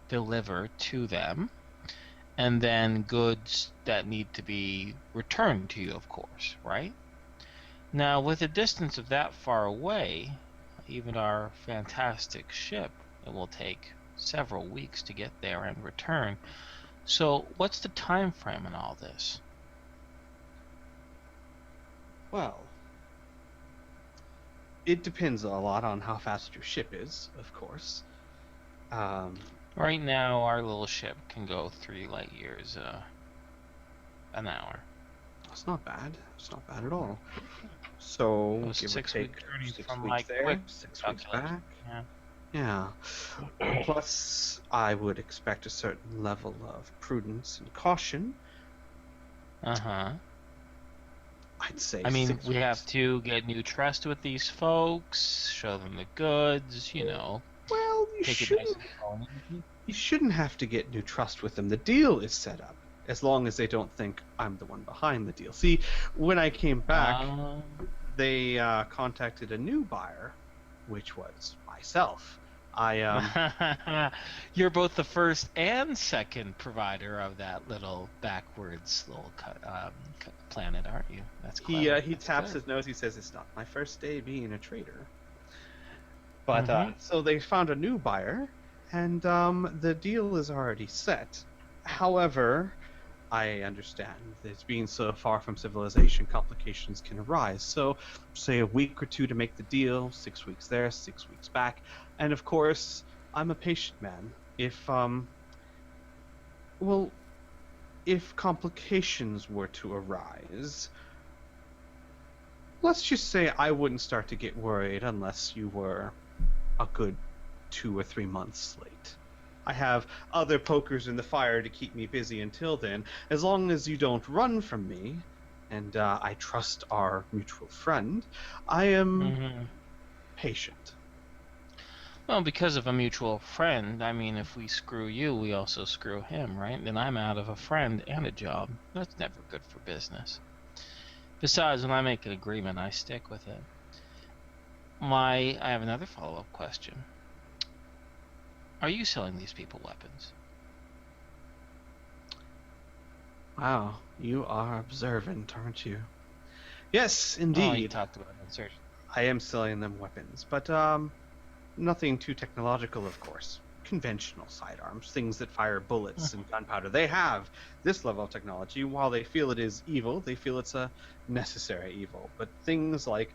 Speaker 4: deliver to them, and then goods that need to be returned to you, of course, right? Now, with a distance of that far away, even our fantastic ship, it will take several weeks to get there and return. So, what's the time frame in all this?
Speaker 6: Well, it depends a lot on how fast your ship is, of course.
Speaker 4: Right now, our little ship can go 3 light years an hour.
Speaker 6: It's not bad. It's not bad at all. So,
Speaker 4: It was
Speaker 6: give or
Speaker 4: 6
Speaker 6: take
Speaker 4: week journey
Speaker 6: 6
Speaker 4: from
Speaker 6: weeks
Speaker 4: my
Speaker 6: there,
Speaker 4: quick
Speaker 6: 6 weeks
Speaker 4: calculation.
Speaker 6: back.
Speaker 4: Yeah.
Speaker 6: Yeah. Plus, I would expect a certain level of prudence and caution.
Speaker 4: Uh-huh.
Speaker 6: I'd say
Speaker 4: I mean,
Speaker 6: 6
Speaker 4: we
Speaker 6: weeks.
Speaker 4: have to get new trust with these folks, show them the goods, you know.
Speaker 6: Well, you
Speaker 4: take it nice and calm.
Speaker 6: You shouldn't have to get new trust with them. The deal is set up, as long as they don't think I'm the one behind the deal. See, when I came back, they contacted a new buyer, which was myself.
Speaker 4: You're both the first and second provider of that little backwards little planet, aren't you? That's clever.
Speaker 6: He
Speaker 4: That's
Speaker 6: taps
Speaker 4: good.
Speaker 6: his nose. He says, "It's not my first day being a trader." But so they found a new buyer, and the deal is already set. However, I understand that being so far from civilization, complications can arise. So, say a week or two to make the deal, 6 weeks there, 6 weeks back. And of course, I'm a patient man. If complications were to arise, let's just say I wouldn't start to get worried unless you were a good 2 or 3 months late. I have other pokers in the fire to keep me busy until then. As long as you don't run from me, and I trust our mutual friend, I am patient.
Speaker 4: Well, because of a mutual friend, I mean, if we screw you, we also screw him, right? Then I'm out of a friend and a job. That's never good for business. Besides, when I make an agreement, I stick with it. I have another follow-up question. Are you selling these people weapons?
Speaker 6: Wow, you are observant, aren't you? Yes,
Speaker 4: Oh,
Speaker 6: indeed.
Speaker 4: you talked about insertion.
Speaker 6: I am selling them weapons, but nothing too technological, of course. Conventional sidearms, things that fire bullets and gunpowder. They have this level of technology. While they feel it is evil, they feel it's a necessary evil. But things like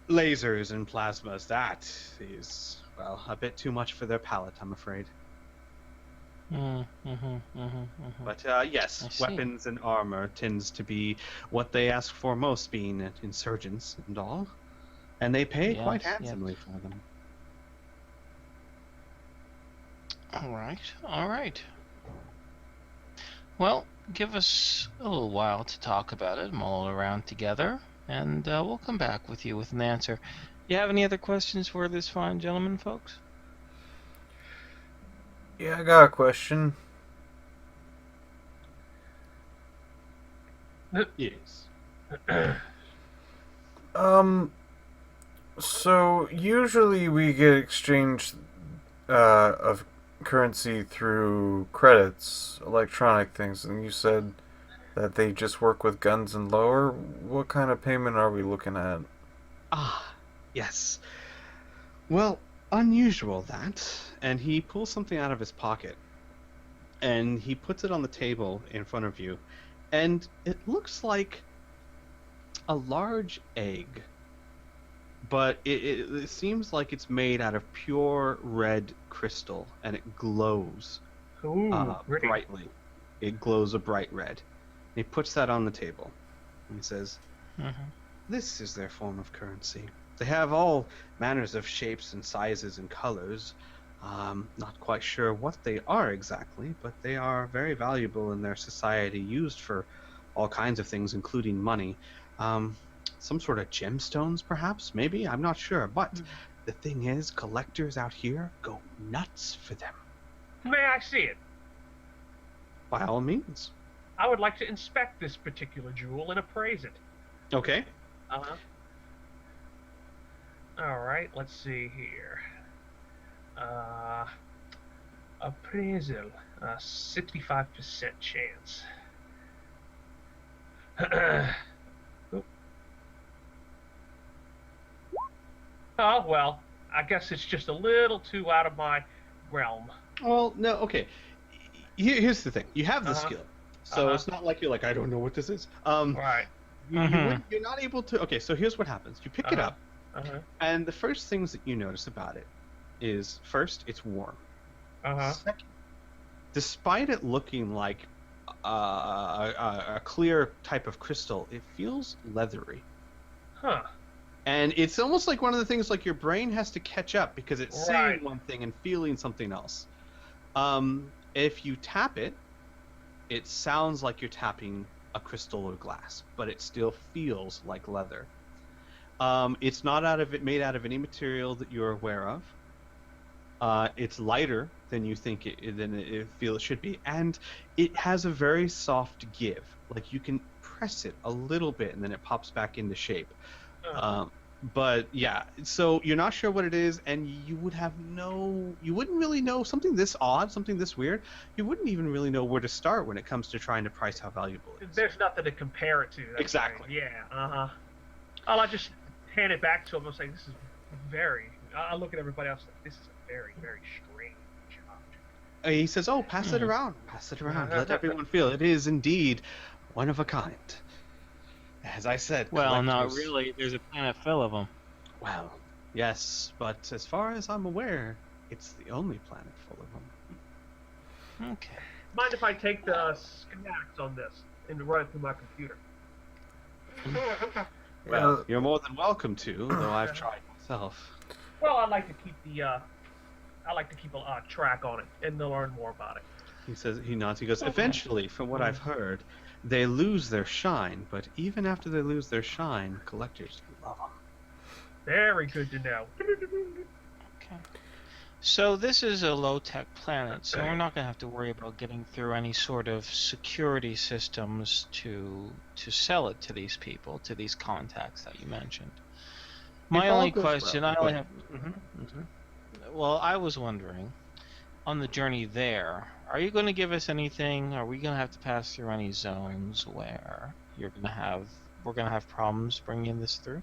Speaker 6: lasers and plasmas, that is, well, a bit too much for their palate, I'm afraid. But yes,
Speaker 4: I see.
Speaker 6: weapons and armor tends to be what they ask for most, being insurgents and all. And they pay quite
Speaker 4: Yes,
Speaker 6: handsomely for them.
Speaker 4: All right. Well, give us a little while to talk about it, mull it around together, and we'll come back with you with an answer. You have any other questions for this fine gentleman, folks?
Speaker 1: Yeah, I got a question.
Speaker 6: Yes.
Speaker 1: So usually we get exchange of currency through credits, electronic things, and you said that they just work with guns and lower. What kind of payment are we looking at?
Speaker 6: Ah, yes. Well, unusual that. And he pulls something out of his pocket. And he puts it on the table in front of you. And it looks like a large egg. But it seems like it's made out of pure red crystal. And it glows
Speaker 5: Ooh, pretty.
Speaker 6: brightly. It glows a bright red. And he puts that on the table. And he says, "This is their form of currency. They have all manners of shapes and sizes and colors. Not quite sure what they are exactly, but they are very valuable in their society, used for all kinds of things, including money. Some sort of gemstones, perhaps, maybe? I'm not sure. But the thing is, collectors out here go nuts for them.
Speaker 5: May I see it?
Speaker 6: By all means."
Speaker 5: I would like to inspect this particular jewel and appraise it.
Speaker 6: Okay.
Speaker 5: Uh-huh. Alright, let's see here. Appraisal. 65% chance. Oop. Oh, well, I guess it's just a little too out of my realm.
Speaker 6: Well, no, okay. Here's the thing. You have the skill. So
Speaker 5: Uh-huh.
Speaker 6: it's not like you're like, I don't know what this is.
Speaker 5: Right.
Speaker 6: You're not able to. Okay, so here's what happens. You pick it up,
Speaker 5: Uh-huh.
Speaker 6: and the first things that you notice about it is, first, it's warm.
Speaker 5: Uh-huh.
Speaker 6: Second, despite it looking like a clear type of crystal, it feels leathery.
Speaker 5: Huh.
Speaker 6: And it's almost like one of the things, like your brain has to catch up because it's
Speaker 5: Right.
Speaker 6: saying one thing and feeling something else. If you tap it, it sounds like you're tapping a crystal or glass, but it still feels like leather. It's not made out of any material that you're aware of. It's lighter than you think it feel it should be, and it has a very soft give. Like you can press it a little bit, and then it pops back into shape. But yeah, so you're not sure what it is, and you wouldn't really know something this odd, something this weird. You wouldn't even really know where to start when it comes to trying to price how valuable it is.
Speaker 5: There's nothing to compare it to. That's
Speaker 6: Exactly.
Speaker 5: right. Yeah. I'll just hand it back to him and say, "This is very." I look at everybody else like, "This is a very, very strange object."
Speaker 6: He says, "Oh, pass it around. Pass it around. Let everyone feel it is indeed one of a kind." As I said,
Speaker 4: Well, not
Speaker 6: collectors-
Speaker 4: really. There's a planet full of them.
Speaker 6: Well, yes, but as far as I'm aware, it's the only planet full of them.
Speaker 4: Okay.
Speaker 5: Mind if I take the schematics on this and run it through my computer?
Speaker 6: Well, you're more than welcome to, though I've tried myself.
Speaker 5: Well, I like to keep a track on it and to learn more about it.
Speaker 6: He says, he nods, he goes, eventually, from what I've heard, they lose their shine, but even after they lose their shine, collectors love them.
Speaker 5: Very good to know.
Speaker 4: Okay. So this is a low-tech planet, so we're not going to have to worry about getting through any sort of security systems to sell it to these people, to these contacts that you mentioned. My
Speaker 6: If all
Speaker 4: only
Speaker 6: goes
Speaker 4: question,
Speaker 6: well.
Speaker 4: I
Speaker 6: Go
Speaker 4: only
Speaker 6: ahead.
Speaker 4: have. Well, I was wondering, on the journey there, are you going to give us anything? Are we going to have to pass through any zones where we're going to have problems bringing this through?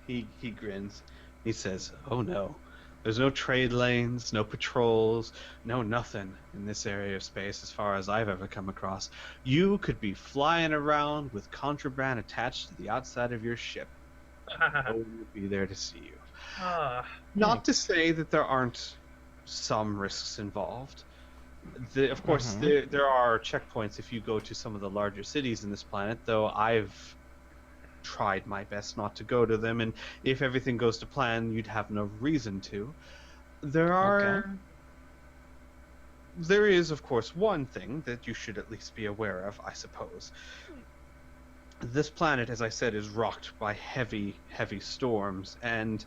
Speaker 6: He grins. He says, oh no. There's no trade lanes, no patrols, no nothing in this area of space as far as I've ever come across. You could be flying around with contraband attached to the outside of your ship. No one would be there to see you. Not to say that there aren't some risks involved. Of course, there are checkpoints if you go to some of the larger cities in this planet, though I've tried my best not to go to them, and if everything goes to plan, you'd have no reason to. There is, of course, one thing that you should at least be aware of, I suppose. This planet, as I said, is rocked by heavy, heavy storms, and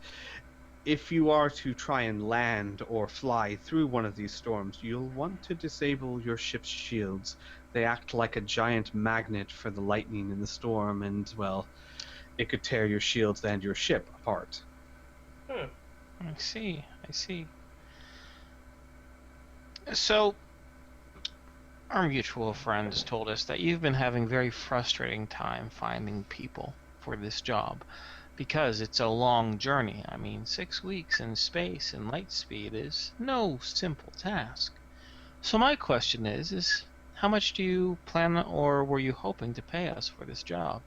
Speaker 6: if you are to try and land or fly through one of these storms, you'll want to disable your ship's shields. They act like a giant magnet for the lightning in the storm, and, well, it could tear your shields and your ship apart.
Speaker 4: I see. So, our mutual friends told us that you've been having very frustrating time finding people for this job because it's a long journey. I mean, 6 weeks in space and light speed is no simple task. So my question is how much do you plan or were you hoping to pay us for this job?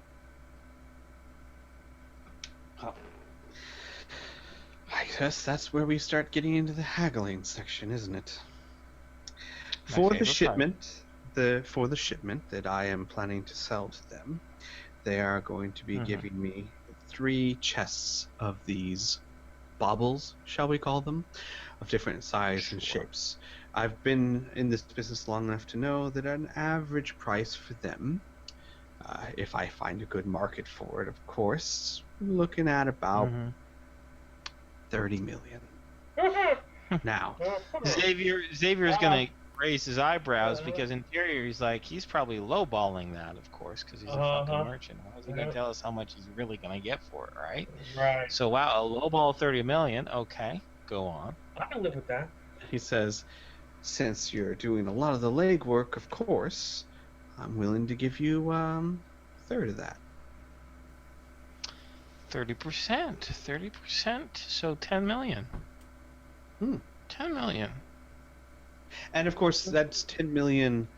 Speaker 6: I guess that's where we start getting into the haggling section, isn't it?
Speaker 4: My
Speaker 6: For the
Speaker 4: favorite
Speaker 6: shipment, for the shipment that I am planning to sell to them, they are going to be giving me 3 chests of these baubles, shall we call them, of different size and shapes. I've been in this business long enough to know that an average price for them, if I find a good market for it, of course, I'm looking at about 30 million. Now,
Speaker 4: Xavier's gonna raise his eyebrows because in theory he's probably lowballing that, of course, because he's a fucking merchant. How's he gonna tell us how much he's really gonna get for it, right?
Speaker 5: Right.
Speaker 4: So wow, a lowball 30 million. Okay, go on.
Speaker 5: I can live with that.
Speaker 6: He says, since you're doing a lot of the legwork, of course, I'm willing to give you a third of that.
Speaker 4: 30%, so 10 million. 10 million.
Speaker 6: And of course, that's 10 million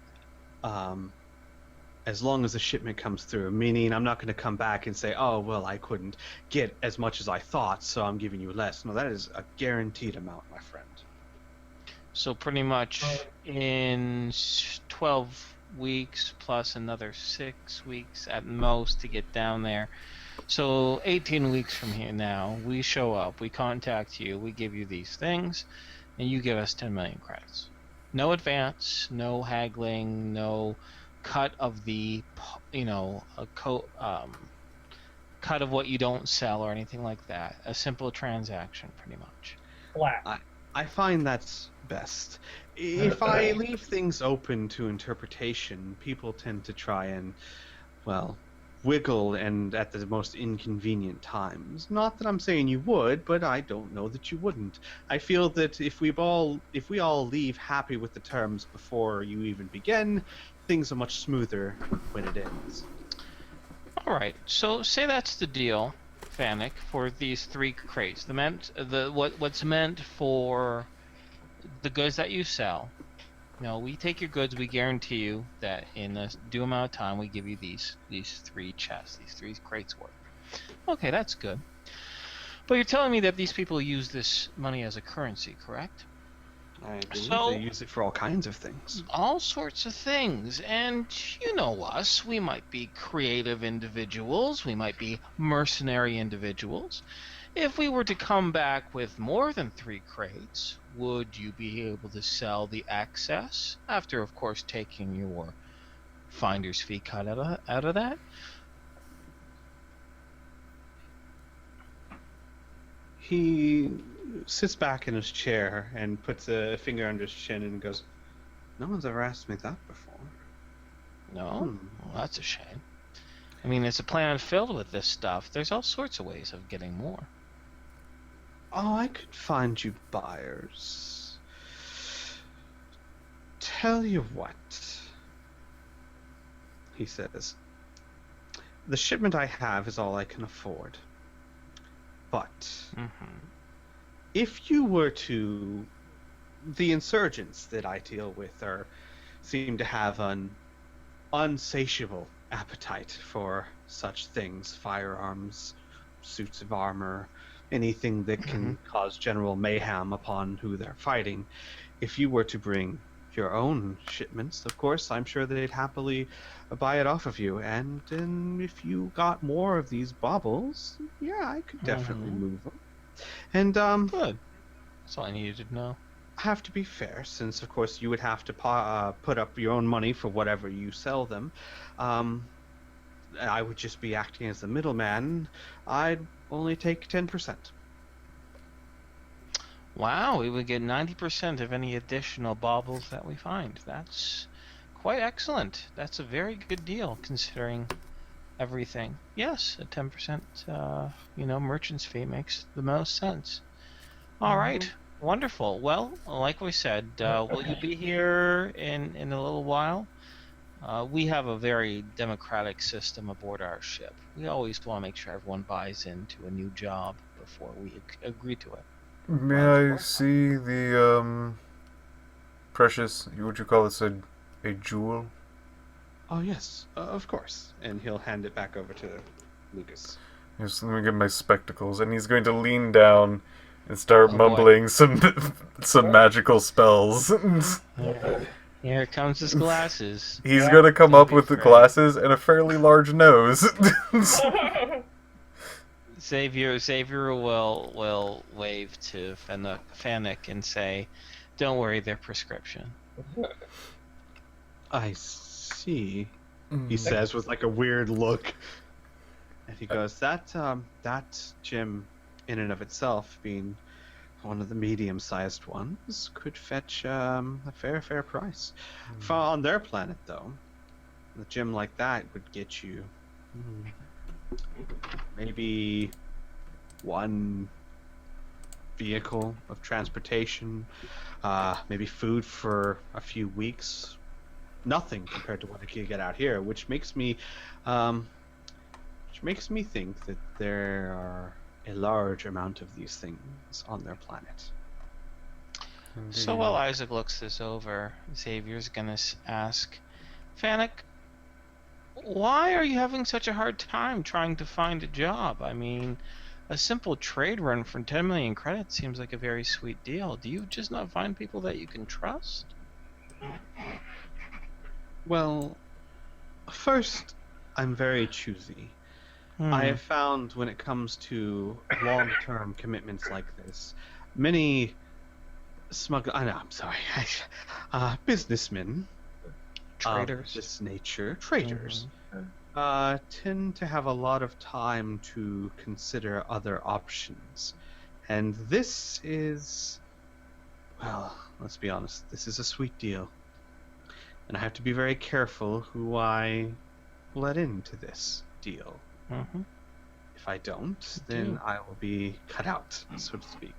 Speaker 6: as long as the shipment comes through, meaning I'm not going to come back and say, oh, well, I couldn't get as much as I thought, so I'm giving you less. No, that is a guaranteed amount, my friend.
Speaker 4: So pretty much in 12 weeks plus another 6 weeks at most to get down there. So 18 weeks from here now, we show up, we contact you, we give you these things, and you give us 10 million credits. No advance, no haggling, no cut of the, cut of what you don't sell or anything like that. A simple transaction, pretty much.
Speaker 5: Flat.
Speaker 6: I find that's best. If I leave things open to interpretation, people tend to try and, well, wiggle and at the most inconvenient times. Not that I'm saying you would, but I don't know that you wouldn't. I feel that if we all leave happy with the terms before you even begin, things are much smoother when it ends.
Speaker 4: All right. So say that's the deal, Fanic, for these 3 crates. What's meant for the goods that you sell. No, we take your goods. We guarantee you that in a due amount of time, we give you these 3 chests, these 3 crates worth. Okay, that's good. But you're telling me that these people use this money as a currency, correct?
Speaker 6: I believe
Speaker 4: So-
Speaker 6: they use it for all kinds of things.
Speaker 4: All sorts of things. And you know us, we might be creative individuals, we might be mercenary individuals. If we were to come back with more than 3 crates, would you be able to sell the excess? After, of course, taking your finder's fee cut out of that?
Speaker 6: He sits back in his chair and puts a finger under his chin and goes, "No one's ever asked me that before."
Speaker 4: No? Well, that's a shame. I mean, it's a planet filled with this stuff. There's all sorts of ways of getting more.
Speaker 6: Oh, I could find you buyers. Tell you what, he says. The shipment I have is all I can afford. But
Speaker 4: Mm-hmm.
Speaker 6: if you were to... The insurgents that I deal with seem to have an unsatiable appetite for such things. Firearms, suits of armor, anything that can cause general mayhem upon who they're fighting. If you were to bring your own shipments, of course, I'm sure that they'd happily buy it off of you. And if you got more of these baubles, yeah, I could definitely move them. And
Speaker 4: Good. That's all I needed to know.
Speaker 6: have to be fair, since of course you would have to put up your own money for whatever you sell them. I would just be acting as the middleman. I'd only take 10%.
Speaker 4: Wow, we would get 90% of any additional baubles that we find. That's quite excellent. That's a very good deal considering everything. Yes, a 10%, merchant's fee makes the most sense. All right, wonderful. Well, like we said, will you be here in a little while? We have a very democratic system aboard our ship. We always want to make sure everyone buys into a new job before we agree to it.
Speaker 1: May I see the precious? Would you call this a jewel?
Speaker 6: Oh yes, of course. And he'll hand it back over to Lucas.
Speaker 1: Yes, let me get my spectacles, and he's going to lean down and start
Speaker 4: Oh, boy.
Speaker 1: mumbling some magical spells.
Speaker 4: Here comes his glasses.
Speaker 1: He's going to come
Speaker 4: Don't
Speaker 1: up
Speaker 4: be
Speaker 1: with the
Speaker 4: afraid.
Speaker 1: glasses and a fairly large nose.
Speaker 4: Xavier will wave to Fanic and say, "Don't worry, they're prescription."
Speaker 6: I see, he says with like a weird look. And he goes, that gem in and of itself, being one of the medium-sized ones, could fetch a fair price. On their planet, though, a gem like that would get you maybe 1 vehicle of transportation, maybe food for a few weeks. Nothing compared to what I could get out here, which makes me think that there are a large amount of these things on their planet.
Speaker 4: So while Isaac looks this over, Xavier's gonna ask, "Fanic, why are you having such a hard time trying to find a job? I mean, a simple trade run for 10 million credits seems like a very sweet deal. Do you just not find people that you can trust?"
Speaker 6: Well, first, I'm very choosy. I have found when it comes to long-term commitments like this, many businessmen
Speaker 4: Traders.
Speaker 6: of this nature, traders, tend to have a lot of time to consider other options. And this is Well, let's be honest. This is a sweet deal. And I have to be very careful who I let into this deal.
Speaker 4: Mm-hmm.
Speaker 6: If I don't, then I will be cut out, so to speak.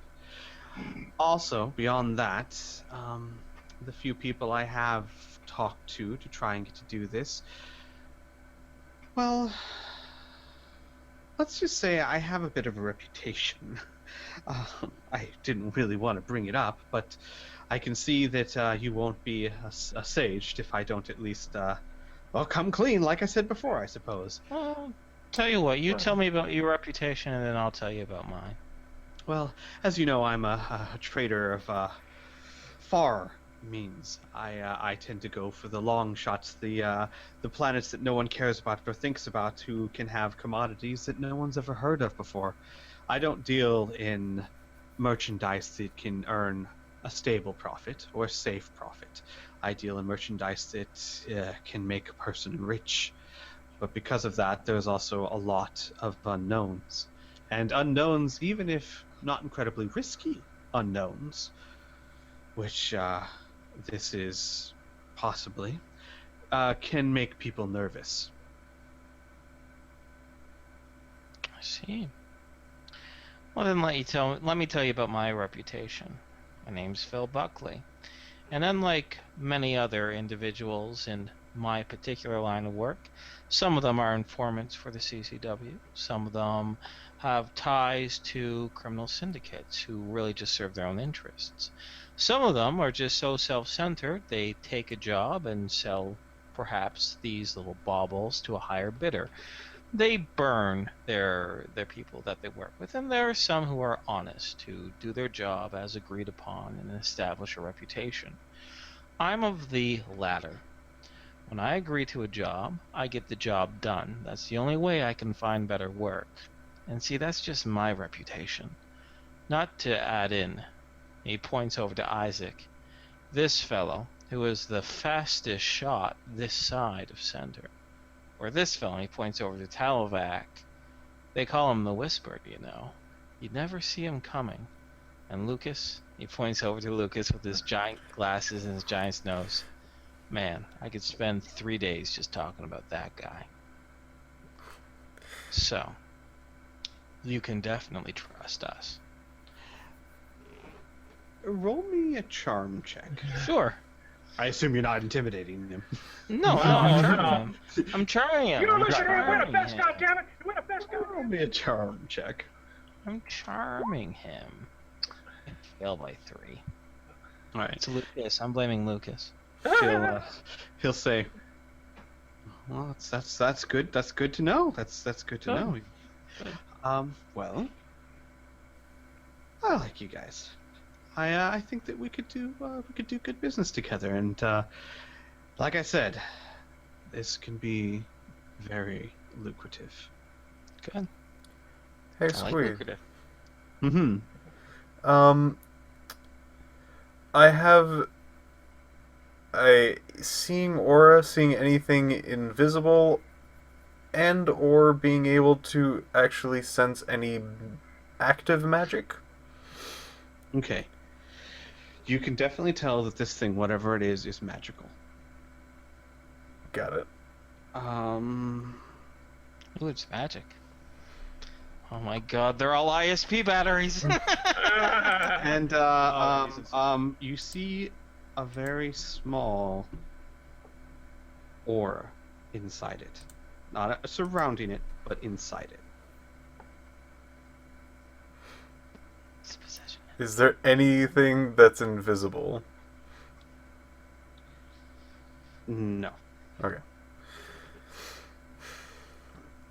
Speaker 6: Also, beyond that, the few people I have talked to try and get to do this, well, let's just say I have a bit of a reputation. I didn't really want to bring it up, but I can see that you won't be assuaged if I don't at least, well, come clean, like I said before, I suppose.
Speaker 4: Well, tell you what, you tell me about your reputation, and then I'll tell you about mine.
Speaker 6: Well, as you know, I'm a trader of far means. I tend to go for the long shots, the planets that no one cares about or thinks about, who can have commodities that no one's ever heard of before. I don't deal in merchandise that can earn a stable profit or safe profit. I deal in merchandise that can make a person rich. But because of that, there's also a lot of unknowns. And unknowns, even if not incredibly risky unknowns, which this is possibly, can make people nervous.
Speaker 4: I see. Well, then let me tell you about my reputation. My name's Phil Buckley. And unlike many other individuals in my particular line of work, some of them are informants for the CCW. Some of them have ties to criminal syndicates who really just serve their own interests. Some of them are just so self-centered, they take a job and sell perhaps these little baubles to a higher bidder. They burn their people that they work with, and there are some who are honest, who do their job as agreed upon and establish a reputation. I'm of the latter. When I agree to a job, I get the job done. That's the only way I can find better work. And see, that's just my reputation. Not to add in, he points over to Isaac, this fellow, who is the fastest shot this side of center. Or this fellow, he points over to Talovac. They call him the Whispered, you know. You'd never see him coming. And Lucas, he points over to Lucas with his giant glasses and his giant nose. Man, I could spend 3 days just talking about that guy. So, you can definitely trust us.
Speaker 6: Roll me a charm check.
Speaker 4: Sure.
Speaker 6: I assume you're not intimidating him.
Speaker 4: No, I'm charming him. I'm charming him.
Speaker 5: You don't
Speaker 4: I'm
Speaker 5: listen to him. We're the
Speaker 4: charming
Speaker 5: best,
Speaker 4: him.
Speaker 5: goddammit. We're the best,
Speaker 6: Roll
Speaker 5: goddammit.
Speaker 6: me a charm check.
Speaker 4: I'm charming him. I failed by 3.
Speaker 6: All right.
Speaker 4: It's Lucas. I'm blaming Lucas.
Speaker 6: He'll say, "Well, that's good. That's good to know. That's good to know." Well, I like you guys. I think that we could do good business together, and like I said, this can be very lucrative.
Speaker 4: Good.
Speaker 1: Hey,
Speaker 4: I like
Speaker 1: Squee.
Speaker 4: lucrative.
Speaker 6: Mm-hmm.
Speaker 1: I have a seeing aura, seeing anything invisible, and or being able to actually sense any active magic.
Speaker 6: Okay. You can definitely tell that this thing, whatever it is magical.
Speaker 1: Got it.
Speaker 4: Ooh, it's magic. Oh my god, they're all ISP batteries.
Speaker 6: And
Speaker 2: Jesus.
Speaker 6: you see a very small aura inside it, not surrounding it, but inside it.
Speaker 4: It's a possession.
Speaker 1: Is there anything that's invisible?
Speaker 6: No.
Speaker 1: Okay.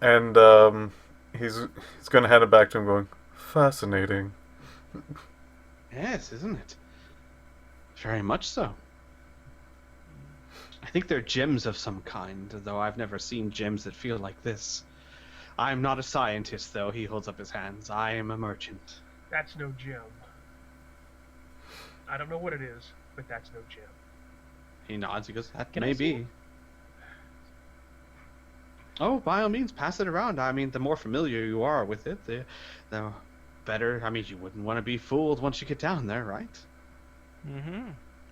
Speaker 1: And he's gonna hand it back to him, going, "Fascinating."
Speaker 6: Yes, isn't it? Very much so. I think they're gems of some kind, though I've never seen gems that feel like this. I'm not a scientist, though. He holds up his hands. I am a merchant.
Speaker 5: That's no gem. I don't know what it is, but that's no gem.
Speaker 6: He nods. He goes, "That
Speaker 3: Can I
Speaker 6: may
Speaker 3: see
Speaker 6: be." Oh, by all means, pass it around. I mean, the more familiar you are with it, the better. I mean, you wouldn't want to be fooled once you get down there, right?
Speaker 4: Mm-hmm.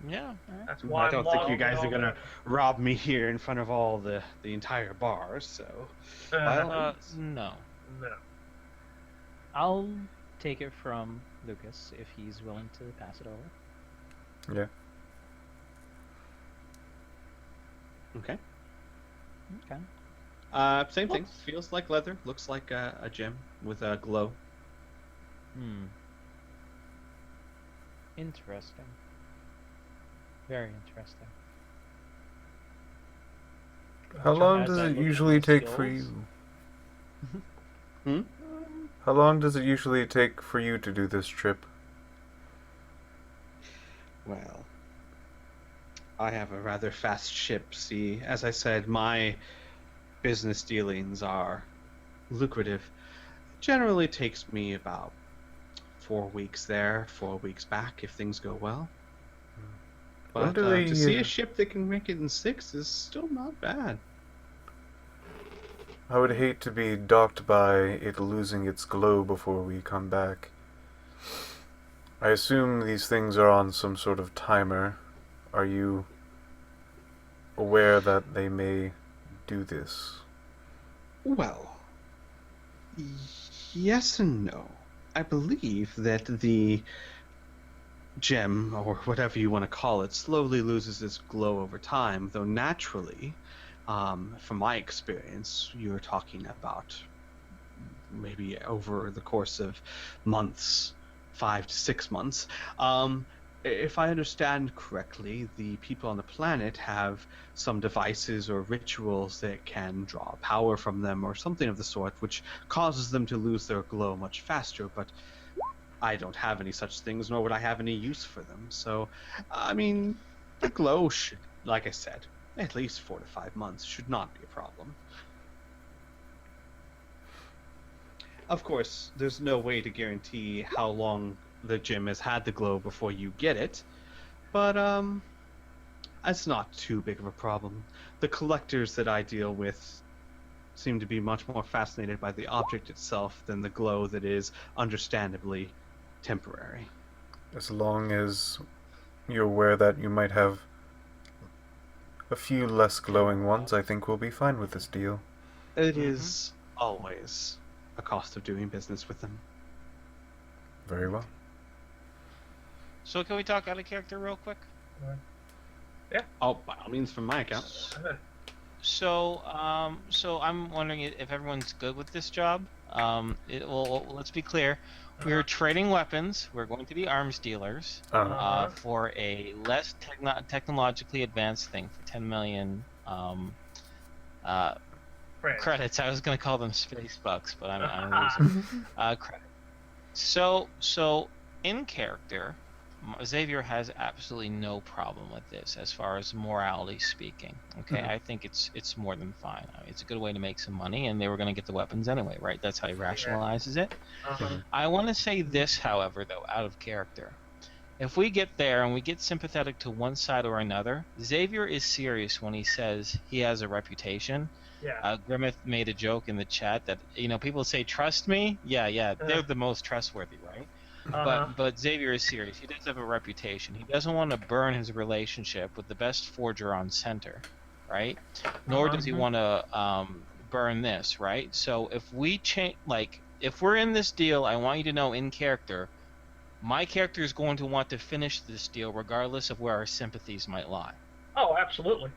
Speaker 4: Yeah.
Speaker 5: That's why
Speaker 6: I don't
Speaker 5: I'm
Speaker 6: think you
Speaker 5: logging
Speaker 6: guys
Speaker 5: all
Speaker 6: are gonna rob me here in front of all the entire bar. So, by all means.
Speaker 4: No.
Speaker 5: No.
Speaker 3: I'll take it from Lucas if he's willing to pass it over.
Speaker 1: Yeah.
Speaker 6: Okay.
Speaker 3: Okay.
Speaker 6: Same thing. Feels like leather. Looks like a gem with a glow.
Speaker 3: Hmm. Interesting. Very interesting.
Speaker 1: How long
Speaker 3: As
Speaker 1: does
Speaker 3: I
Speaker 1: it
Speaker 3: look at
Speaker 1: usually
Speaker 3: my
Speaker 1: take for
Speaker 3: skills-
Speaker 1: you? How long does it usually take for you to do this trip?
Speaker 6: Well, I have a rather fast ship. See, as I said, my business dealings are lucrative. Generally takes me about 4 weeks there, 4 weeks back if things go well.
Speaker 1: When
Speaker 6: But
Speaker 1: do they,
Speaker 6: to see a ship that can make it in 6 is still not bad.
Speaker 1: I would hate to be docked by it losing its glow before we come back. I assume these things are on some sort of timer. Are you aware that they may do this?
Speaker 6: Well, yes and no. I believe that the gem, or whatever you want to call it, slowly loses its glow over time, though naturally, from my experience, you're talking about maybe over the course of months, 5 to 6 months. If I understand correctly, the people on the planet have some devices or rituals that can draw power from them or something of the sort, which causes them to lose their glow much faster, but I don't have any such things, nor would I have any use for them. So, I mean, the glow should, like I said, at least 4 to 5 months should not be a problem. Of course, there's no way to guarantee how long the gem has had the glow before you get it, but it's not too big of a problem. The collectors that I deal with seem to be much more fascinated by the object itself than the glow that is understandably temporary.
Speaker 1: As long as you're aware that you might have a few less glowing ones, I think we'll be fine with this deal.
Speaker 6: It is always a cost of doing business with them.
Speaker 1: Very well.
Speaker 4: So can we talk out of character real quick?
Speaker 6: Oh, by all means, from my account.
Speaker 4: So I'm wondering if everyone's good with this job. Well, let's be clear. We're trading weapons. We're going to be arms dealers for a less technologically advanced thing for 10 million credits. I was going to call them space bucks, but I'm losing credit. So in character, Xavier has absolutely no problem with this as far as morality speaking. Okay, I think it's more than fine. I mean, it's a good way to make some money, and they were going to get the weapons anyway, right? That's how he rationalizes it. I want to say this, however, though, out of character. If we get there and we get sympathetic to one side or another, Xavier is serious when he says he has a reputation.
Speaker 5: Yeah.
Speaker 4: Grimmith made a joke in the chat that, people say, trust me? Yeah, they're the most trustworthy, right? But Xavier is serious. He does have a reputation. He doesn't want to burn his relationship with the best forger on center, right? Nor does he want to burn this, right? So if we if we're in this deal, I want you to know in character, my character is going to want to finish this deal regardless of where our sympathies might lie.
Speaker 5: Oh, absolutely.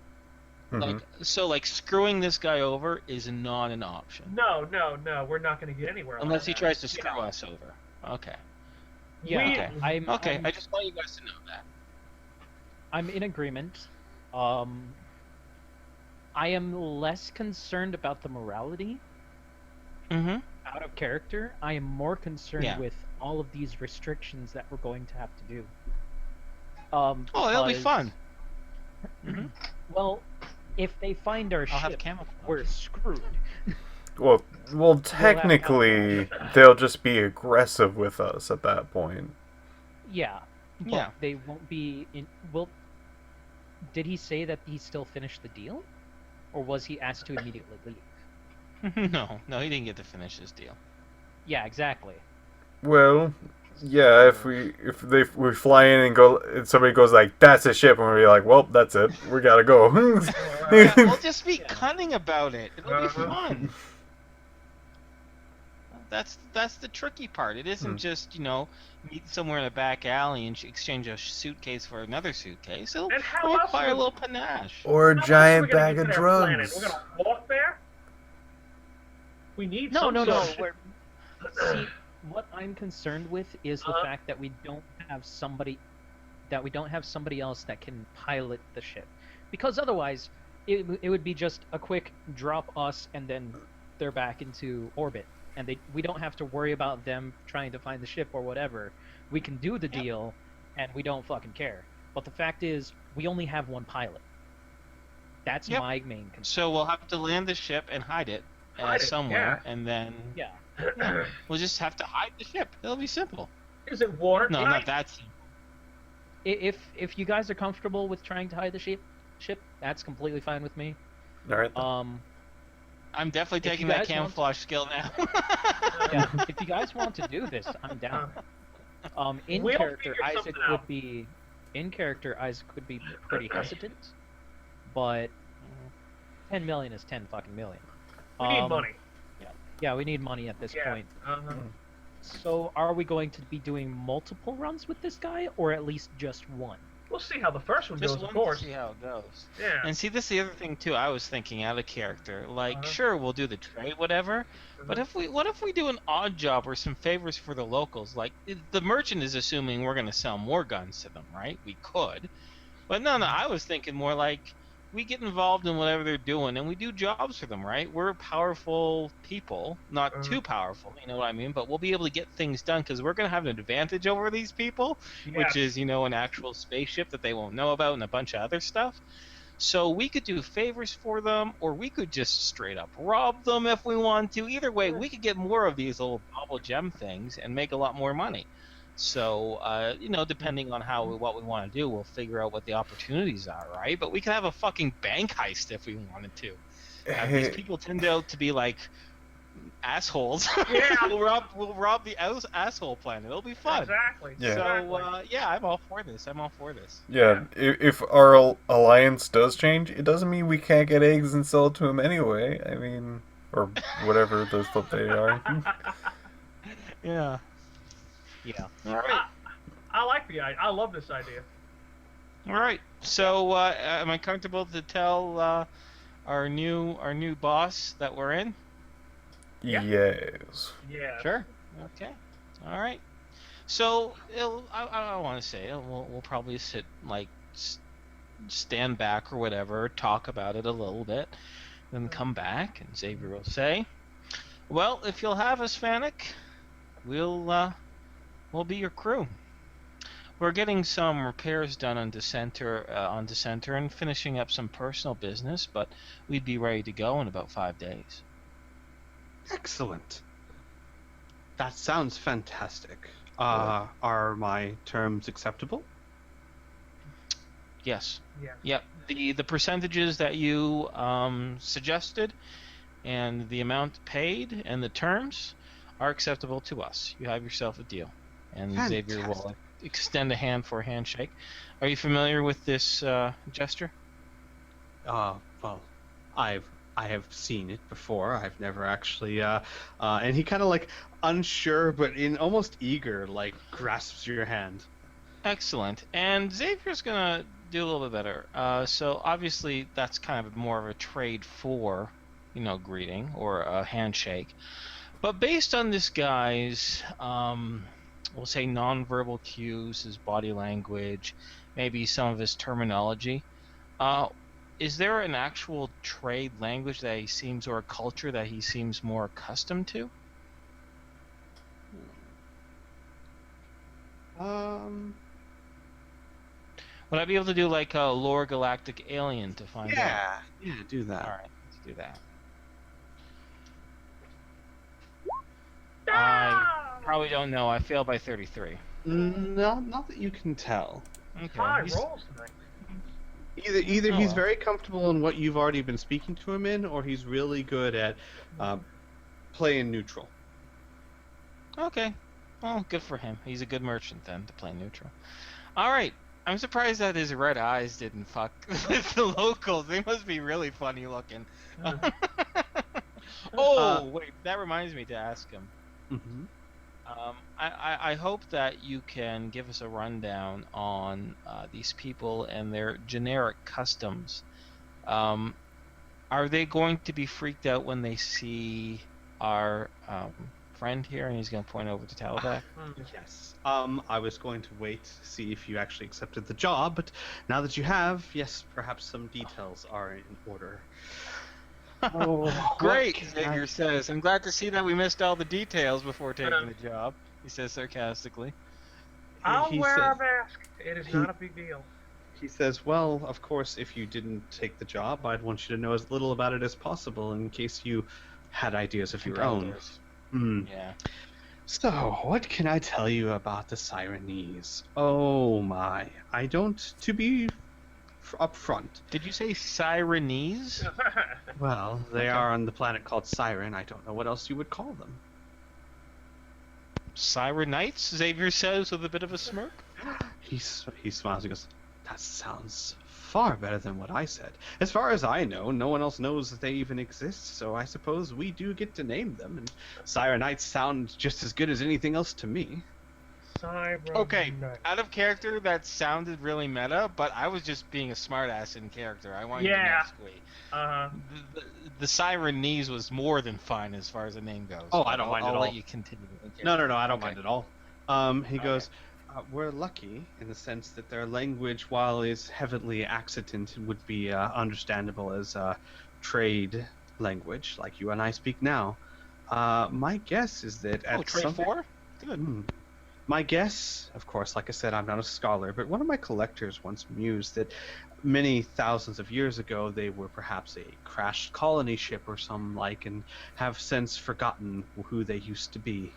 Speaker 4: Like screwing this guy over is not an option.
Speaker 5: No, we're not going to get anywhere.
Speaker 4: Unless he tries to screw us over. Okay.
Speaker 3: Yeah,
Speaker 4: okay. I just want you guys to know that.
Speaker 3: I'm in agreement. I am less concerned about the morality out of character. I am more concerned with all of these restrictions that we're going to have to do.
Speaker 4: It'll be fun.
Speaker 3: Well, if they find our ship, we're screwed.
Speaker 1: Well, technically, they'll just be aggressive with us at that point.
Speaker 3: Yeah, but they won't be in. Well, did he say that he still finished the deal, or was he asked to immediately leave?
Speaker 4: No, he didn't get to finish his deal.
Speaker 3: Yeah, exactly.
Speaker 1: Well, Yeah, if we fly in and go, and somebody goes like, "That's a ship," and we're like, "Well, that's it. We gotta go."
Speaker 4: Yeah, we'll just be cunning about it. It'll be fun. That's the tricky part. It isn't just meet somewhere in a back alley and exchange a suitcase for another suitcase. It'll
Speaker 5: And how else
Speaker 4: require a
Speaker 5: would-
Speaker 4: little panache.
Speaker 1: Or a
Speaker 5: How else are we
Speaker 1: giant
Speaker 5: gonna
Speaker 1: bag
Speaker 5: get
Speaker 1: of
Speaker 5: to their planet?
Speaker 1: drugs.
Speaker 5: We're gonna walk there. We need
Speaker 3: No,
Speaker 5: some
Speaker 3: no,
Speaker 5: sort
Speaker 3: no.
Speaker 5: of ship.
Speaker 3: See, what I'm concerned with is the fact that we don't have somebody else that can pilot the ship, because otherwise it would be just a quick drop us and then they're back into orbit, and we don't have to worry about them trying to find the ship or whatever. We can do the deal, and we don't fucking care. But the fact is, we only have one pilot. That's my main concern.
Speaker 4: So we'll have to land the ship and hide it somewhere, and then
Speaker 3: Yeah.
Speaker 4: we'll just have to hide the ship. It'll be simple.
Speaker 5: Is it water?
Speaker 4: No, not that simple.
Speaker 3: If you guys are comfortable with trying to hide the ship, that's completely fine with me.
Speaker 1: All right.
Speaker 4: I'm definitely
Speaker 3: If you
Speaker 4: taking that
Speaker 3: guys
Speaker 4: camouflage skill now.
Speaker 3: Yeah, if you guys want to do this, I'm down. In
Speaker 5: We'll
Speaker 3: character,
Speaker 5: figure
Speaker 3: Isaac
Speaker 5: something out.
Speaker 3: would be pretty hesitant, but 10 million is 10 fucking million.
Speaker 5: We need money.
Speaker 3: Yeah, we need money at this
Speaker 5: Yeah.
Speaker 3: point.
Speaker 5: Uh-huh.
Speaker 3: So, are we going to be doing multiple runs with this guy, or at least just one?
Speaker 5: We'll see how the first one
Speaker 4: Just
Speaker 5: goes, of
Speaker 4: one
Speaker 5: course.
Speaker 4: to see how it goes.
Speaker 5: Yeah.
Speaker 4: And see, this is the other thing too. I was thinking out of character. Like,
Speaker 5: Uh-huh.
Speaker 4: sure, we'll do the trade, whatever. But what if we do an odd job or some favors for the locals? Like, the merchant is assuming we're gonna sell more guns to them, right? We could, but no. I was thinking more like we get involved in whatever they're doing and we do jobs for them, right? We're powerful people, not too powerful, you know what I mean? But we'll be able to get things done because we're gonna have an advantage over these people, which is an actual spaceship that they won't know about and a bunch of other stuff. So we could do favors for them, or we could just straight up rob them if we want to. Either way, we could get more of these little bauble gem things and make a lot more money. So, depending on what we want to do, we'll figure out what the opportunities are, right? But we could have a fucking bank heist if we wanted to. These people tend to be like assholes.
Speaker 5: Yeah.
Speaker 4: we'll rob the asshole planet. It'll be fun.
Speaker 5: Exactly.
Speaker 1: Yeah.
Speaker 4: So,
Speaker 5: Exactly.
Speaker 4: I'm all for this.
Speaker 1: Yeah, if our alliance does change, it doesn't mean we can't get eggs and sell it to him anyway. I mean, or whatever the flip they are.
Speaker 4: Yeah.
Speaker 3: Yeah.
Speaker 4: All right.
Speaker 5: I like the idea. I love this idea.
Speaker 4: All right. So, am I comfortable to tell our new boss that we're in?
Speaker 5: Yeah.
Speaker 1: Yes.
Speaker 5: Yeah.
Speaker 3: Sure.
Speaker 4: Okay. All right. So, I don't want to say it. We'll probably sit stand back or whatever, talk about it a little bit, then come back, and Xavier will say, "Well, if you'll have us, Fanic, we'll be your crew. We're getting some repairs done on Dissenter, and finishing up some personal business, but we'd be ready to go in about 5 days."
Speaker 6: Excellent. That sounds fantastic. Are my terms acceptable?
Speaker 4: Yes.
Speaker 5: Yeah.
Speaker 4: Yep. The percentages that you suggested, and the amount paid, and the terms are acceptable to us. You have yourself a deal. And Xavier will
Speaker 6: Fantastic.
Speaker 4: extend a hand for a handshake. Are you familiar with this gesture?
Speaker 6: Well, I have seen it before. I've never actually. And he kind of unsure, but in almost eager, grasps your hand.
Speaker 4: Excellent. And Xavier's gonna do a little bit better. So obviously that's kind of more of a trade for, greeting or a handshake. But based on this guy's, we'll say nonverbal cues, his body language, maybe some of his terminology, is there an actual trade language that he seems, or a culture that he seems more accustomed to? Would I be able to do like a lore galactic alien to find out?
Speaker 6: Yeah, do that.
Speaker 4: All right, let's do that. I probably don't know. I failed by 33.
Speaker 6: Not that you can tell.
Speaker 4: Okay.
Speaker 5: High
Speaker 4: he's-
Speaker 5: rolls tonight.
Speaker 6: Either
Speaker 4: Oh,
Speaker 6: he's
Speaker 4: well.
Speaker 6: very comfortable in what you've already been speaking to him in, or he's really good at playing neutral.
Speaker 4: Okay. Well, good for him. He's a good merchant then to play neutral. All right. I'm surprised that his red eyes didn't fuck with the locals. They must be really funny looking. Oh, wait. That reminds me to ask him.
Speaker 6: Mm-hmm.
Speaker 4: I hope that you can give us a rundown on these people and their generic customs. Are they going to be freaked out when they see our friend here? And he's going to point over to Taladak.
Speaker 6: Yes. I was going to wait to see if you actually accepted the job, but now that you have, yes, perhaps some details are in order.
Speaker 4: Oh, great, Xavier says. I'm glad to see that we missed all the details before taking the job, he says sarcastically.
Speaker 5: I'll
Speaker 6: He
Speaker 5: wear
Speaker 6: says-
Speaker 5: a mask. It is not a big deal.
Speaker 6: He says, well, of course, if you didn't take the job, I'd want you to know as little about it as possible in case you had ideas of your own.
Speaker 4: Yeah.
Speaker 6: So, what can I tell you about the Sirenese? Oh my, I don't, to be upfront.
Speaker 4: Did you say Sirenese?
Speaker 6: Well, they
Speaker 4: Okay.
Speaker 6: are on the planet called Siren. I don't know what else you would call them.
Speaker 4: Sirenites? Xavier says with a bit of a smirk.
Speaker 6: He smiles and goes, that sounds far better than what I said. As far as I know, no one else knows that they even exist, so I suppose we do get to name them, and Sirenites sound just as good as anything else to me.
Speaker 4: Okay, out of character, that sounded really meta, but I was just being a smartass in character. I want you to know,
Speaker 5: Yeah.
Speaker 4: Squee. The Sirenese was more than fine as far as the name goes.
Speaker 6: Oh,
Speaker 4: but
Speaker 6: I don't mind at
Speaker 4: I'll
Speaker 6: all.
Speaker 4: let you continue.
Speaker 6: No, I don't
Speaker 4: Okay.
Speaker 6: mind at all. He goes, we're lucky in the sense that their language, while is heavily accident, would be understandable as trade language, like you and I speak now. My guess is that at
Speaker 4: Trade
Speaker 6: some...
Speaker 4: 4? Good.
Speaker 6: My guess, of course, like I said, I'm not a scholar, but one of my collectors once mused that many thousands of years ago they were perhaps a crashed colony ship or some like, and have since forgotten who they used to be.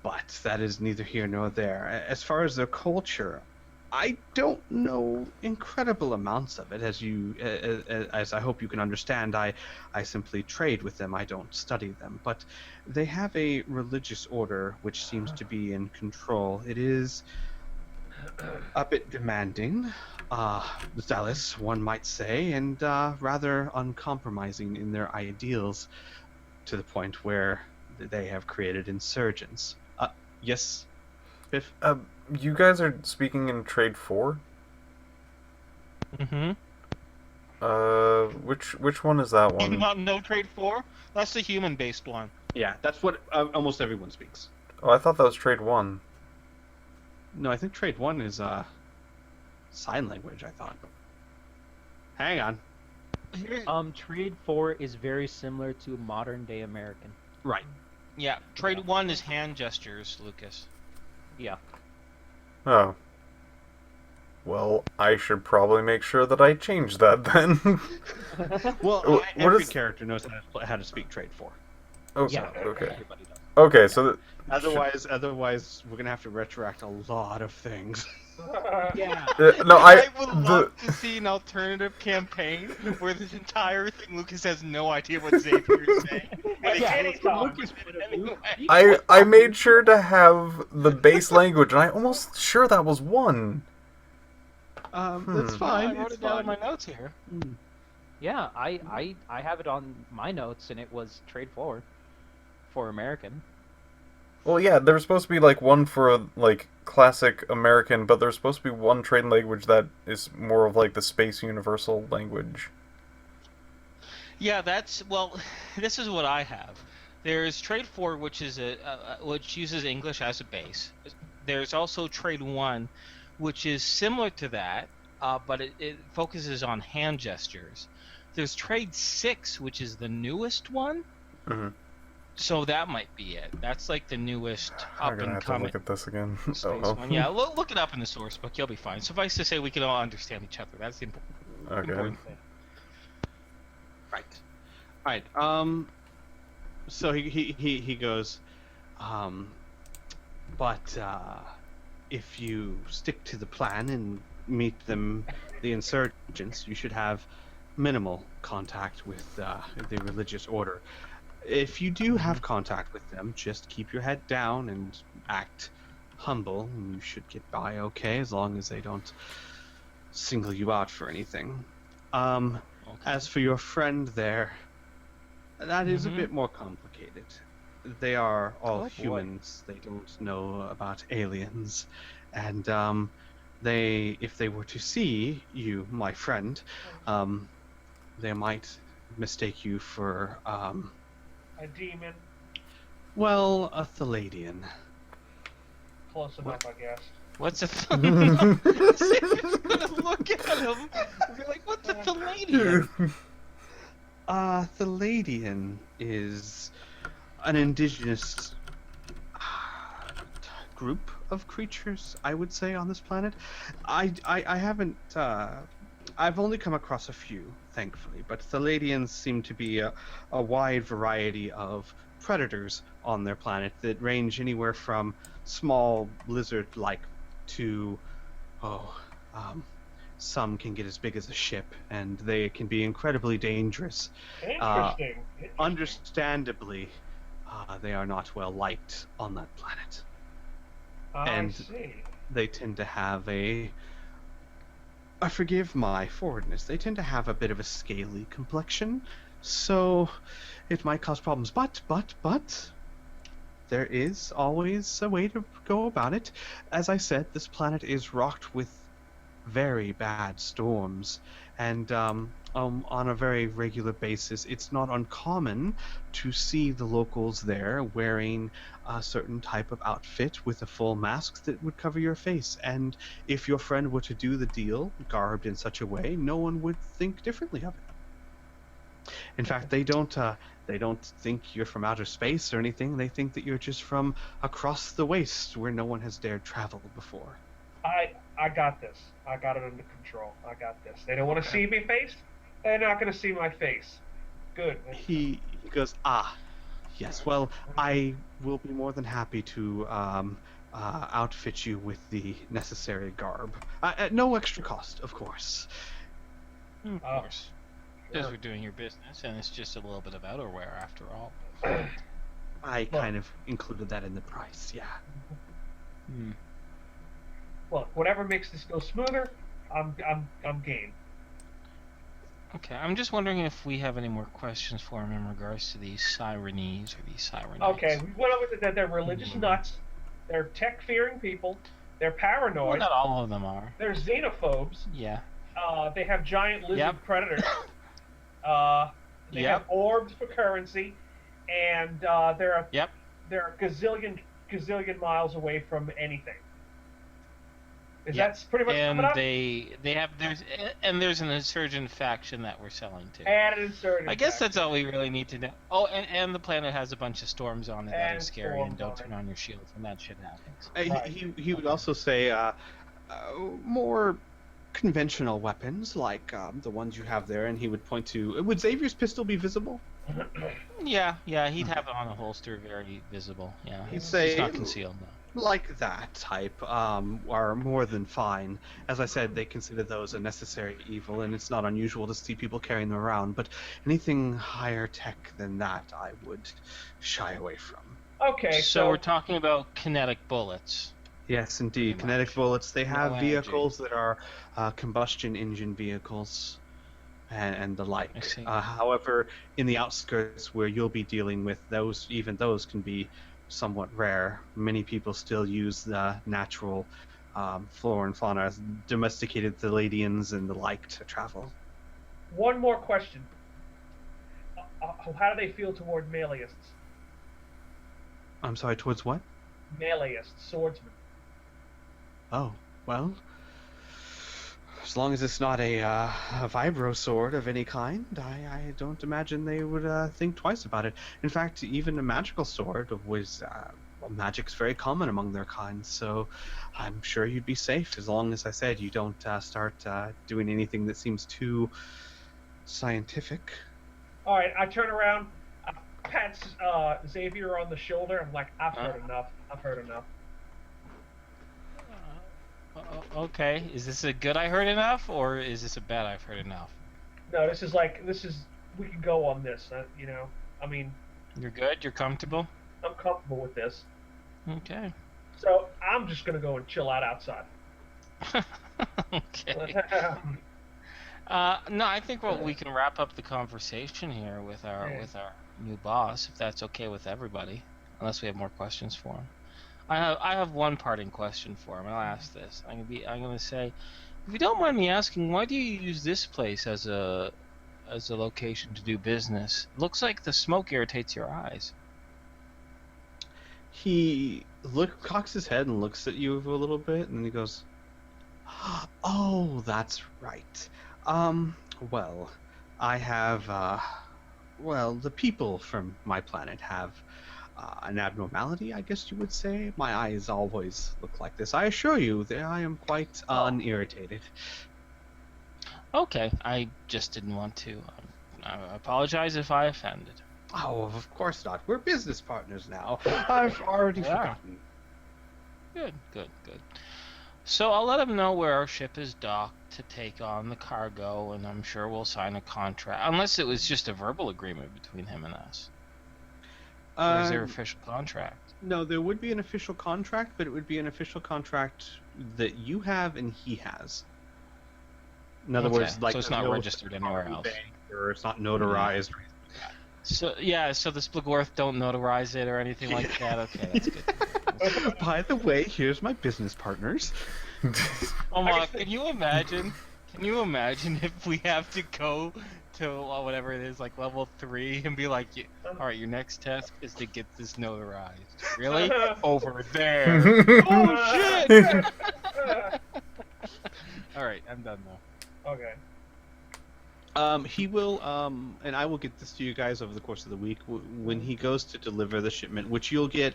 Speaker 6: But that is neither here nor there. As far as their culture, I don't know incredible amounts of it, as I hope you can understand. I simply trade with them. I don't study them. But they have a religious order which seems to be in control. It is a bit demanding, zealous, one might say, and rather uncompromising in their ideals, to the point where they have created insurgents. Yes, Piph?
Speaker 1: You guys are speaking in Trade 4?
Speaker 4: Mm-hmm.
Speaker 1: Which one is that one?
Speaker 4: Not no Trade 4? That's the human-based one.
Speaker 6: Yeah, that's what almost everyone speaks.
Speaker 1: Oh, I thought that was Trade 1.
Speaker 6: No, I think Trade 1 is sign language, I thought. Hang on.
Speaker 3: Trade 4 is very similar to modern day American.
Speaker 6: Right.
Speaker 4: Yeah, Trade 1 is hand gestures, Lucas.
Speaker 3: Yeah.
Speaker 1: Oh. Well, I should probably make sure that I change that then.
Speaker 6: Well,
Speaker 1: What
Speaker 6: every
Speaker 1: is-
Speaker 6: character knows how to speak Trade 4.
Speaker 1: Oh,
Speaker 3: Yeah.
Speaker 1: okay.
Speaker 6: Everybody does.
Speaker 1: Okay, so
Speaker 6: Otherwise, we're gonna have to retroact a lot of things.
Speaker 3: Yeah.
Speaker 1: no,
Speaker 4: I would love to see an alternative campaign where this entire thing Lucas has no idea what Xavier is saying. But
Speaker 3: Yeah,
Speaker 4: he
Speaker 3: it's
Speaker 4: can't
Speaker 3: from Lucas' point of view.
Speaker 4: anyway.
Speaker 1: I made sure to have the base language, and I'm almost sure that was 1.
Speaker 6: That's fine.
Speaker 4: I wrote
Speaker 6: It's
Speaker 4: it down in
Speaker 6: fine.
Speaker 4: my notes here.
Speaker 3: Yeah, I have it on my notes, and it was Trade 4 for American.
Speaker 1: Well, yeah, there's supposed to be like one for like classic American, but there's supposed to be one trade language that is more of like the space universal language.
Speaker 4: Yeah, well, this is what I have. There's Trade 4, which is which uses English as a base. There's also Trade 1, which is similar to that, but it focuses on hand gestures. There's Trade 6, which is the newest one.
Speaker 1: Mhm.
Speaker 4: So that might be it. That's like the newest
Speaker 1: I'm
Speaker 4: up
Speaker 1: gonna
Speaker 4: and
Speaker 1: have to
Speaker 4: coming
Speaker 1: look at this again.
Speaker 4: space
Speaker 1: Oh,
Speaker 4: one. Yeah, look it up in the source book. You'll be fine. Suffice to say, we can all understand each other. That's the
Speaker 1: okay.
Speaker 4: important thing.
Speaker 6: Right. So he goes, but if you stick to the plan and meet the insurgents, you should have minimal contact with the religious order. If you do have contact with them, just keep your head down and act humble, and you should get by okay as long as they don't single you out for anything.
Speaker 4: Okay.
Speaker 6: As for your friend there, that is a bit more complicated. They are all
Speaker 4: Oh, boy.
Speaker 6: humans. They don't know about aliens, and if they were to see you, my friend, they might mistake you for
Speaker 5: A demon.
Speaker 6: well, a Palladium.
Speaker 5: Close enough, I guess.
Speaker 4: What's a Palladium? Xavier's gonna look at him and be like, "What's a Palladium?"
Speaker 6: Palladium is an indigenous group of creatures, I would say, on this planet. I haven't. I've only come across a few, thankfully, but Palladians seem to be a wide variety of predators on their planet that range anywhere from small lizard-like to, some can get as big as a ship, and they can be incredibly dangerous.
Speaker 5: Interesting.
Speaker 6: Understandably, they are not well liked on that planet.
Speaker 5: I see.
Speaker 6: They tend to have I forgive my forwardness, they tend to have a bit of a scaly complexion, so it might cause problems. But, there is always a way to go about it. As I said, this planet is rocked with very bad storms, and on a very regular basis, it's not uncommon to see the locals there wearing a certain type of outfit with a full mask that would cover your face. And if your friend were to do the deal, garbed in such a way, no one would think differently of it. In fact, they don't think you're from outer space or anything. They think that you're just from across the waste where no one has dared travel before.
Speaker 5: I got this. I got it under control. I got this. They don't want to see me face. They're not going to see my face. Good.
Speaker 6: He goes, yes. Well, I will be more than happy to outfit you with the necessary garb at no extra cost, of course.
Speaker 4: Of course. Because
Speaker 5: Sure.
Speaker 4: we're doing your business, and it's just a little bit of outerwear after all.
Speaker 6: I kind of included that in the price, yeah.
Speaker 5: Look, whatever makes this go smoother, I'm game.
Speaker 4: Okay, I'm just wondering if we have any more questions for him in regards to these Sirenese or these Sirenites.
Speaker 5: Okay, we went over that they're religious nuts. They're tech-fearing people. They're paranoid.
Speaker 4: Well, not all of them are.
Speaker 5: They're xenophobes.
Speaker 4: Yeah.
Speaker 5: They have giant lizard
Speaker 4: Yep.
Speaker 5: predators. They have orbs for currency, and they're a gazillion miles away from anything. That's pretty much
Speaker 4: and
Speaker 5: coming up?
Speaker 4: there's an insurgent faction that we're selling to.
Speaker 5: And an insurgent.
Speaker 4: I guess
Speaker 5: faction.
Speaker 4: that's all we really need to know. Oh, and the planet has a bunch of storms on it that
Speaker 5: And
Speaker 4: are scary, and
Speaker 5: storms
Speaker 4: don't
Speaker 5: on
Speaker 4: turn
Speaker 5: it.
Speaker 4: on your shields when that shit happens.
Speaker 5: Right.
Speaker 6: He would also say more conventional weapons like the ones you have there, and he would point to. Would Xavier's pistol be visible?
Speaker 4: Yeah, he'd have it on a holster, very visible. Yeah,
Speaker 6: He'd
Speaker 4: it's
Speaker 6: say
Speaker 4: not concealed though.
Speaker 6: like that type are more than fine. As I said, they consider those a necessary evil, and it's not unusual to see people carrying them around. But anything higher tech than that, I would shy away from.
Speaker 5: Okay,
Speaker 4: So we're talking about kinetic bullets.
Speaker 6: Yes, indeed.
Speaker 4: Pretty
Speaker 6: Kinetic
Speaker 4: much.
Speaker 6: bullets. They have
Speaker 4: No
Speaker 6: vehicles that are combustion engine vehicles and the like.
Speaker 4: I see.
Speaker 6: However, in the outskirts where you'll be dealing with those, even those can be somewhat rare. Many people still use the natural flora and fauna, domesticated Palladians and the like to travel.
Speaker 5: one more question. How do they feel toward meleeists?
Speaker 6: I'm sorry, towards what?
Speaker 5: Meleeists, swordsmen.
Speaker 6: Oh, well, as long as it's not a vibro sword of any kind, I don't imagine they would think twice about it. In fact, even a magical sword was magic's very common among their kind, so I'm sure you'd be safe as long as I said you don't start doing anything that seems too scientific.
Speaker 5: All right, I turn around, pat Xavier on the shoulder. I'm like, I've heard enough. I've heard enough.
Speaker 4: Okay, is this a good I heard enough, or is this a bad I've heard enough?
Speaker 5: No, this is we can go on this. I mean,
Speaker 4: You're good. You're comfortable.
Speaker 5: I'm comfortable with this.
Speaker 4: Okay.
Speaker 5: So I'm just gonna go and chill out outside.
Speaker 4: Okay. No, I think we can wrap up the conversation here with our new boss, if that's okay with everybody, unless we have more questions for him. I have one parting question for him. I'll ask this. I'm gonna say, if you don't mind me asking, why do you use this place as a location to do business? It looks like the smoke irritates your eyes.
Speaker 6: He cocks his head and looks at you a little bit, and he goes, "Oh, that's right. Well, I have, the people from my planet have an abnormality, I guess you would say. My eyes always look like this. I assure you that I am quite unirritated."
Speaker 4: Okay, I just didn't want to. I apologize if I offended.
Speaker 6: Oh, of course not. We're business partners now. I've already forgotten.
Speaker 4: Good. So I'll let him know where our ship is docked to take on the cargo, and I'm sure we'll sign a contract. Unless it was just a verbal agreement between him and us. Or is there an official contract?
Speaker 6: No, there would be an official contract, but it would be an official contract that you have and he has. In other words, like,
Speaker 4: so it's not registered anywhere else.
Speaker 6: Or it's not notarized.
Speaker 4: So the Splagorth don't notarize it or anything like that. Okay, that's good.
Speaker 6: By the way, here's my business partners.
Speaker 4: Oh my! Can you imagine? If we have to go to whatever it is, like level 3, and be like, all right, your next task is to get this notarized. Really? Over there. Oh shit! All right, I'm done now.
Speaker 5: Okay.
Speaker 6: He will, and I will get this to you guys over the course of the week, when he goes to deliver the shipment, which you'll get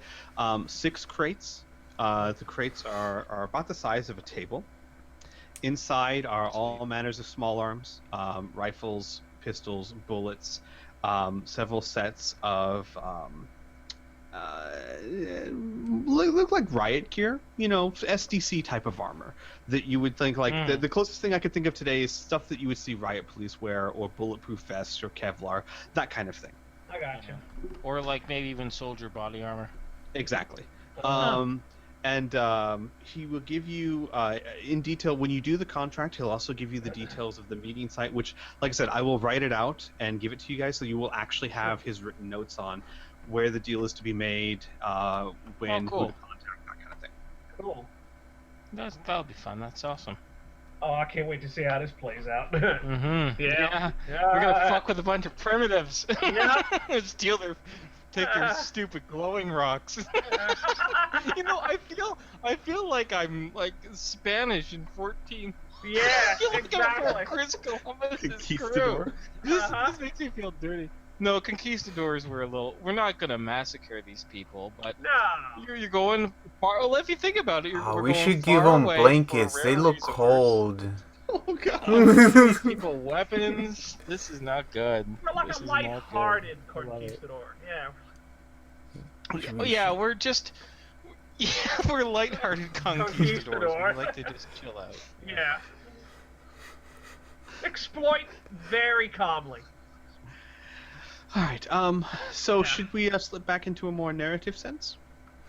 Speaker 6: 6 crates. The crates are about the size of a table. Inside are all manners of small arms, rifles, pistols, bullets, several sets of look like riot gear, SDC type of armor that you would think, like, the closest thing I could think of today is stuff that you would see riot police wear, or bulletproof vests, or Kevlar, that kind of thing.
Speaker 5: I gotcha.
Speaker 4: Or like maybe even soldier body armor.
Speaker 6: Exactly. And he will give you, in detail, when you do the contract, he'll also give you the details of the meeting site, which, like I said, I will write it out and give it to you guys, so you will actually have his written notes on where the deal is to be made, when,
Speaker 4: cool.
Speaker 6: who to contact, that kind of thing.
Speaker 5: Cool.
Speaker 4: That'll be fun. That's awesome.
Speaker 5: Oh, I can't wait to see how this plays out.
Speaker 4: Mm-hmm.
Speaker 5: Yeah.
Speaker 4: We're gonna fuck with a bunch of primitives.
Speaker 5: Yeah.
Speaker 4: Take their stupid glowing rocks. I feel like I'm like Spanish in 14.
Speaker 5: Yeah,
Speaker 4: I feel like
Speaker 5: exactly.
Speaker 4: I'm Chris Columbus's
Speaker 6: Conquistador.
Speaker 4: crew. This makes me feel dirty. No, conquistadors we're not gonna massacre these people, but
Speaker 5: No.
Speaker 4: you're going far. Well, if you think about it, we're
Speaker 1: we
Speaker 4: going
Speaker 1: should give
Speaker 4: far
Speaker 1: them
Speaker 4: away
Speaker 1: blankets.
Speaker 4: for a
Speaker 1: They
Speaker 4: rare
Speaker 1: look
Speaker 4: resource.
Speaker 1: cold.
Speaker 6: Oh, God.
Speaker 4: These people weapons. This is not good.
Speaker 5: We're like
Speaker 4: This
Speaker 5: a
Speaker 4: is not good.
Speaker 5: light-hearted
Speaker 4: I love it.
Speaker 5: conquistador. Yeah.
Speaker 4: Yeah, we're light-hearted conquistadors.
Speaker 5: Conquistador.
Speaker 4: We like to just chill out.
Speaker 5: Yeah. Exploit very calmly.
Speaker 6: All right. So should we slip back into a more narrative sense?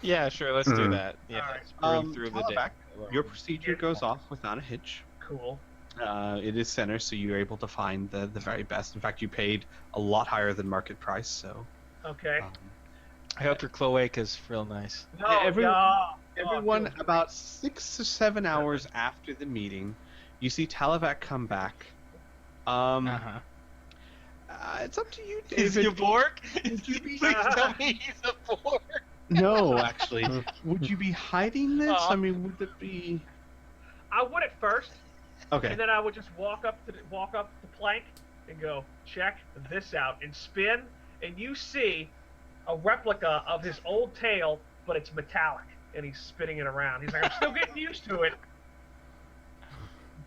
Speaker 4: Yeah, sure. Let's do that. Yeah,
Speaker 5: All right.
Speaker 4: let's bring through the day.
Speaker 6: Talabac, your procedure goes off without a hitch.
Speaker 5: Cool.
Speaker 6: It is center, so you're able to find the very best. In fact, you paid a lot higher than market price, so.
Speaker 5: Okay.
Speaker 4: I hope your cloaca's real nice.
Speaker 5: No,
Speaker 6: Everyone, about 6 or 7 hours after the meeting, you see Talavac come back. It's up to you, David.
Speaker 4: Is he a Borg?
Speaker 6: Please
Speaker 4: tell me he's a Borg.
Speaker 6: No, actually. Would you be hiding this?
Speaker 4: Aw.
Speaker 6: I mean, would it be...
Speaker 5: I would at first,
Speaker 6: Okay.
Speaker 5: and then I would just walk up the plank and go, check this out, and spin, and you see a replica of his old tail, but it's metallic, and he's spinning it around. He's like, I'm still getting used to it.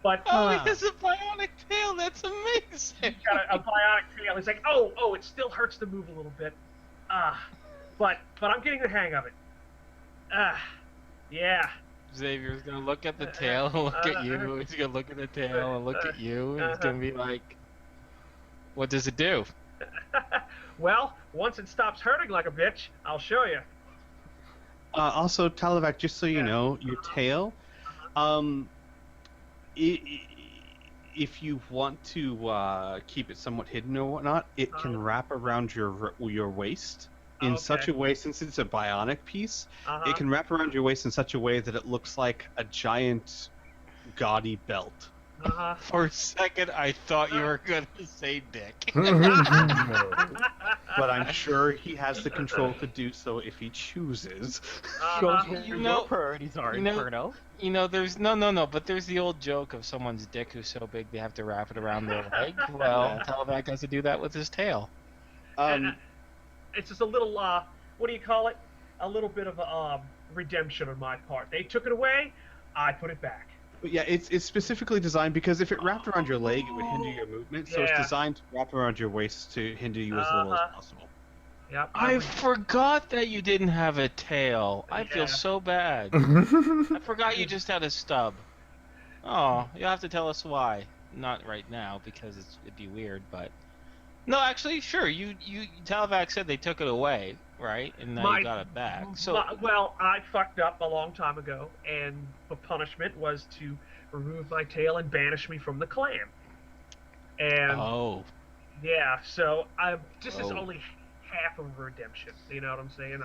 Speaker 5: But
Speaker 4: Oh, he has a bionic tail. That's amazing.
Speaker 5: he's got a bionic tail. He's like, oh, it still hurts to move a little bit. But I'm getting the hang of it. Yeah.
Speaker 4: Xavier's gonna look at the tail and look at you. He's gonna look at the tail and look at you. And he's gonna be like, "What does it do?"
Speaker 5: Well, once it stops hurting like a bitch, I'll show you.
Speaker 6: Also, Talavac, just so you
Speaker 5: Yeah.
Speaker 6: know, your tail, um, I if you want to keep it somewhat hidden or whatnot, it can wrap around your waist in such
Speaker 5: Okay.
Speaker 6: a way, since it's a bionic piece,
Speaker 5: Uh-huh.
Speaker 6: it can wrap around your waist in such a way that it looks like a giant, gaudy belt.
Speaker 5: Uh-huh.
Speaker 4: For a second, I thought you were gonna say dick.
Speaker 6: But I'm sure he has the control to do so if he chooses.
Speaker 3: Shows where
Speaker 4: You
Speaker 3: your
Speaker 4: know-
Speaker 3: priorities are,
Speaker 4: you know-
Speaker 3: Inferno.
Speaker 4: You know, there's no, but there's the old joke of someone's dick who's so big they have to wrap it around their leg. Well, Televac has to do that with his tail.
Speaker 5: It's just a little, what do you call it? A little bit of redemption on my part. They took it away, I put it back.
Speaker 6: But yeah, it's specifically designed because if it wrapped around your leg, it would hinder your movement. So
Speaker 5: Yeah.
Speaker 6: it's designed to wrap around your waist to hinder you as little as possible.
Speaker 5: Yep.
Speaker 4: I forgot that you didn't have a tail. I
Speaker 5: Yeah.
Speaker 4: feel so bad. I forgot you just had a stub. Oh, you'll have to tell us why. Not right now because it'd be weird, but no, actually, sure. You Televac said they took it away, right? And now you got it back. So
Speaker 5: well, I fucked up a long time ago, and the punishment was to remove my tail and banish me from the clan. And yeah, so this is only half of a redemption. You know what I'm saying?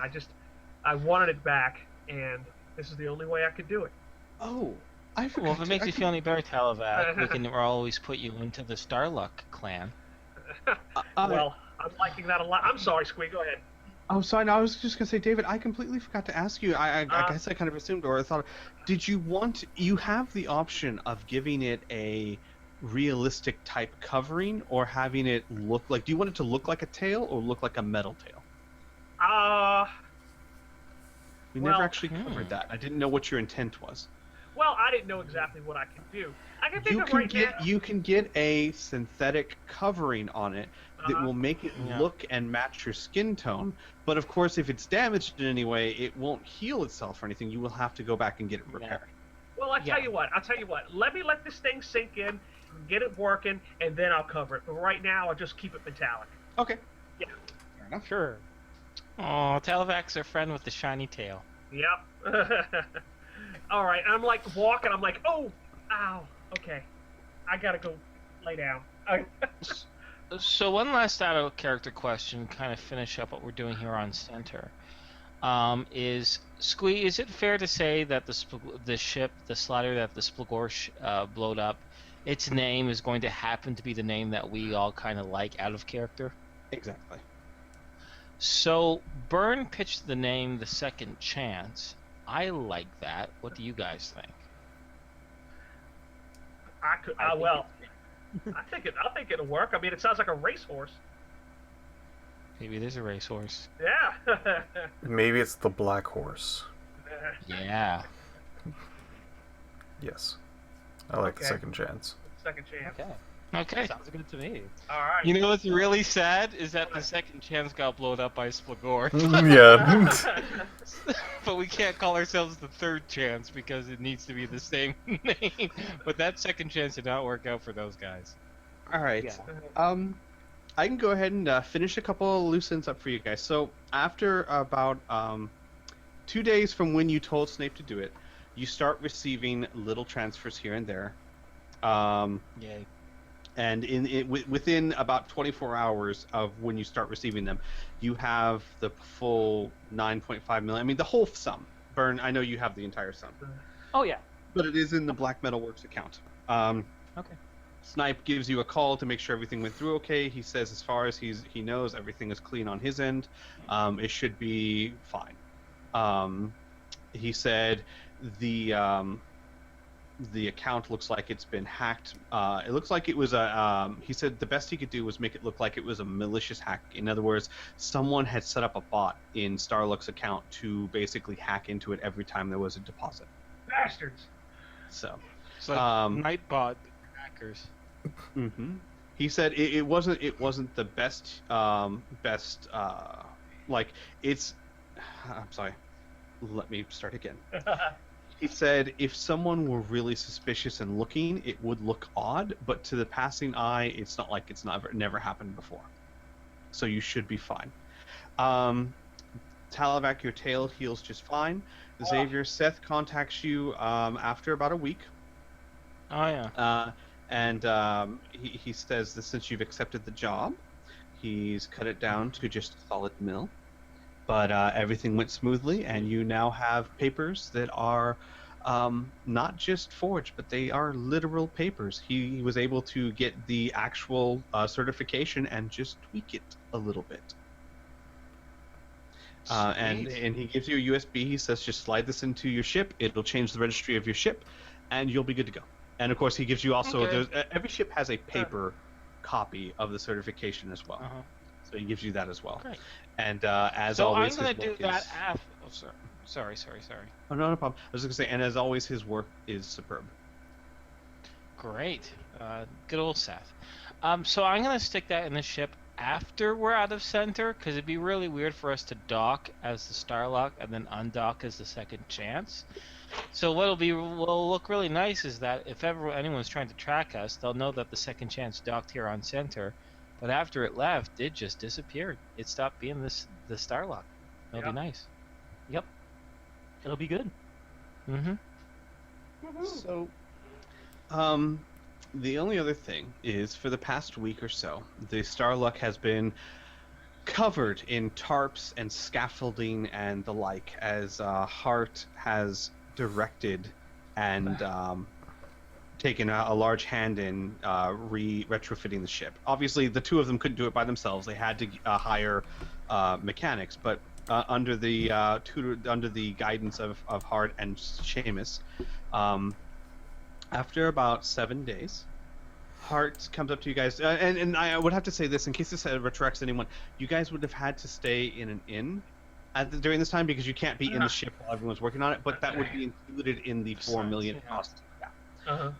Speaker 5: I wanted it back, and this is the only way I could do it.
Speaker 6: Oh, I forgot.
Speaker 4: well, if it makes you feel any better, Televac, we can always put you into the Starluck clan.
Speaker 5: Well, I'm liking that a lot. I'm sorry, Squee. Go ahead.
Speaker 6: Oh, sorry. No, I was just gonna say, David, I completely forgot to ask you. I guess I kind of assumed, or I thought, did you want? You have the option of giving it a realistic type covering, or having it look like? Do you want it to look like a tail, or look like a metal tail? We
Speaker 5: well,
Speaker 6: never actually covered that. I didn't know what your intent was.
Speaker 5: Well, I didn't know exactly what I could do. I can think
Speaker 6: You
Speaker 5: of
Speaker 6: can
Speaker 5: right
Speaker 6: get
Speaker 5: now.
Speaker 6: you can get a synthetic covering on it that will make it look and match your skin tone. But of course, if it's damaged in any way, it won't heal itself or anything. You will have to go back and get it repaired.
Speaker 5: Well, I'll tell you what. Let me let this thing sink in, get it working, and then I'll cover it. But right now, I'll just keep it metallic.
Speaker 6: Okay.
Speaker 5: Yeah.
Speaker 6: Fair enough.
Speaker 3: Sure.
Speaker 4: Oh, Televac's our friend with the shiny tail.
Speaker 5: Yep. All right. I'm like walking. I'm like, oh, ow. Okay. I gotta go lay down.
Speaker 4: So one last out of character question, kind of finish up what we're doing here on Center. Is Squee? Is it fair to say that the ship, the slider that the Splagor blowed up, its name is going to happen to be the name that we all kind of like out of character?
Speaker 6: Exactly.
Speaker 4: So Byrne pitched the name The Second Chance. I like that. What do you guys think?
Speaker 5: I could. Well, I think it'll work. I mean, it sounds like a racehorse.
Speaker 4: Maybe it is a racehorse.
Speaker 5: Yeah.
Speaker 1: Maybe it's the Black Horse.
Speaker 4: Yeah.
Speaker 1: Yes. I like the
Speaker 5: Okay.
Speaker 1: second chance.
Speaker 5: Second chance.
Speaker 3: Okay.
Speaker 4: Okay.
Speaker 3: Sounds good to me.
Speaker 5: All right.
Speaker 4: You know what's really sad is that the Second Chance got blown up by Splagor.
Speaker 1: Yeah.
Speaker 4: But we can't call ourselves the Third Chance because it needs to be the same name. But that Second Chance did not work out for those guys.
Speaker 6: All right.
Speaker 3: Yeah.
Speaker 6: I can go ahead and finish a couple of loose ends up for you guys. So after about 2 days from when you told Snape to do it, you start receiving little transfers here and there.
Speaker 4: Yay.
Speaker 6: And within about 24 hours of when you start receiving them, you have the full 9.5 million. I mean, the whole sum. Byrne, I know you have the entire sum.
Speaker 3: Oh yeah.
Speaker 6: But it is in the Black Metal Works account.
Speaker 3: Okay.
Speaker 6: Snipe gives you a call to make sure everything went through okay. He says as far as he knows, everything is clean on his end. It should be fine. He said the account looks like it's been hacked. It looks like it was he said the best he could do was make it look like it was a malicious hack. In other words, someone had set up a bot in Starluck's account to basically hack into it every time there was a deposit.
Speaker 5: Bastards.
Speaker 6: So,
Speaker 4: It's like Nightbot hackers.
Speaker 6: He said it wasn't the best like it's. I'm sorry. Let me start again. He said if someone were really suspicious and looking, it would look odd, but to the passing eye, it's not like it's never happened before. so you should be fine. Talavac, your tail heals just fine. Xavier, Seth contacts you after about a week.
Speaker 4: Oh yeah.
Speaker 6: He says that since you've accepted the job, he's cut it down to just a solid mill. But everything went smoothly, and you now have papers that are not just forged, but they are literal papers. He was able to get the actual certification and just tweak it a little bit. And he gives you a USB. He says, just slide this into your ship. It'll change the registry of your ship, and you'll be good to go. And of course, he gives you also every ship has a paper copy of the certification as well.
Speaker 4: Uh-huh.
Speaker 6: So he gives you that as well.
Speaker 4: Great.
Speaker 6: And as
Speaker 4: So
Speaker 6: always,
Speaker 4: I'm gonna
Speaker 6: his
Speaker 4: do
Speaker 6: work
Speaker 4: that
Speaker 6: is...
Speaker 4: after. Oh, sorry.
Speaker 6: Oh, no problem. I was just gonna say, and as always, his work is superb.
Speaker 4: Great. Good old Seth. So I'm gonna stick that in the ship after we're out of center, because it'd be really weird for us to dock as the Starlock and then undock as the second chance. So will look really nice is that if ever anyone's trying to track us, they'll know that the second chance docked here on center, but after it left, it just disappeared. It stopped being the Starlock. It'll be nice.
Speaker 3: Yep. It'll be good.
Speaker 4: Mm-hmm.
Speaker 6: So, the only other thing is, for the past week or so, the Starluck has been covered in tarps and scaffolding and the like, as Hart has directed and taken a large hand in retrofitting the ship. Obviously, the two of them couldn't do it by themselves. They had to hire mechanics, but under the guidance of Hart and Seamus, after about 7 days, Hart comes up to you guys, and I would have to say this in case this retracts anyone. You guys would have had to stay in an inn during this time because you can't be in the ship while everyone's working on it. But that would be included in the 4 million cost.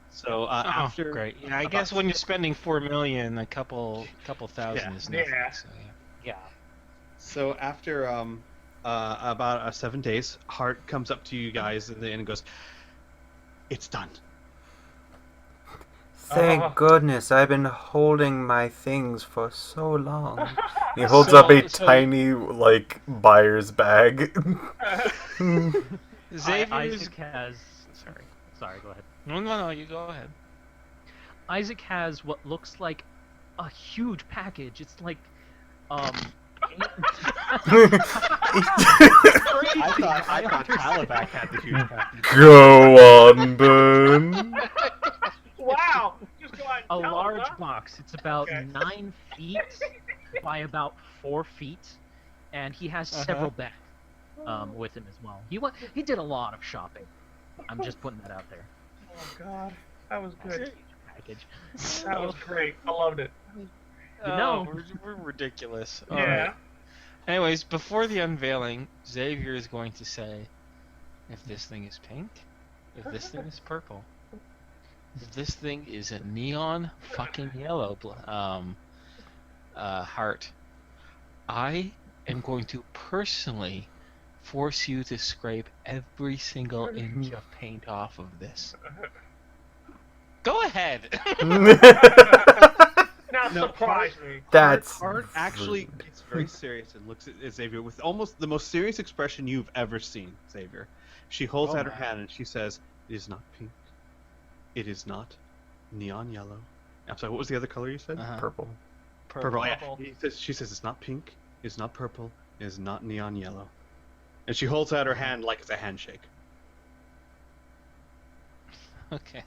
Speaker 6: So after,
Speaker 4: great. Yeah, I guess when you're spending 4 million, a couple thousand is nothing.
Speaker 5: Yeah.
Speaker 4: So,
Speaker 3: Yeah.
Speaker 6: So after about 7 days, Hart comes up to you guys in the inn and goes, "It's done."
Speaker 1: Thank goodness, I've been holding my things for so long. He holds up a tiny, buyer's bag.
Speaker 4: Xavier's...
Speaker 3: Isaac has... Sorry, go ahead.
Speaker 4: No, you go ahead.
Speaker 3: Isaac has what looks like a huge package. It's like,
Speaker 6: I thought Talavac had the huge package.
Speaker 1: Go on, Ben.
Speaker 5: Wow! Just go ahead
Speaker 3: a
Speaker 5: and tell
Speaker 3: large
Speaker 5: us, huh?
Speaker 3: box. It's about 9 feet by about 4 feet, and he has several bags with him as well. He did a lot of shopping. I'm just putting that out there.
Speaker 5: Oh God, that was good.
Speaker 3: Package.
Speaker 5: That was great. I loved it.
Speaker 4: We're ridiculous.
Speaker 5: Yeah.
Speaker 4: All right. Anyways, before the unveiling, Xavier is going to say, if this thing is pink, if this thing is purple, if this thing is a neon fucking yellow heart, I am going to personally force you to scrape every single inch of paint off of this. Go ahead.
Speaker 5: Now surprise me.
Speaker 1: That's
Speaker 6: Hart actually gets very serious and looks at Xavier with almost the most serious expression you've ever seen, Xavier. She holds out her hand and she says, "It is not pink. It is not neon yellow." I'm sorry, what was the other color you said?
Speaker 1: purple.
Speaker 6: Purple. Yeah. She says it's not pink, it's not purple, it is not neon yellow. And she holds out her hand like it's a handshake.
Speaker 4: Okay.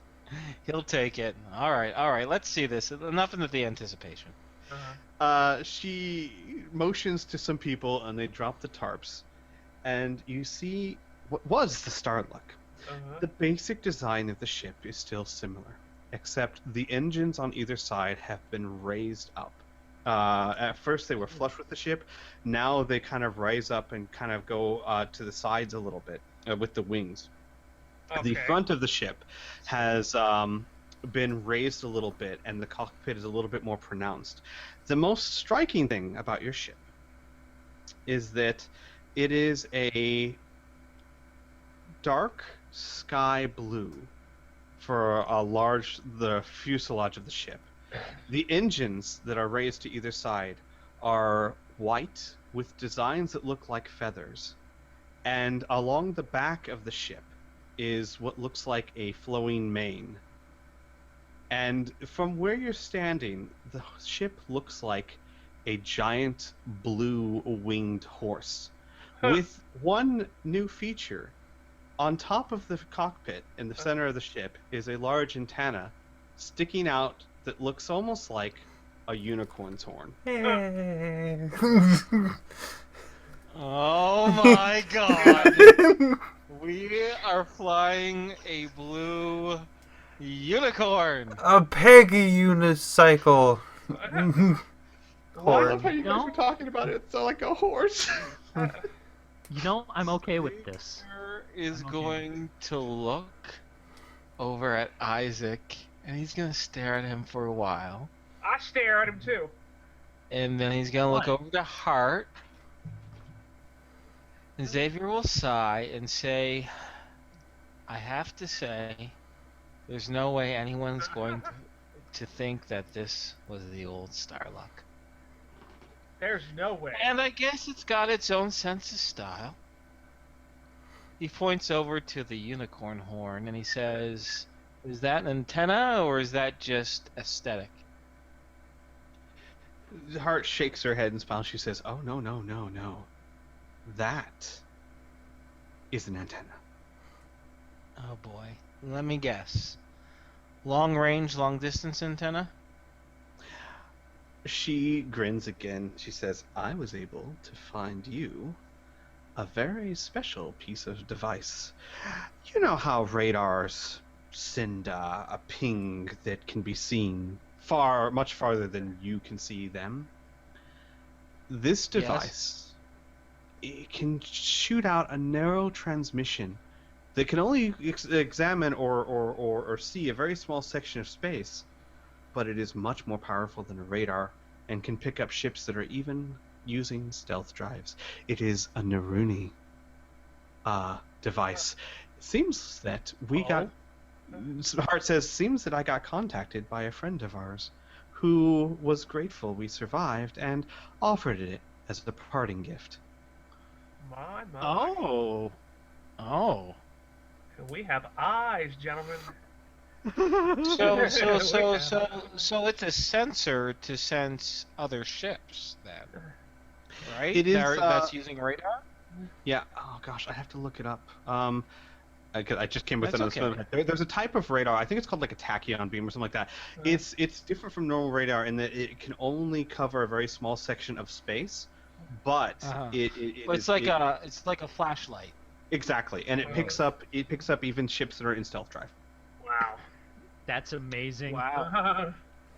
Speaker 4: He'll take it. All right. Let's see this. Enough of the anticipation.
Speaker 6: She motions to some people, and they drop the tarps, and you see what was the Starluck. The basic design of the ship is still similar, except the engines on either side have been raised up. At first they were flush with the ship. Now they kind of rise up and kind of go to the sides a little bit with the wings. The front of the ship has been raised a little bit, and the cockpit is a little bit more pronounced. The most striking thing about your ship is that it is a dark sky blue for the fuselage of the ship. The engines that are raised to either side are white with designs that look like feathers. And along the back of the ship is what looks like a flowing mane. And from where you're standing, the ship looks like a giant blue winged horse with one new feature. On top of the cockpit in the center of the ship is a large antenna sticking out that looks almost like a unicorn's horn.
Speaker 4: Oh my god! We are flying a blue unicorn!
Speaker 1: A Peggy unicycle.
Speaker 6: I love how you guys
Speaker 3: No.
Speaker 6: were talking about it. It's like a horse.
Speaker 3: You know, I'm okay with this.
Speaker 4: Xavier is
Speaker 3: I'm okay.
Speaker 4: going to look over at Isaac, and he's gonna stare at him for a while.
Speaker 5: I stare at him too.
Speaker 4: And then he's gonna look
Speaker 3: What?
Speaker 4: over to Hart. And Xavier will sigh and say, I have to say, there's no way anyone's going to think that this was the old Starluck.
Speaker 5: There's no way.
Speaker 4: And I guess it's got its own sense of style. He points over to the unicorn horn and he says, is that an antenna or is that just aesthetic?
Speaker 6: Hart shakes her head and smiles. She says, "Oh, no. That is an antenna."
Speaker 4: Oh boy. Let me guess. Long range, long distance antenna?
Speaker 6: She grins again. She says, "I was able to find you a very special piece of device. You know how radars send a ping that can be seen much farther than you can see them? This
Speaker 4: Yes.
Speaker 6: device, it can shoot out a narrow transmission that can only examine or see a very small section of space, but it is much more powerful than a radar and can pick up ships that are even using stealth drives. It is a Naruni device. It seems that Hart says, seems that I got contacted by a friend of ours who was grateful we survived and offered it as a parting gift."
Speaker 5: My.
Speaker 4: Oh. Oh.
Speaker 5: We have eyes, gentlemen.
Speaker 4: So it's a sensor to sense other ships then, right?
Speaker 6: It is,
Speaker 4: That's using radar.
Speaker 6: Yeah. Oh gosh, I have to look it up. I just came with
Speaker 4: That's
Speaker 6: another.
Speaker 4: okay.
Speaker 6: There's a type of radar. I think it's called like a tachyon beam or something like that. It's different from normal radar in that it can only cover a very small section of space, but
Speaker 4: Uh-huh.
Speaker 6: it's
Speaker 4: It's like a flashlight.
Speaker 6: exactly, and it picks up even ships that are in stealth drive.
Speaker 5: Wow.
Speaker 3: That's amazing.
Speaker 4: Wow.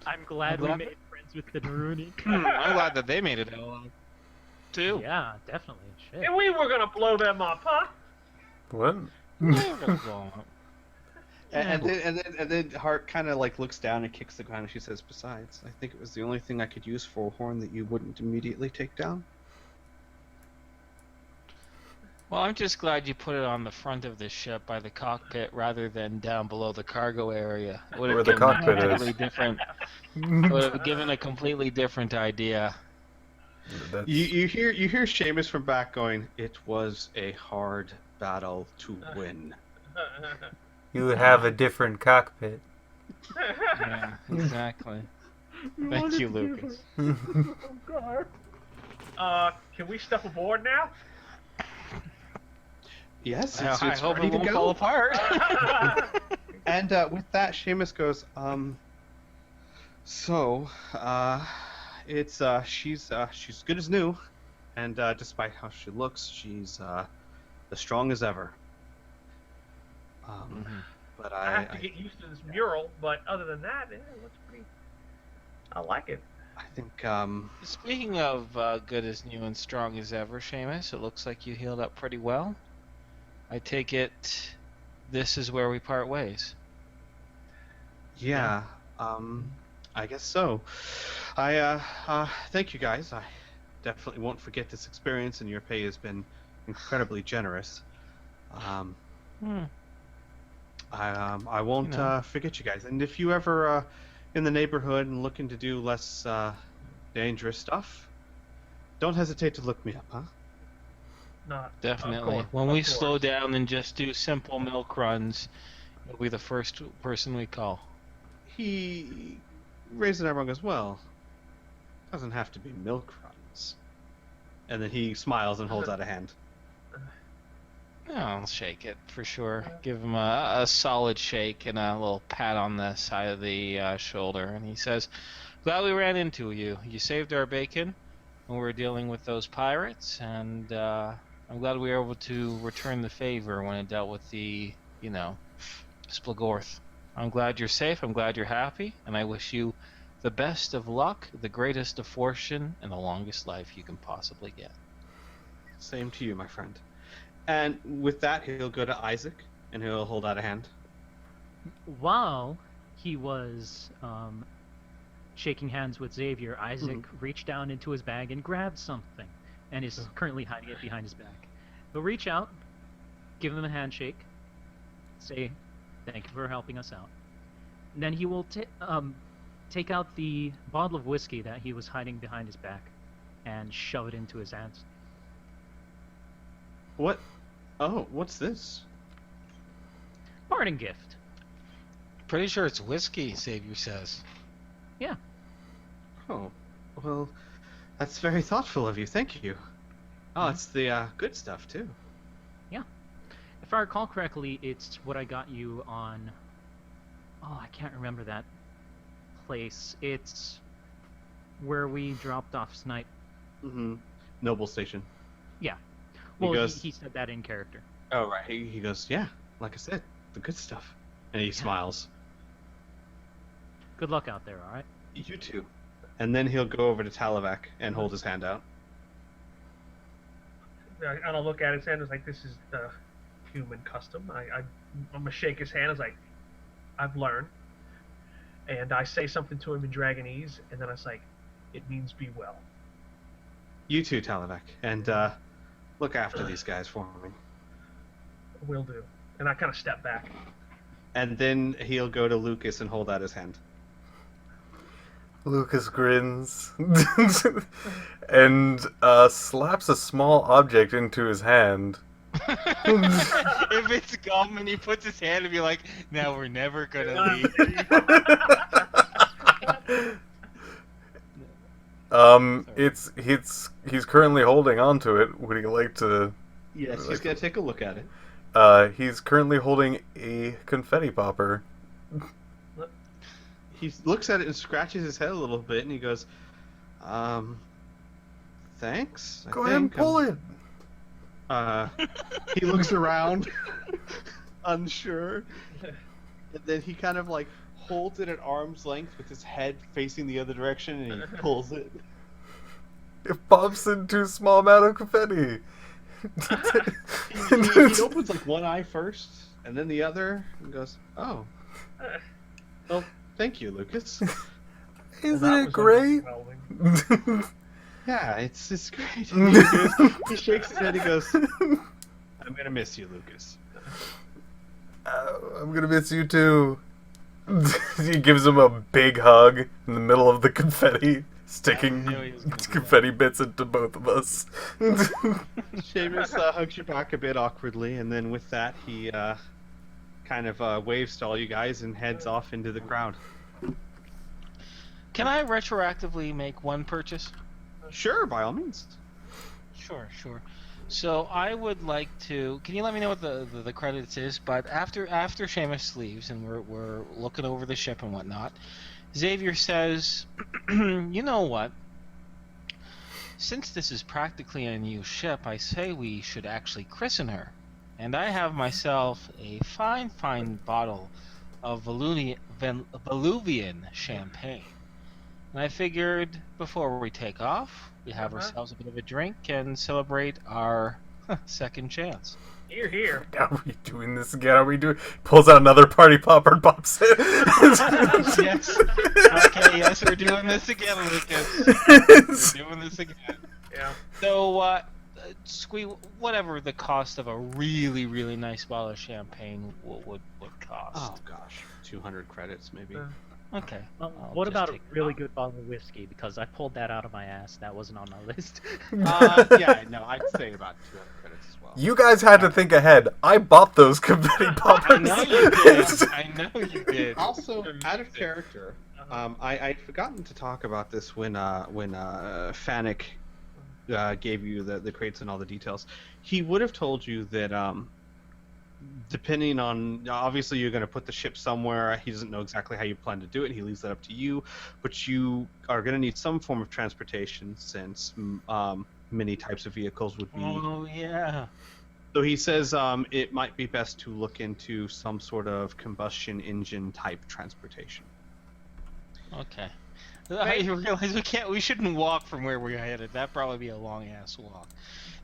Speaker 3: I'm glad we
Speaker 4: glad-
Speaker 3: made friends with the Naruni.
Speaker 4: I'm glad that they made it out too.
Speaker 3: Yeah, definitely. Shit.
Speaker 5: And we were gonna blow them up, huh?
Speaker 1: What?
Speaker 6: And then Hart kind of like looks down and kicks the ground, and she says, "Besides, I think it was the only thing I could use for a horn that you wouldn't immediately take down."
Speaker 4: Well, I'm just glad you put it on the front of the ship by the cockpit rather than down below the cargo area. It would have
Speaker 1: Where the
Speaker 4: given a
Speaker 1: cockpit is.
Speaker 4: completely different. It would have given a completely different idea.
Speaker 1: That's...
Speaker 6: You hear Seamus from back going, "It was a hard battle to win."
Speaker 1: You have a different cockpit.
Speaker 4: Yeah, exactly. Thank you, Lucas.
Speaker 5: Can we step aboard now?
Speaker 6: Yes,
Speaker 4: I
Speaker 6: it's
Speaker 4: hope
Speaker 6: ready
Speaker 4: it
Speaker 6: to
Speaker 4: won't
Speaker 6: go.
Speaker 4: fall apart.
Speaker 6: And with that, Seamus goes, so, she's good as new, and despite how she looks, she's as strong as ever. But
Speaker 5: I have to get used to this mural, but other than that, it looks pretty. I like it.
Speaker 6: I think,
Speaker 4: Speaking of good as new and strong as ever, Seamus, it looks like you healed up pretty well. I take it this is where we part ways.
Speaker 6: yeah, I guess so. I thank you guys. I definitely won't forget this experience, and your pay has been incredibly generous. I won't forget you guys. And if you ever in the neighborhood and looking to do less dangerous stuff, Don't hesitate to look me up, huh?
Speaker 5: Not
Speaker 4: Definitely.
Speaker 5: Of course,
Speaker 4: When
Speaker 5: of
Speaker 4: we
Speaker 5: course.
Speaker 4: slow down and just do simple milk runs, you'll be the first person we call.
Speaker 6: He raises an eyebrow and goes, well, doesn't have to be milk runs. And then he smiles and holds out a hand.
Speaker 4: I'll shake it for sure. Give him a solid shake and a little pat on the side of the shoulder. And he says, glad we ran into you. You saved our bacon when we were dealing with those pirates. And I'm glad we were able to return the favor when it dealt with the, Splagorth. I'm glad you're safe. I'm glad you're happy. And I wish you the best of luck, the greatest of fortune, and the longest life you can possibly get.
Speaker 6: Same to you, my friend. And with that, he'll go to Isaac, and he'll hold out a hand.
Speaker 3: While he was shaking hands with Xavier, Isaac reached down into his bag and grabbed something, and is currently hiding it behind his back. He'll reach out, give him a handshake, say, thank you for helping us out. And then he will take out the bottle of whiskey that he was hiding behind his back and shove it into his hands.
Speaker 6: What? Oh, what's this?
Speaker 3: Parting gift.
Speaker 4: Pretty sure it's whiskey, Xavier says.
Speaker 3: Yeah.
Speaker 6: Oh, well, that's very thoughtful of you. Thank you. Oh, it's the good stuff, too.
Speaker 3: Yeah. If I recall correctly, it's what I got you on... Oh, I can't remember that place. It's where we dropped off Snipe.
Speaker 6: Mm-hmm. Noble Station.
Speaker 3: Yeah. Well,
Speaker 6: goes-
Speaker 3: he said that in character.
Speaker 6: Oh, right. He goes, yeah, like I said, the good stuff. And he smiles.
Speaker 3: Good luck out there, alright?
Speaker 6: You too. And then he'll go over to Talavac and hold his hand out.
Speaker 5: And I'll look at his hand. It's like, this is the human custom. I'm gonna shake his hand. It's like, I've learned. And I say something to him in Dragonese, and then it's like, it means be well.
Speaker 6: You too, Talavac. And look after these guys for me.
Speaker 5: Will do. And I kind of step back.
Speaker 6: And then he'll go to Lucas and hold out his hand.
Speaker 1: Lucas grins and slaps a small object into his hand.
Speaker 4: If it's gum and he puts his hand and be like, now we're never gonna leave.
Speaker 1: He's currently holding on to it. Would you like to?
Speaker 6: Yes, he's gonna take a look at it.
Speaker 1: He's currently holding a confetti popper.
Speaker 6: He looks at it and scratches his head a little bit, and he goes, thanks.
Speaker 1: Go ahead and pull it.
Speaker 6: He looks around, unsure, and then he kind of like holds it at arm's length with his head facing the other direction, and he pulls it.
Speaker 1: It pops into a small amount of confetti.
Speaker 6: He opens like one eye first, and then the other, and goes, "Oh, well, thank you, Lucas.
Speaker 1: Isn't
Speaker 5: That
Speaker 1: it
Speaker 5: was
Speaker 1: great?
Speaker 5: underwhelming.
Speaker 6: Yeah, it's great." He shakes his head. He goes, "I'm gonna miss you, Lucas."
Speaker 1: I'm gonna miss you too. He gives him a big hug in the middle of the confetti, sticking
Speaker 4: I knew he was gonna do
Speaker 1: confetti bits into both of us.
Speaker 6: Seamus hugs you back a bit awkwardly, and then with that, he kind of waves to all you guys and heads off into the crowd.
Speaker 4: Can I retroactively make one purchase?
Speaker 6: Sure, by all means.
Speaker 4: Sure. So I would like to. Can you let me know what the credits is? But after Seamus leaves and we're looking over the ship and whatnot, Xavier says, "You know what? Since this is practically a new ship, I say we should actually christen her. And I have myself a fine bottle of Valuvian champagne. And I figured before we take off, we have ourselves a bit of a drink and celebrate our second chance."
Speaker 5: Here.
Speaker 1: Are we doing this again? Are we doing? Pulls out another party popper and pops it.
Speaker 4: Yes. Okay, yes, we're doing this again, Lucas. We're doing this again.
Speaker 5: Yeah.
Speaker 4: So, Squee, whatever the cost of a really nice bottle of champagne would cost.
Speaker 6: Oh gosh, 200 credits maybe.
Speaker 4: Okay. I'll
Speaker 3: What
Speaker 4: just
Speaker 3: about a
Speaker 4: take-
Speaker 3: really good bottle of whiskey? Because I pulled that out of my ass. That wasn't on my list.
Speaker 6: Yeah, no, I'd say about 200 credits as well.
Speaker 1: You guys had to think ahead. I bought those confetti poppers.
Speaker 4: I know you did. I know you did.
Speaker 6: Also,
Speaker 4: You're
Speaker 6: out of
Speaker 4: amazing.
Speaker 6: character,
Speaker 5: Uh-huh.
Speaker 6: I'd forgotten to talk about this when Fanick gave you the crates and all the details. He would have told you that depending on, obviously you're going to put the ship somewhere. He doesn't know exactly how you plan to do it. He leaves that up to you, but you are going to need some form of transportation since many types of vehicles would be.
Speaker 4: Oh yeah.
Speaker 6: So he says it might be best to look into some sort of combustion engine type transportation.
Speaker 4: Okay. I realize we shouldn't walk from where we're headed. That'd probably be a long ass walk.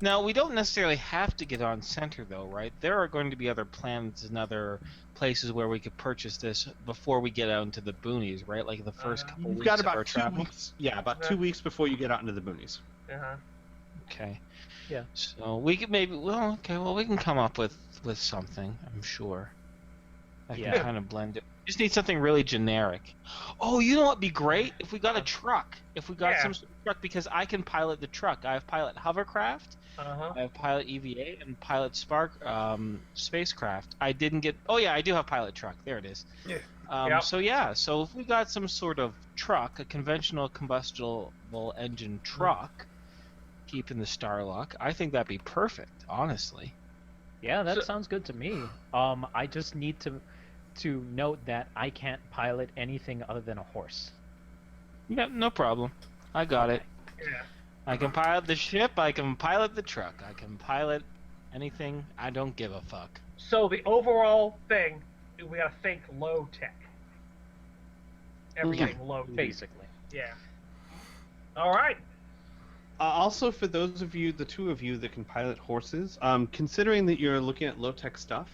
Speaker 4: Now, we don't necessarily have to get on center though, right? There are going to be other planets and other places where we could purchase this before we get out into the boonies, right? Like the first couple
Speaker 6: You've
Speaker 4: weeks
Speaker 6: got
Speaker 4: of our
Speaker 6: about 2
Speaker 4: travel.
Speaker 6: weeks. Yeah, about 2 weeks before you get out into the boonies.
Speaker 5: Uh-huh.
Speaker 4: Okay.
Speaker 3: Yeah.
Speaker 4: So we could maybe we can come up with something, I'm sure. I
Speaker 3: Yeah.
Speaker 4: can kind of blend it. Just need something really generic. Oh, you know what'd be great? If we got a truck. If we got
Speaker 5: Yeah.
Speaker 4: some sort of truck, because I can pilot the truck. I have pilot hovercraft,
Speaker 5: Uh-huh.
Speaker 4: I have pilot EVA, and pilot spark spacecraft. I didn't get. Oh yeah, I do have pilot truck. There it is.
Speaker 1: Yeah.
Speaker 5: Yep.
Speaker 4: So yeah, so if we got some sort of truck, a conventional combustible engine truck, keeping the Starlock, I think that'd be perfect. Honestly.
Speaker 3: Yeah, that
Speaker 5: So-
Speaker 3: sounds good to me. I just need to note that I can't pilot anything other than a horse.
Speaker 4: Yeah, no problem. I got it.
Speaker 5: Yeah.
Speaker 4: I can pilot the ship, I can pilot the truck, I can pilot anything, I don't give a fuck.
Speaker 5: So the overall thing, we gotta think low tech. Everything low tech.
Speaker 3: Basically.
Speaker 5: Yeah. All right.
Speaker 6: Also, for those of you, the two of you that can pilot horses, considering that you're looking at low-tech stuff,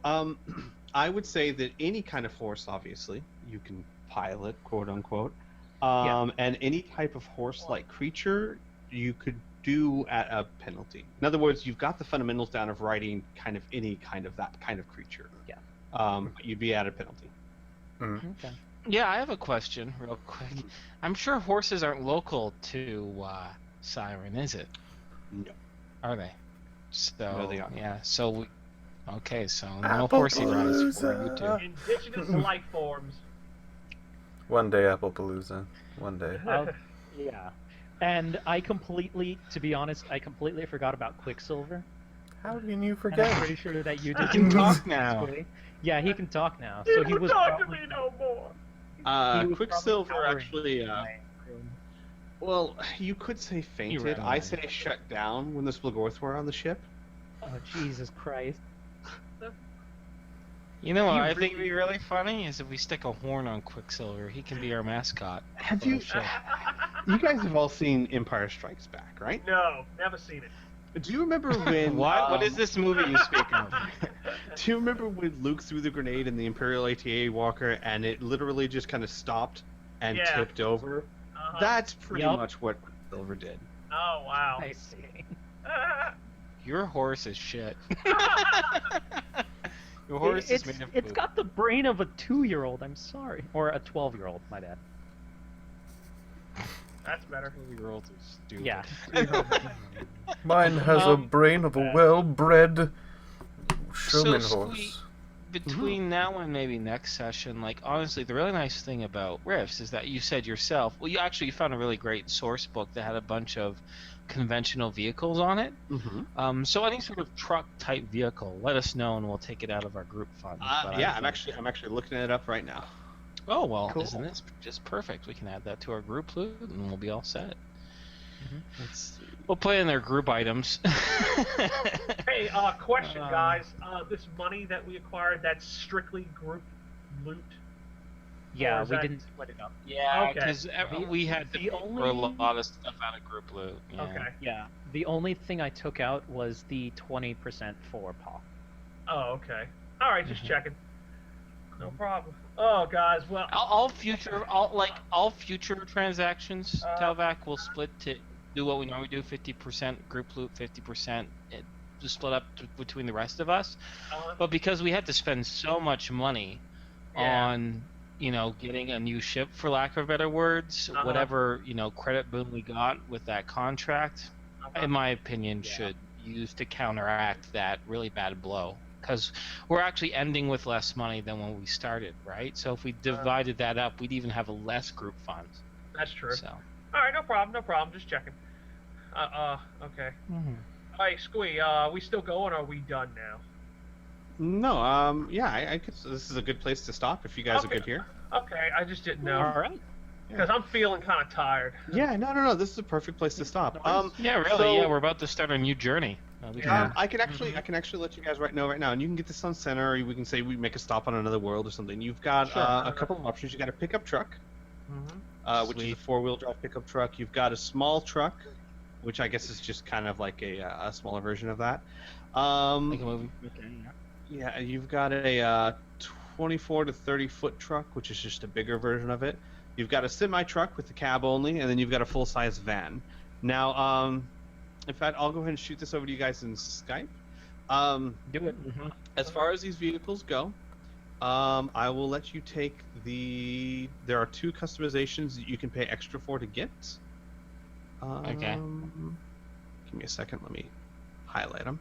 Speaker 6: I would say that any kind of horse, obviously, you can pilot, quote-unquote, and any type of horse-like creature you could do at a penalty. In other words, you've got the fundamentals down of riding kind of any kind of that kind of creature.
Speaker 3: Yeah.
Speaker 6: But you'd be at a penalty.
Speaker 3: Okay.
Speaker 4: Yeah, I have a question, real quick. I'm sure horses aren't local to Siren, is it?
Speaker 6: No.
Speaker 4: Are they? So,
Speaker 6: No, they aren't.
Speaker 4: yeah, so we... Okay, so no horsey rides for you two.
Speaker 5: Indigenous life forms.
Speaker 1: One day, Applepalooza. One day.
Speaker 3: Yeah. And to be honest, I completely forgot about Quicksilver.
Speaker 1: How can you
Speaker 3: And I'm
Speaker 1: forget?
Speaker 3: pretty sure that you
Speaker 4: He
Speaker 3: did.
Speaker 4: can talk now.
Speaker 3: Yeah, he can talk now.
Speaker 5: You
Speaker 3: So he
Speaker 5: don't
Speaker 3: was
Speaker 5: talk to
Speaker 3: probably,
Speaker 5: me no more.
Speaker 3: he was
Speaker 6: Quicksilver
Speaker 3: probably
Speaker 6: actually,
Speaker 3: powering my room.
Speaker 6: well, you could say fainted.
Speaker 4: ran
Speaker 6: I
Speaker 4: away.
Speaker 6: say shut down when the Splagorth were on the ship.
Speaker 3: Oh, Jesus Christ.
Speaker 4: You know what
Speaker 3: You
Speaker 4: I think would be really funny is if we stick a horn on Quicksilver. He can be our mascot.
Speaker 6: Have
Speaker 4: for the
Speaker 6: you-
Speaker 4: show.
Speaker 6: You guys have all seen Empire Strikes Back, right?
Speaker 5: No, never seen it.
Speaker 6: Do you remember when?
Speaker 4: What is this movie you speak of?
Speaker 6: Do you remember when Luke threw the grenade in the Imperial ATA walker and it literally just kind of stopped and
Speaker 5: Yeah.
Speaker 6: tipped over?
Speaker 5: Uh-huh.
Speaker 6: That's pretty
Speaker 3: Yup.
Speaker 6: much what Quicksilver did.
Speaker 5: Oh wow.
Speaker 3: I see.
Speaker 4: Your horse is shit. Your horse is made of
Speaker 3: It's
Speaker 4: poop.
Speaker 3: got the brain of a 2-year-old. I'm sorry, or a 12-year-old. My bad.
Speaker 5: That's better.
Speaker 4: 2-year-olds are stupid.
Speaker 3: Yeah.
Speaker 1: Mine has a brain of a well-bred showman
Speaker 4: So,
Speaker 1: horse.
Speaker 4: Squee, between now and maybe next session, like honestly, the really nice thing about RIFTS is that you said yourself, well, you found a really great source book that had a bunch of conventional vehicles on it.
Speaker 6: Mm-hmm.
Speaker 4: So any sort of truck type vehicle, let us know and we'll take it out of our group fund. But I
Speaker 6: Yeah, I'm
Speaker 4: think-
Speaker 6: actually looking it up right now.
Speaker 4: Oh well,
Speaker 6: Cool.
Speaker 4: isn't this just perfect? We can add that to our group loot and we'll be all set.
Speaker 6: Let's see.
Speaker 4: We'll put in their group items.
Speaker 5: Hey, question, guys. This money that we acquired, that's strictly group loot.
Speaker 3: Yeah,
Speaker 5: is
Speaker 3: we
Speaker 5: that-
Speaker 3: didn't split it up.
Speaker 4: Yeah,
Speaker 5: Okay.
Speaker 4: because we had to
Speaker 3: The
Speaker 4: pay for a
Speaker 3: only-
Speaker 4: lot of stuff out of group loot. Yeah.
Speaker 5: Okay.
Speaker 3: Yeah. The only thing I took out was the 20% for Paul.
Speaker 5: Oh, okay. All right, just
Speaker 4: Mhm.
Speaker 5: checking. No problem. Oh, guys. Well,
Speaker 4: All future transactions, Talvac will split to do what we normally do: 50% group loot, 50% to split up between the rest of us. But because we had to spend so much money
Speaker 5: Yeah.
Speaker 4: on, getting a new ship, for lack of better words.
Speaker 5: Uh-huh.
Speaker 4: Whatever, credit boom we got with that contract,
Speaker 5: Uh-huh.
Speaker 4: in my opinion,
Speaker 3: Yeah.
Speaker 4: should use to counteract that really bad blow. Because we're actually ending with less money than when we started, right? So if we divided that up, we'd even have less group funds.
Speaker 5: That's true.
Speaker 4: So.
Speaker 5: All right, no problem. Just checking. Okay.
Speaker 4: Mm-hmm.
Speaker 5: All right, Squee, we still going, or are we done now?
Speaker 6: No, yeah, I could. This is a good place to stop if you guys are
Speaker 5: Okay.
Speaker 6: good here.
Speaker 5: Okay, I just didn't know.
Speaker 3: All right.
Speaker 5: Because I'm feeling kind of tired.
Speaker 6: Yeah, no. This is a perfect place to stop.
Speaker 4: Yeah, really.
Speaker 6: So-
Speaker 4: Yeah, we're about to start a new journey. We can-
Speaker 5: Yeah.
Speaker 6: I can actually let you guys know right now, and you can get this on center, or we can say we make a stop on another world or something. You've got
Speaker 5: Sure.
Speaker 6: a couple of options. You got a pickup truck, which is a
Speaker 4: Sweet.
Speaker 6: 4-wheel drive pickup truck. You've got a small truck, which I guess is just kind of like a smaller version of that.
Speaker 4: Like a movie. Okay, yeah.
Speaker 6: Yeah, you've got a 24 to 30 foot truck, which is just a bigger version of it. You've got a semi truck with the cab only, and then you've got a full size van. Now, in fact, I'll go ahead and shoot this over to you guys in Skype.
Speaker 3: Do it.
Speaker 6: As far as these vehicles go, I will let you take the. There are 2 customizations that you can pay extra for to get.
Speaker 4: Okay.
Speaker 6: Give me a second. Let me highlight them.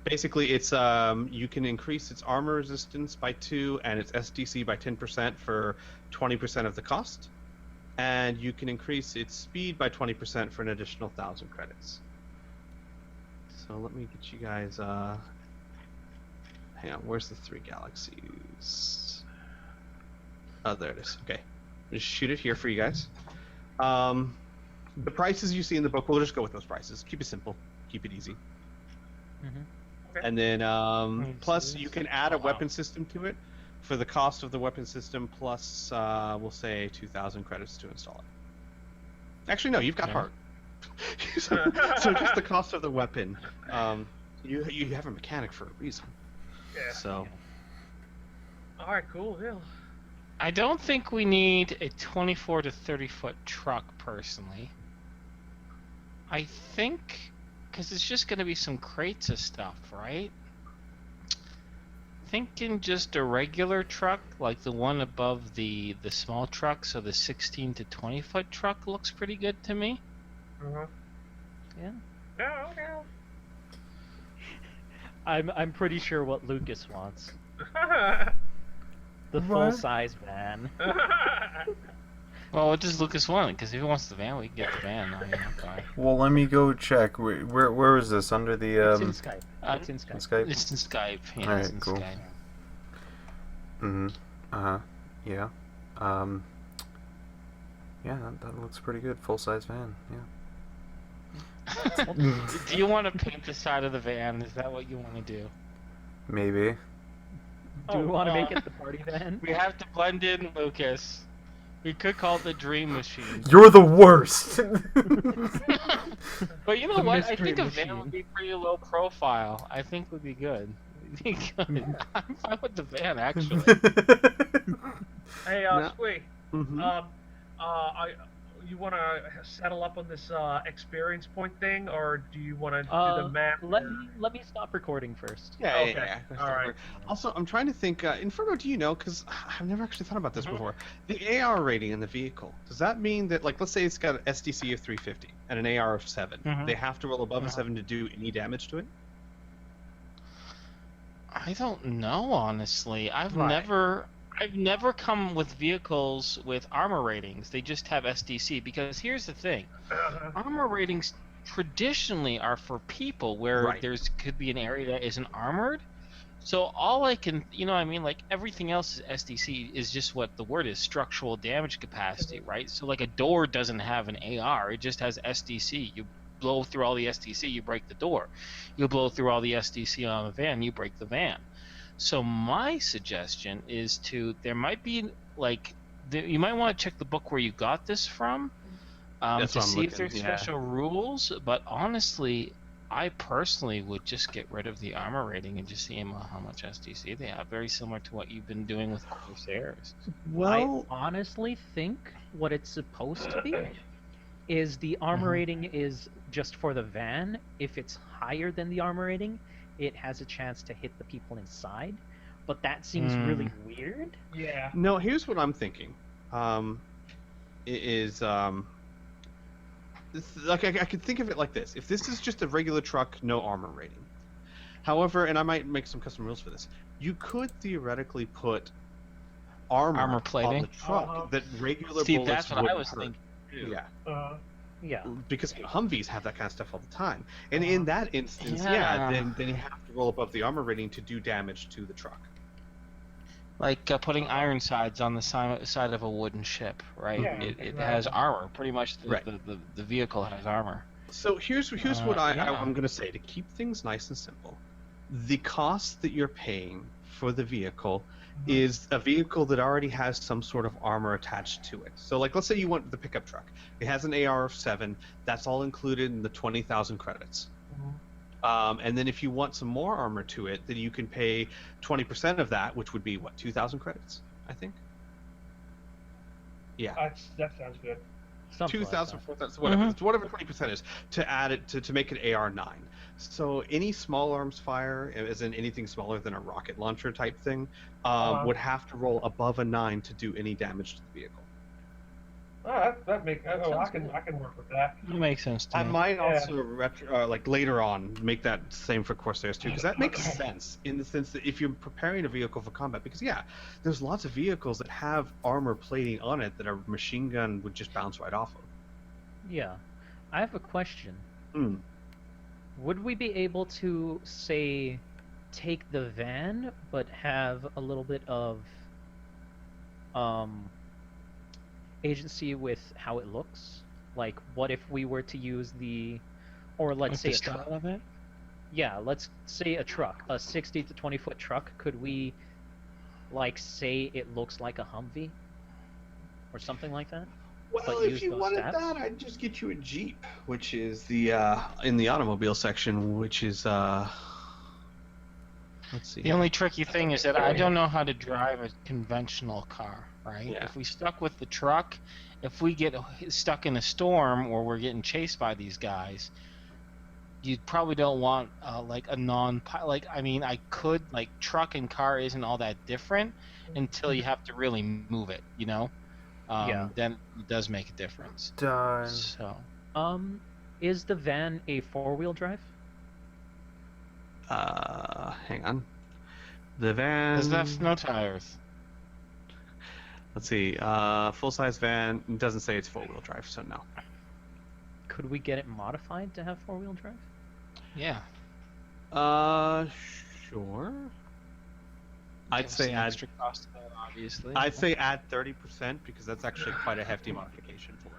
Speaker 6: Basically, it's you can increase its armor resistance by 2 and its SDC by 10% for 20% of the cost, and you can increase its speed by 20% for an additional 1,000 credits. So let me get you guys. Hang on, where's the 3 Galaxies? Oh, there it is. Okay, just shoot it here for you guys. The prices you see in the book, we'll just go with those prices. Keep it simple, keep it easy. And then plus you can add a weapon system to it for the cost of the weapon system plus we'll say 2,000 credits to install it. Actually, no, you've got heart. so just the cost of the weapon. You have a mechanic for a reason.
Speaker 5: Yeah.
Speaker 6: So
Speaker 5: All right, cool. Yeah.
Speaker 4: I don't think we need a 24 to 30 foot truck, personally. I think, because it's just going to be some crates of stuff, right? Thinking just a regular truck, like the one above the small truck, so the 16 to 20 foot truck looks pretty good to me.
Speaker 3: Yeah.
Speaker 5: No.
Speaker 3: I'm pretty sure what Lucas wants. The
Speaker 1: What?
Speaker 3: full-size van.
Speaker 4: Well, what does Lucas want? Because if he wants the van, we can get the van. I mean, okay.
Speaker 1: Well, let me go check. Where is this? Under the
Speaker 3: It's in Skype. It's in Skype.
Speaker 1: Skype?
Speaker 4: It's in Skype. Yeah, it's
Speaker 1: Alright,
Speaker 4: in
Speaker 1: cool.
Speaker 4: Skype.
Speaker 1: Yeah. Yeah, that looks pretty good. Full size van. Yeah.
Speaker 4: Do you want to paint the side of the van? Is that what you want to do?
Speaker 1: Maybe.
Speaker 3: Do we want to make
Speaker 4: uh,
Speaker 3: it the party van?
Speaker 4: We have to blend in, Lucas. We could call it the Dream Machine.
Speaker 1: You're the worst.
Speaker 4: But you know
Speaker 3: The
Speaker 4: what? I
Speaker 3: mystery
Speaker 4: think a
Speaker 3: machine.
Speaker 4: van would be pretty low profile. I think would be good. Would be good. I'm fine with the van, actually.
Speaker 5: Hey,
Speaker 6: No.
Speaker 5: Squee.
Speaker 6: mhm.
Speaker 5: You want to settle up on this experience point thing, or do you want to do the map?
Speaker 3: Let me stop recording first.
Speaker 6: Yeah,
Speaker 5: Okay,
Speaker 6: yeah.
Speaker 5: all right.
Speaker 6: Also, I'm trying to think. Inferno, do you know? Because I've never actually thought about this before. The AR rating in the vehicle, does that mean that, like, let's say it's got an SDC of 350 and an AR of 7,
Speaker 4: Mhm.
Speaker 6: they have to roll above a 7 to do any damage to it?
Speaker 4: I don't know, honestly. I've
Speaker 5: Right.
Speaker 4: never come with vehicles with armor ratings. They just have SDC. Because here's the thing: armor ratings traditionally are for people where
Speaker 6: Right.
Speaker 4: could be an area that isn't armored. So all I can, like everything else is SDC is just what the word is, structural damage capacity, right? So like a door doesn't have an AR, it just has SDC. You blow through all the SDC, you break the door. You blow through all the SDC on the van, you break the van. So my suggestion is there might be you might want to check the book where you got this from
Speaker 6: That's
Speaker 4: to
Speaker 6: what I'm
Speaker 4: see if
Speaker 6: looking,
Speaker 4: there's
Speaker 6: yeah.
Speaker 4: special rules. But honestly, I personally would just get rid of the armor rating and just see how much SDC they have. Very similar to what you've been doing with Corsairs.
Speaker 3: I honestly think what it's supposed to be is the armor rating is just for the van. If it's higher than the armor rating, it has a chance to hit the people inside. but that seems really weird.
Speaker 5: Yeah.
Speaker 6: No, here's what I'm thinking. Like I could think of it like this: if this is just a regular truck, no armor rating. However, and I might make some custom rules for this, you could theoretically put armor
Speaker 4: plating?
Speaker 6: on the truck that regular
Speaker 4: See,
Speaker 6: bullets
Speaker 4: that's what I
Speaker 6: wouldn't
Speaker 4: was
Speaker 6: hurt.
Speaker 4: thinking. Too.
Speaker 6: Yeah,
Speaker 3: Yeah.
Speaker 6: because Humvees have that kind of stuff all the time, and in that instance, then you have to roll above the armor rating to do damage to the truck.
Speaker 4: Like putting iron sides on the side of a wooden ship, right?
Speaker 5: Yeah,
Speaker 4: It has armor. Pretty much
Speaker 6: Right.
Speaker 4: the vehicle has armor.
Speaker 6: So here's what
Speaker 4: yeah.
Speaker 6: I'm going to say to keep things nice and simple. The cost that you're paying for the vehicle is a vehicle that already has some sort of armor attached to it. So like, let's say you want the pickup truck. It has an AR of 7. That's all included in the 20,000 credits. And then if you want some more armor to it, then you can pay 20% of that, which would be what, 2,000 credits, I think. Yeah.
Speaker 5: That sounds good.
Speaker 3: Something like
Speaker 6: 2,000,
Speaker 3: that.
Speaker 6: 4,000, whatever, whatever 20% is, to add it to make it AR9. So any small arms fire, as in anything smaller than a rocket launcher type thing, would have to roll above a 9 to do any damage to the vehicle.
Speaker 5: Oh, that makes. Oh, I can work with that.
Speaker 4: That makes sense to
Speaker 6: I
Speaker 4: me.
Speaker 6: might also like later on make that same for Corsairs too, because that makes sense in the sense that if you're preparing a vehicle for combat, because there's lots of vehicles that have armor plating on it that a machine gun would just bounce right off of.
Speaker 3: Yeah. I have a question.
Speaker 6: Hmm.
Speaker 3: Would we be able to, say, take the van, but have a little bit of agency with how it looks? Like, what if we were to use or let's say a truck?
Speaker 4: of it?
Speaker 3: Yeah, let's say a truck, a 60 to 20 foot truck. Could we, like, say it looks like a Humvee? Or something like that?
Speaker 6: Well,
Speaker 3: But
Speaker 6: if
Speaker 3: use
Speaker 6: you
Speaker 3: those
Speaker 6: wanted
Speaker 3: stats?
Speaker 6: that, I'd just get you a Jeep, which is the in the automobile section, which is let's see.
Speaker 4: The only tricky thing is that I don't know how to drive a conventional car, right?
Speaker 6: Yeah.
Speaker 4: If we stuck with the truck, if we get stuck in a storm or we're getting chased by these guys, you probably don't want like a like, I mean, I could, like, truck and car isn't all that different until you have to really move it, you know?
Speaker 3: Yeah.
Speaker 4: Then it does make a difference.
Speaker 1: Darn.
Speaker 4: So
Speaker 3: Is the van a 4-wheel drive?
Speaker 6: Hang on. The van.
Speaker 4: does that have no tires?
Speaker 6: Let's see. Full size van. It doesn't say it's 4-wheel drive, so no.
Speaker 3: Could we get it modified to have 4-wheel drive?
Speaker 4: Yeah.
Speaker 6: Sure.
Speaker 4: Give
Speaker 6: I'd
Speaker 4: us
Speaker 6: say
Speaker 4: an
Speaker 6: add.
Speaker 4: extra cost to that, obviously.
Speaker 6: I'd say add 30% because that's actually quite a hefty modification for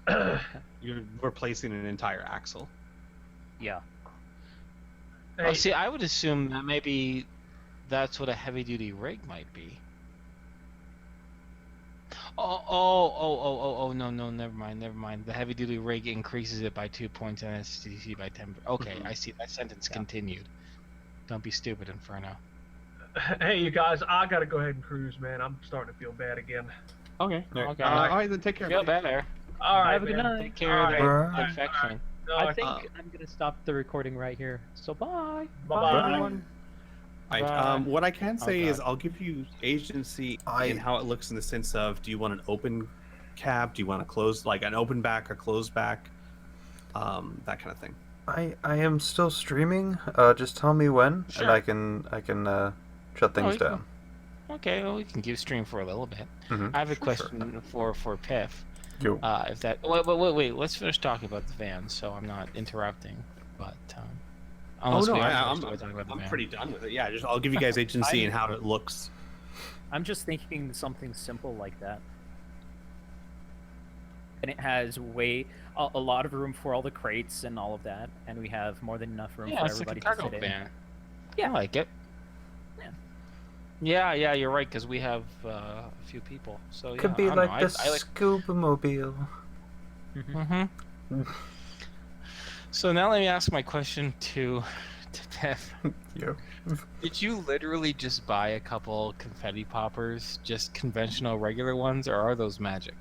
Speaker 6: it. You're replacing an entire axle.
Speaker 3: Yeah.
Speaker 4: Oh, see, I would assume that maybe that's what a heavy-duty rig might be. Oh, no, never mind. The heavy-duty rig increases it by 2 points and STC by 10. Okay, I see. That sentence continued. Don't be stupid, Inferno.
Speaker 5: Hey, you guys, I gotta go ahead and cruise, man. I'm starting to feel bad again.
Speaker 6: Okay.
Speaker 4: Okay.
Speaker 6: All right, then take care.
Speaker 4: Feel
Speaker 6: buddy.
Speaker 4: better.
Speaker 5: All right,
Speaker 3: Have a good
Speaker 5: man.
Speaker 3: night.
Speaker 4: Take care of
Speaker 1: Alright.
Speaker 4: the infection.
Speaker 5: No,
Speaker 3: I think I'm gonna stop the recording right here. So bye.
Speaker 5: Bye-bye.
Speaker 3: everyone.
Speaker 6: Right.
Speaker 4: Bye.
Speaker 6: What I can say
Speaker 4: Oh,
Speaker 6: is
Speaker 4: God.
Speaker 6: I'll give you agency
Speaker 1: I-
Speaker 6: in how it looks in the sense of, do you want an open cab? Do you want a closed, like an open back, a closed back? That kind of thing.
Speaker 1: I am still streaming. Just tell me when,
Speaker 4: Sure.
Speaker 1: and I can shut things
Speaker 4: you can-
Speaker 1: down.
Speaker 4: Okay, well, we can keep stream for a little bit.
Speaker 1: Mhm.
Speaker 4: I have a
Speaker 6: Sure.
Speaker 4: question for Piph.
Speaker 1: Yo.
Speaker 4: If that wait, let's finish talking about the van, so I'm not interrupting. But unless we are supposed to go talk about the
Speaker 6: I'm
Speaker 4: van.
Speaker 6: pretty done with it. Yeah, just I'll give you guys agency in how it looks.
Speaker 7: I'm just thinking something simple like that. And it has a lot of room for all the crates and all of that, and we have more than enough room
Speaker 4: Yeah,
Speaker 7: for
Speaker 4: it's like a
Speaker 7: everybody to
Speaker 4: cargo
Speaker 7: sit in.
Speaker 4: van.
Speaker 7: Yeah.
Speaker 4: I like it.
Speaker 7: Yeah.
Speaker 4: Yeah, you're right, because we have a few people. So
Speaker 1: Could
Speaker 4: yeah,
Speaker 1: be
Speaker 4: I don't
Speaker 1: like
Speaker 4: know.
Speaker 1: the
Speaker 4: I like.
Speaker 1: scuba mobile.
Speaker 4: Mm-hmm. So now let me ask my question to Piph.
Speaker 1: Yo.
Speaker 4: Did you literally just buy a couple confetti poppers, just conventional regular ones, or are those magic?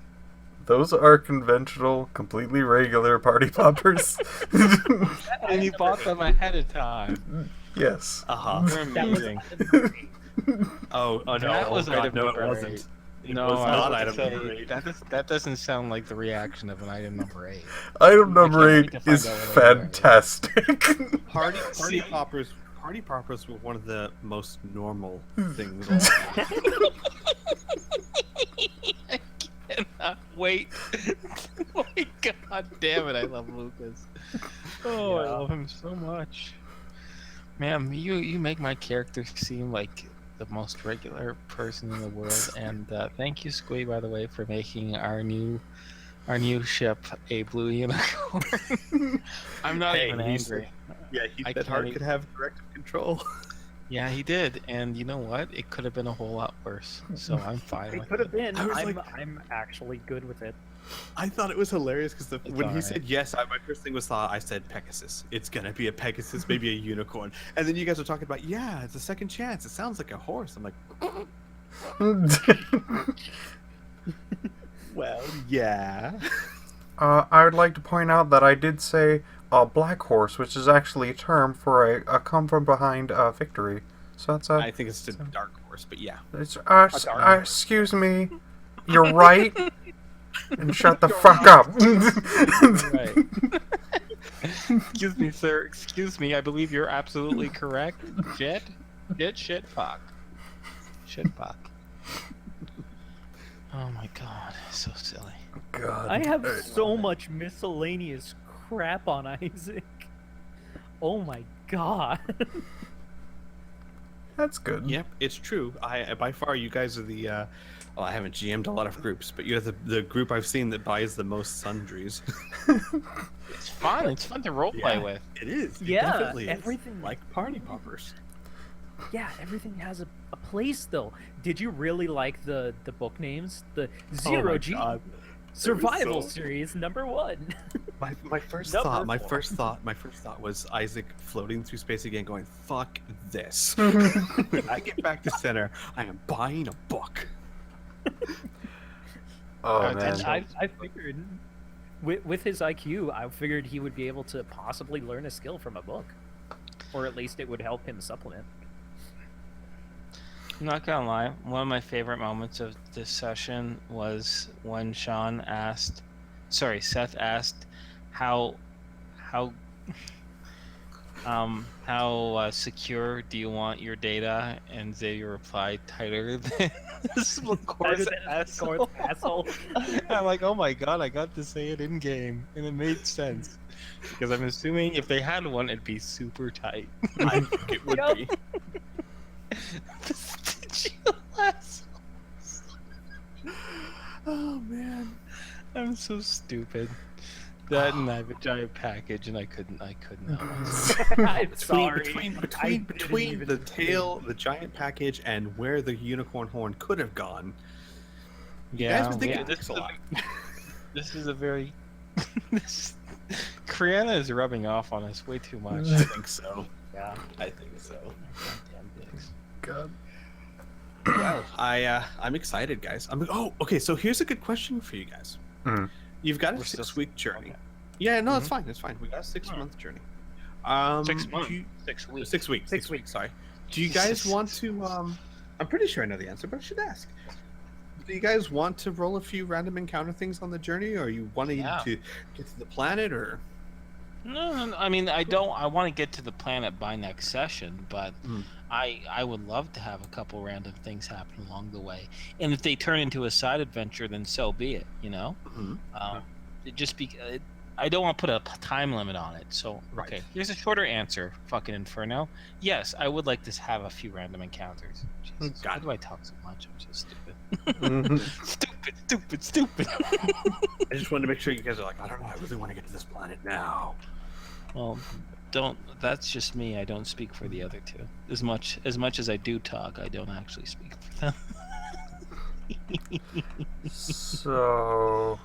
Speaker 1: Those are conventional, completely regular party poppers.
Speaker 4: And you bought them ahead of time.
Speaker 1: Yes.
Speaker 6: Uh huh.
Speaker 4: You're amazing.
Speaker 6: Oh no!
Speaker 4: That was
Speaker 6: God,
Speaker 4: item
Speaker 6: no, it
Speaker 4: number
Speaker 6: wasn't.
Speaker 4: 8.
Speaker 6: It
Speaker 4: No,
Speaker 6: was
Speaker 4: I
Speaker 6: not
Speaker 4: was
Speaker 6: item
Speaker 4: about to
Speaker 6: number
Speaker 4: say,
Speaker 6: 8.
Speaker 4: that doesn't sound like the reaction of an item number 8.
Speaker 1: Item
Speaker 4: I
Speaker 1: number
Speaker 4: can't wait
Speaker 1: 8
Speaker 4: to find
Speaker 1: is
Speaker 4: out what they were.
Speaker 1: fantastic.
Speaker 6: Party poppers were one of the most normal things. All time.
Speaker 4: I cannot wait. Oh my god damn it, I love Lucas. Oh, I
Speaker 3: Yeah.
Speaker 4: love him so much. Man, you make my character seem like the most regular person in the world, and thank you, Squee, by the way, for making our new ship a blue unicorn. I'm not
Speaker 6: Hey,
Speaker 4: even
Speaker 6: he's-
Speaker 4: angry.
Speaker 6: Yeah, he
Speaker 4: I
Speaker 6: said Hart
Speaker 4: can't
Speaker 6: could have directive control.
Speaker 4: Yeah, he did, and you know what? It could have been a whole lot worse. So I'm fine
Speaker 7: It
Speaker 4: with
Speaker 7: could
Speaker 4: it.
Speaker 7: have been.
Speaker 6: I was
Speaker 7: I'm actually good with it.
Speaker 6: I thought it was hilarious because when he
Speaker 4: alright.
Speaker 6: said yes, my first thing was I said Pegasus. It's gonna be a Pegasus, maybe a unicorn. And then you guys were talking about, yeah, it's a second chance. It sounds like a horse. I'm like, well, yeah.
Speaker 1: I would like to point out that I did say black horse, which is actually a term for a come from behind victory. So that's
Speaker 6: I think it's a dark horse, but yeah.
Speaker 1: It's,
Speaker 6: dark horse.
Speaker 1: excuse me, you're right. And shut the fuck up.
Speaker 4: Right. Excuse me, sir. Excuse me. I believe you're absolutely correct. Shit, fuck. Shit, fuck. Oh my god, so silly.
Speaker 1: God.
Speaker 7: I have so much miscellaneous crap on Isaac. Oh my god.
Speaker 1: That's good.
Speaker 6: Yep, it's true. By far, you guys are the. Well, I haven't GM'd a lot of groups, but you're the group I've seen that buys the most sundries.
Speaker 4: It's fun. It's fun to roleplay
Speaker 6: Yeah.
Speaker 4: with.
Speaker 6: It is. It
Speaker 7: Yeah,
Speaker 6: definitely is.
Speaker 7: everything-
Speaker 6: Like party poppers.
Speaker 7: Yeah, everything has a place though. Did you really like the book names? The Zero G
Speaker 6: God.
Speaker 7: Survival
Speaker 6: so-
Speaker 7: series #1.
Speaker 6: My first
Speaker 7: Number
Speaker 6: thought, my
Speaker 7: four.
Speaker 6: first thought was Isaac floating through space again, going "fuck this." When I get back to center, I am buying a book.
Speaker 1: Oh
Speaker 4: And
Speaker 1: man.
Speaker 7: And I figured with his IQ, I figured he would be able to possibly learn a skill from a book, or at least it would help him supplement.
Speaker 4: I'm not gonna lie. One of my favorite moments of this session was when Seth asked how secure do you want your data, and Xavier replied, tighter than
Speaker 7: Tighter than a
Speaker 4: asshole.
Speaker 7: asshole.
Speaker 4: I'm like, oh my god, I got to say it in game, and it made sense because I'm assuming if they had one, it'd be super tight.
Speaker 6: I think it would
Speaker 7: Yup.
Speaker 6: be.
Speaker 4: Vestigial assholes. Oh man, I'm so stupid. That and I have a giant package, and I couldn't help myself.
Speaker 7: I'm sorry.
Speaker 6: Between the tail, the giant package, and where the unicorn horn could have gone.
Speaker 4: Yeah,
Speaker 6: guys been thinking
Speaker 4: this
Speaker 6: this a lot.
Speaker 4: This is a very. this, Kriana is rubbing off on us way too much.
Speaker 6: I think so.
Speaker 7: Yeah.
Speaker 6: I think so.
Speaker 4: Goddamn dicks.
Speaker 1: God.
Speaker 6: Well, I'm excited, guys. Okay. So here's a good question for you guys.
Speaker 1: Mhm.
Speaker 6: You've got a
Speaker 4: We're still-
Speaker 6: 6-week journey.
Speaker 4: okay.
Speaker 6: Yeah, no, it's fine. It's fine. We got a 6-month journey.
Speaker 4: 6
Speaker 6: do
Speaker 4: months.
Speaker 6: you-
Speaker 4: 6 weeks.
Speaker 6: 6 weeks. 6 weeks. Sorry. Do you guys want to? I'm pretty sure I know the answer, but I should ask. Do you guys want to roll a few random encounter things on the journey, or you want
Speaker 4: Yeah.
Speaker 6: to get to the planet, or?
Speaker 4: No. I mean, I don't. I want to get to the planet by next session, but
Speaker 6: Mm.
Speaker 4: I would love to have a couple random things happen along the way. And if they turn into a side adventure, then so be it. You know.
Speaker 6: Mhm.
Speaker 4: It just be. I don't want to put a time limit on it. So
Speaker 6: Right.
Speaker 4: okay, here's a shorter answer. Fucking Inferno. Yes, I would like to have a few random encounters. Jesus, why
Speaker 6: God.
Speaker 4: do I talk so much? I'm so stupid.
Speaker 1: Mhm.
Speaker 4: Stupid.
Speaker 6: I just wanted to make sure you guys are like, I don't know, I really want to get to this planet now.
Speaker 4: Well, don't. That's just me. I don't speak for the other two. As much as I do talk, I don't actually speak for them.
Speaker 1: So,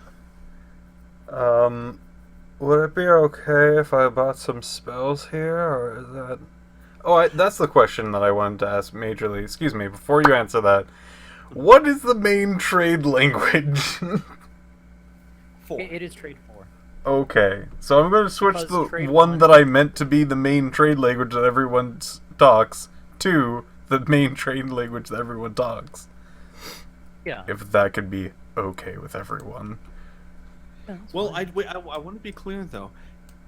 Speaker 1: would it be okay if I bought some spells here, or is that? Oh, that's the question that I wanted to ask majorly. Excuse me, before you answer that, what is the main trade language?
Speaker 6: 4.
Speaker 7: It is trade 4.
Speaker 1: Okay, so I'm going to switch
Speaker 7: Because
Speaker 1: the
Speaker 7: trade
Speaker 1: one
Speaker 7: one-
Speaker 1: that I meant to be the main trade language that everyone talks to the main trade language that everyone talks.
Speaker 3: Yeah.
Speaker 1: If that could be okay with everyone.
Speaker 6: Well, I want to be clear though.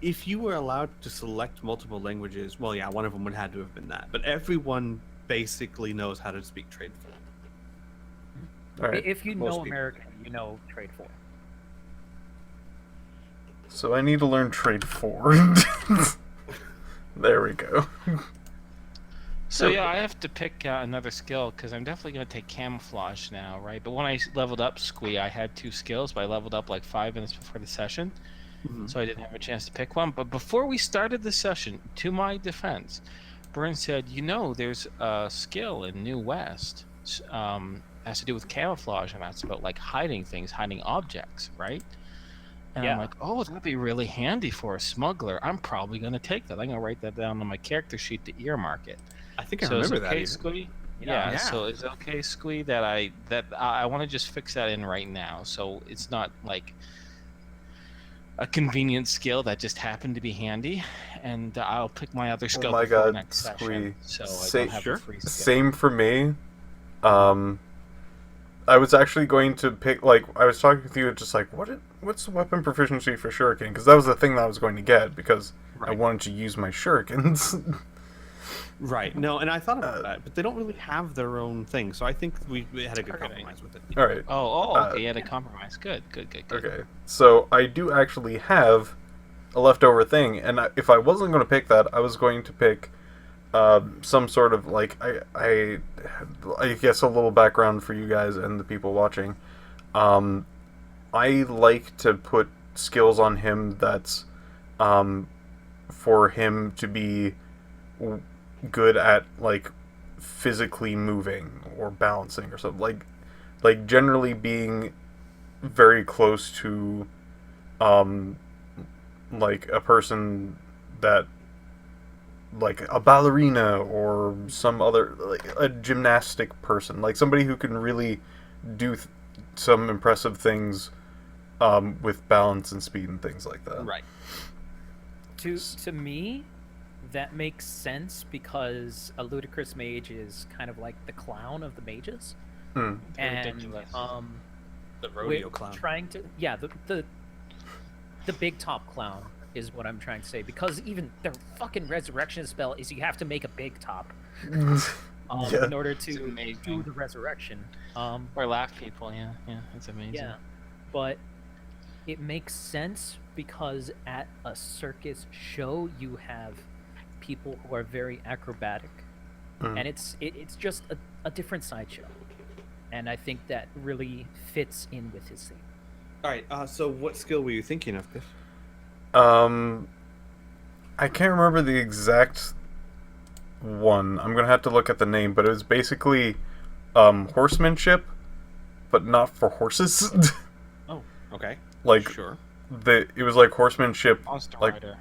Speaker 6: If you were allowed to select multiple languages, well, yeah, one of them would have to have been that. But everyone basically knows how to speak trade for.
Speaker 1: All right.
Speaker 3: If you
Speaker 6: Most
Speaker 3: know
Speaker 6: people.
Speaker 3: American, you know trade 4.
Speaker 1: So I need to learn trade 4. There we go.
Speaker 4: So yeah, I have to pick another skill because I'm definitely going to take camouflage now, right? But when I leveled up Squee, I had 2 skills, but I leveled up like 5 minutes before the session, so I didn't have a chance to pick one. But before we started the session, to my defense, Byrne said, "You know, there's a skill in New West, has to do with camouflage, and that's about like hiding things, hiding objects, right?" And I'm
Speaker 3: Yeah.
Speaker 4: like, "Oh, that'd be really handy for a smuggler. I'm probably going to take that. I'm going to write that down on my character sheet to earmark it."
Speaker 6: I think I
Speaker 4: So is
Speaker 6: remember
Speaker 4: it
Speaker 6: that.
Speaker 4: okay,
Speaker 6: even.
Speaker 4: Squee?
Speaker 3: Yeah.
Speaker 4: Yeah. So is it okay, Squee, that I want to just fix that in right now, so it's not like a convenient skill that just happened to be handy, and I'll pick my other skill
Speaker 1: my
Speaker 4: before
Speaker 1: God,
Speaker 4: next
Speaker 1: Squee.
Speaker 4: session, so I
Speaker 1: Say-
Speaker 4: don't have
Speaker 6: Sure.
Speaker 4: a free skill.
Speaker 1: Same for me. I was actually going to pick, like, I was talking with you, just like, what's the weapon proficiency for shuriken? Because that was the thing that I was going to get, because I
Speaker 6: Right.
Speaker 1: wanted to use my shurikens.
Speaker 6: Right. No, and I thought about that, but they don't really have their own thing, so I think we had a good
Speaker 4: Okay.
Speaker 6: compromise with it.
Speaker 1: Alright,
Speaker 4: Oh, okay, you had a compromise. Good.
Speaker 1: okay. So, I do actually have a leftover thing, and if I wasn't going to pick that, I was going to pick some sort of, like, I guess a little background for you guys and the people watching. I like to put skills on him that's for him to be good at, like, physically moving or balancing or something. Like generally being very close to like a person that, like a ballerina or some other, like a gymnastic person, like somebody who can really do some impressive things with balance and speed and things like that.
Speaker 6: Right.
Speaker 7: To me, that makes sense because a ludicrous mage is kind of like the clown of the mages,
Speaker 1: Hmm.
Speaker 7: and
Speaker 4: Ridiculous.
Speaker 6: The rodeo
Speaker 7: with
Speaker 6: clown.
Speaker 7: trying to the big top clown is what I'm trying to say, because even their fucking resurrection spell is you have to make a big top
Speaker 1: Yeah.
Speaker 7: in order
Speaker 4: It's
Speaker 7: to
Speaker 4: amazing.
Speaker 7: do the resurrection.
Speaker 4: Or laugh people, yeah, it's amazing.
Speaker 7: Yeah, but it makes sense because at a circus show you have people who are very acrobatic,
Speaker 1: Mm.
Speaker 7: and it's just a different sideshow, and I think that really fits in with his theme.
Speaker 6: All right. So what skill were you thinking of, Piph?
Speaker 1: I can't remember the exact one. I'm gonna have to look at the name, but it was basically horsemanship, but not for horses.
Speaker 6: Oh, okay.
Speaker 1: Like
Speaker 6: Sure.
Speaker 1: it was like horsemanship.
Speaker 4: Monster
Speaker 1: Like-
Speaker 4: Rider.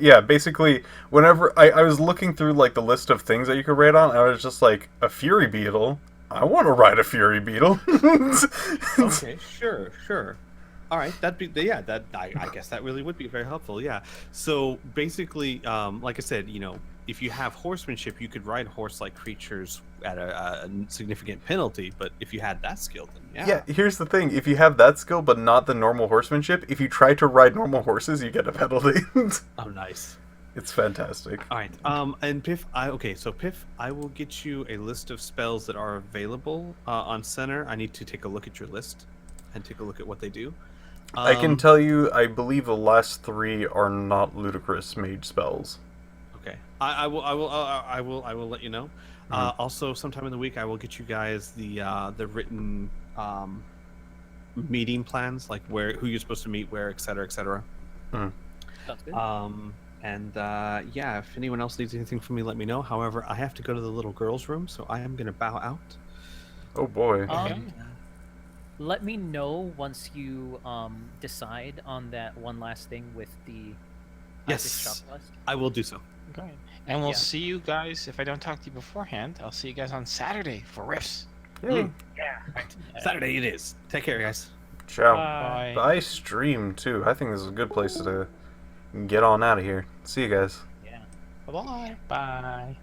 Speaker 1: Yeah, basically, whenever I was looking through, like, the list of things that you could rate on, I was just like, a fury beetle? I want to ride a fury beetle.
Speaker 6: Okay. Sure. All right. That'd be that. I guess that really would be very helpful. Yeah. So basically, like I said, if you have horsemanship, you could ride horse-like creatures at a significant penalty. But if you had that skill, then
Speaker 1: Yeah, here's the thing. If you have that skill, but not the normal horsemanship, if you try to ride normal horses, you get a penalty.
Speaker 6: Oh, nice.
Speaker 1: It's fantastic.
Speaker 6: All right. And Piph, so Piph, I will get you a list of spells that are available on Center. I need to take a look at your list and take a look at what they do.
Speaker 1: I can tell you, I believe the last 3 are not ludicrous mage spells.
Speaker 6: Okay. I will let you know. Also, sometime in the week, I will get you guys the written meeting plans, like who you're supposed to meet, where, etc., etc.
Speaker 7: Sounds good.
Speaker 6: And yeah, if anyone else needs anything from me, let me know. However, I have to go to the little girls' room, so I am gonna bow out.
Speaker 1: Oh boy.
Speaker 7: Let me know once you decide on that one last thing with the Isaac
Speaker 6: Yes.
Speaker 7: shop list.
Speaker 6: I will do so.
Speaker 4: Okay. And we'll
Speaker 7: Yeah.
Speaker 4: see you guys, if I don't talk to you beforehand, I'll see you guys on Saturday for RIFTS.
Speaker 1: Yay.
Speaker 6: Saturday it is. Take care, guys.
Speaker 1: Ciao.
Speaker 4: Bye.
Speaker 1: I stream too. I think this is a good place to get on out of here. See you guys.
Speaker 7: Yeah.
Speaker 4: Bye-bye. Bye.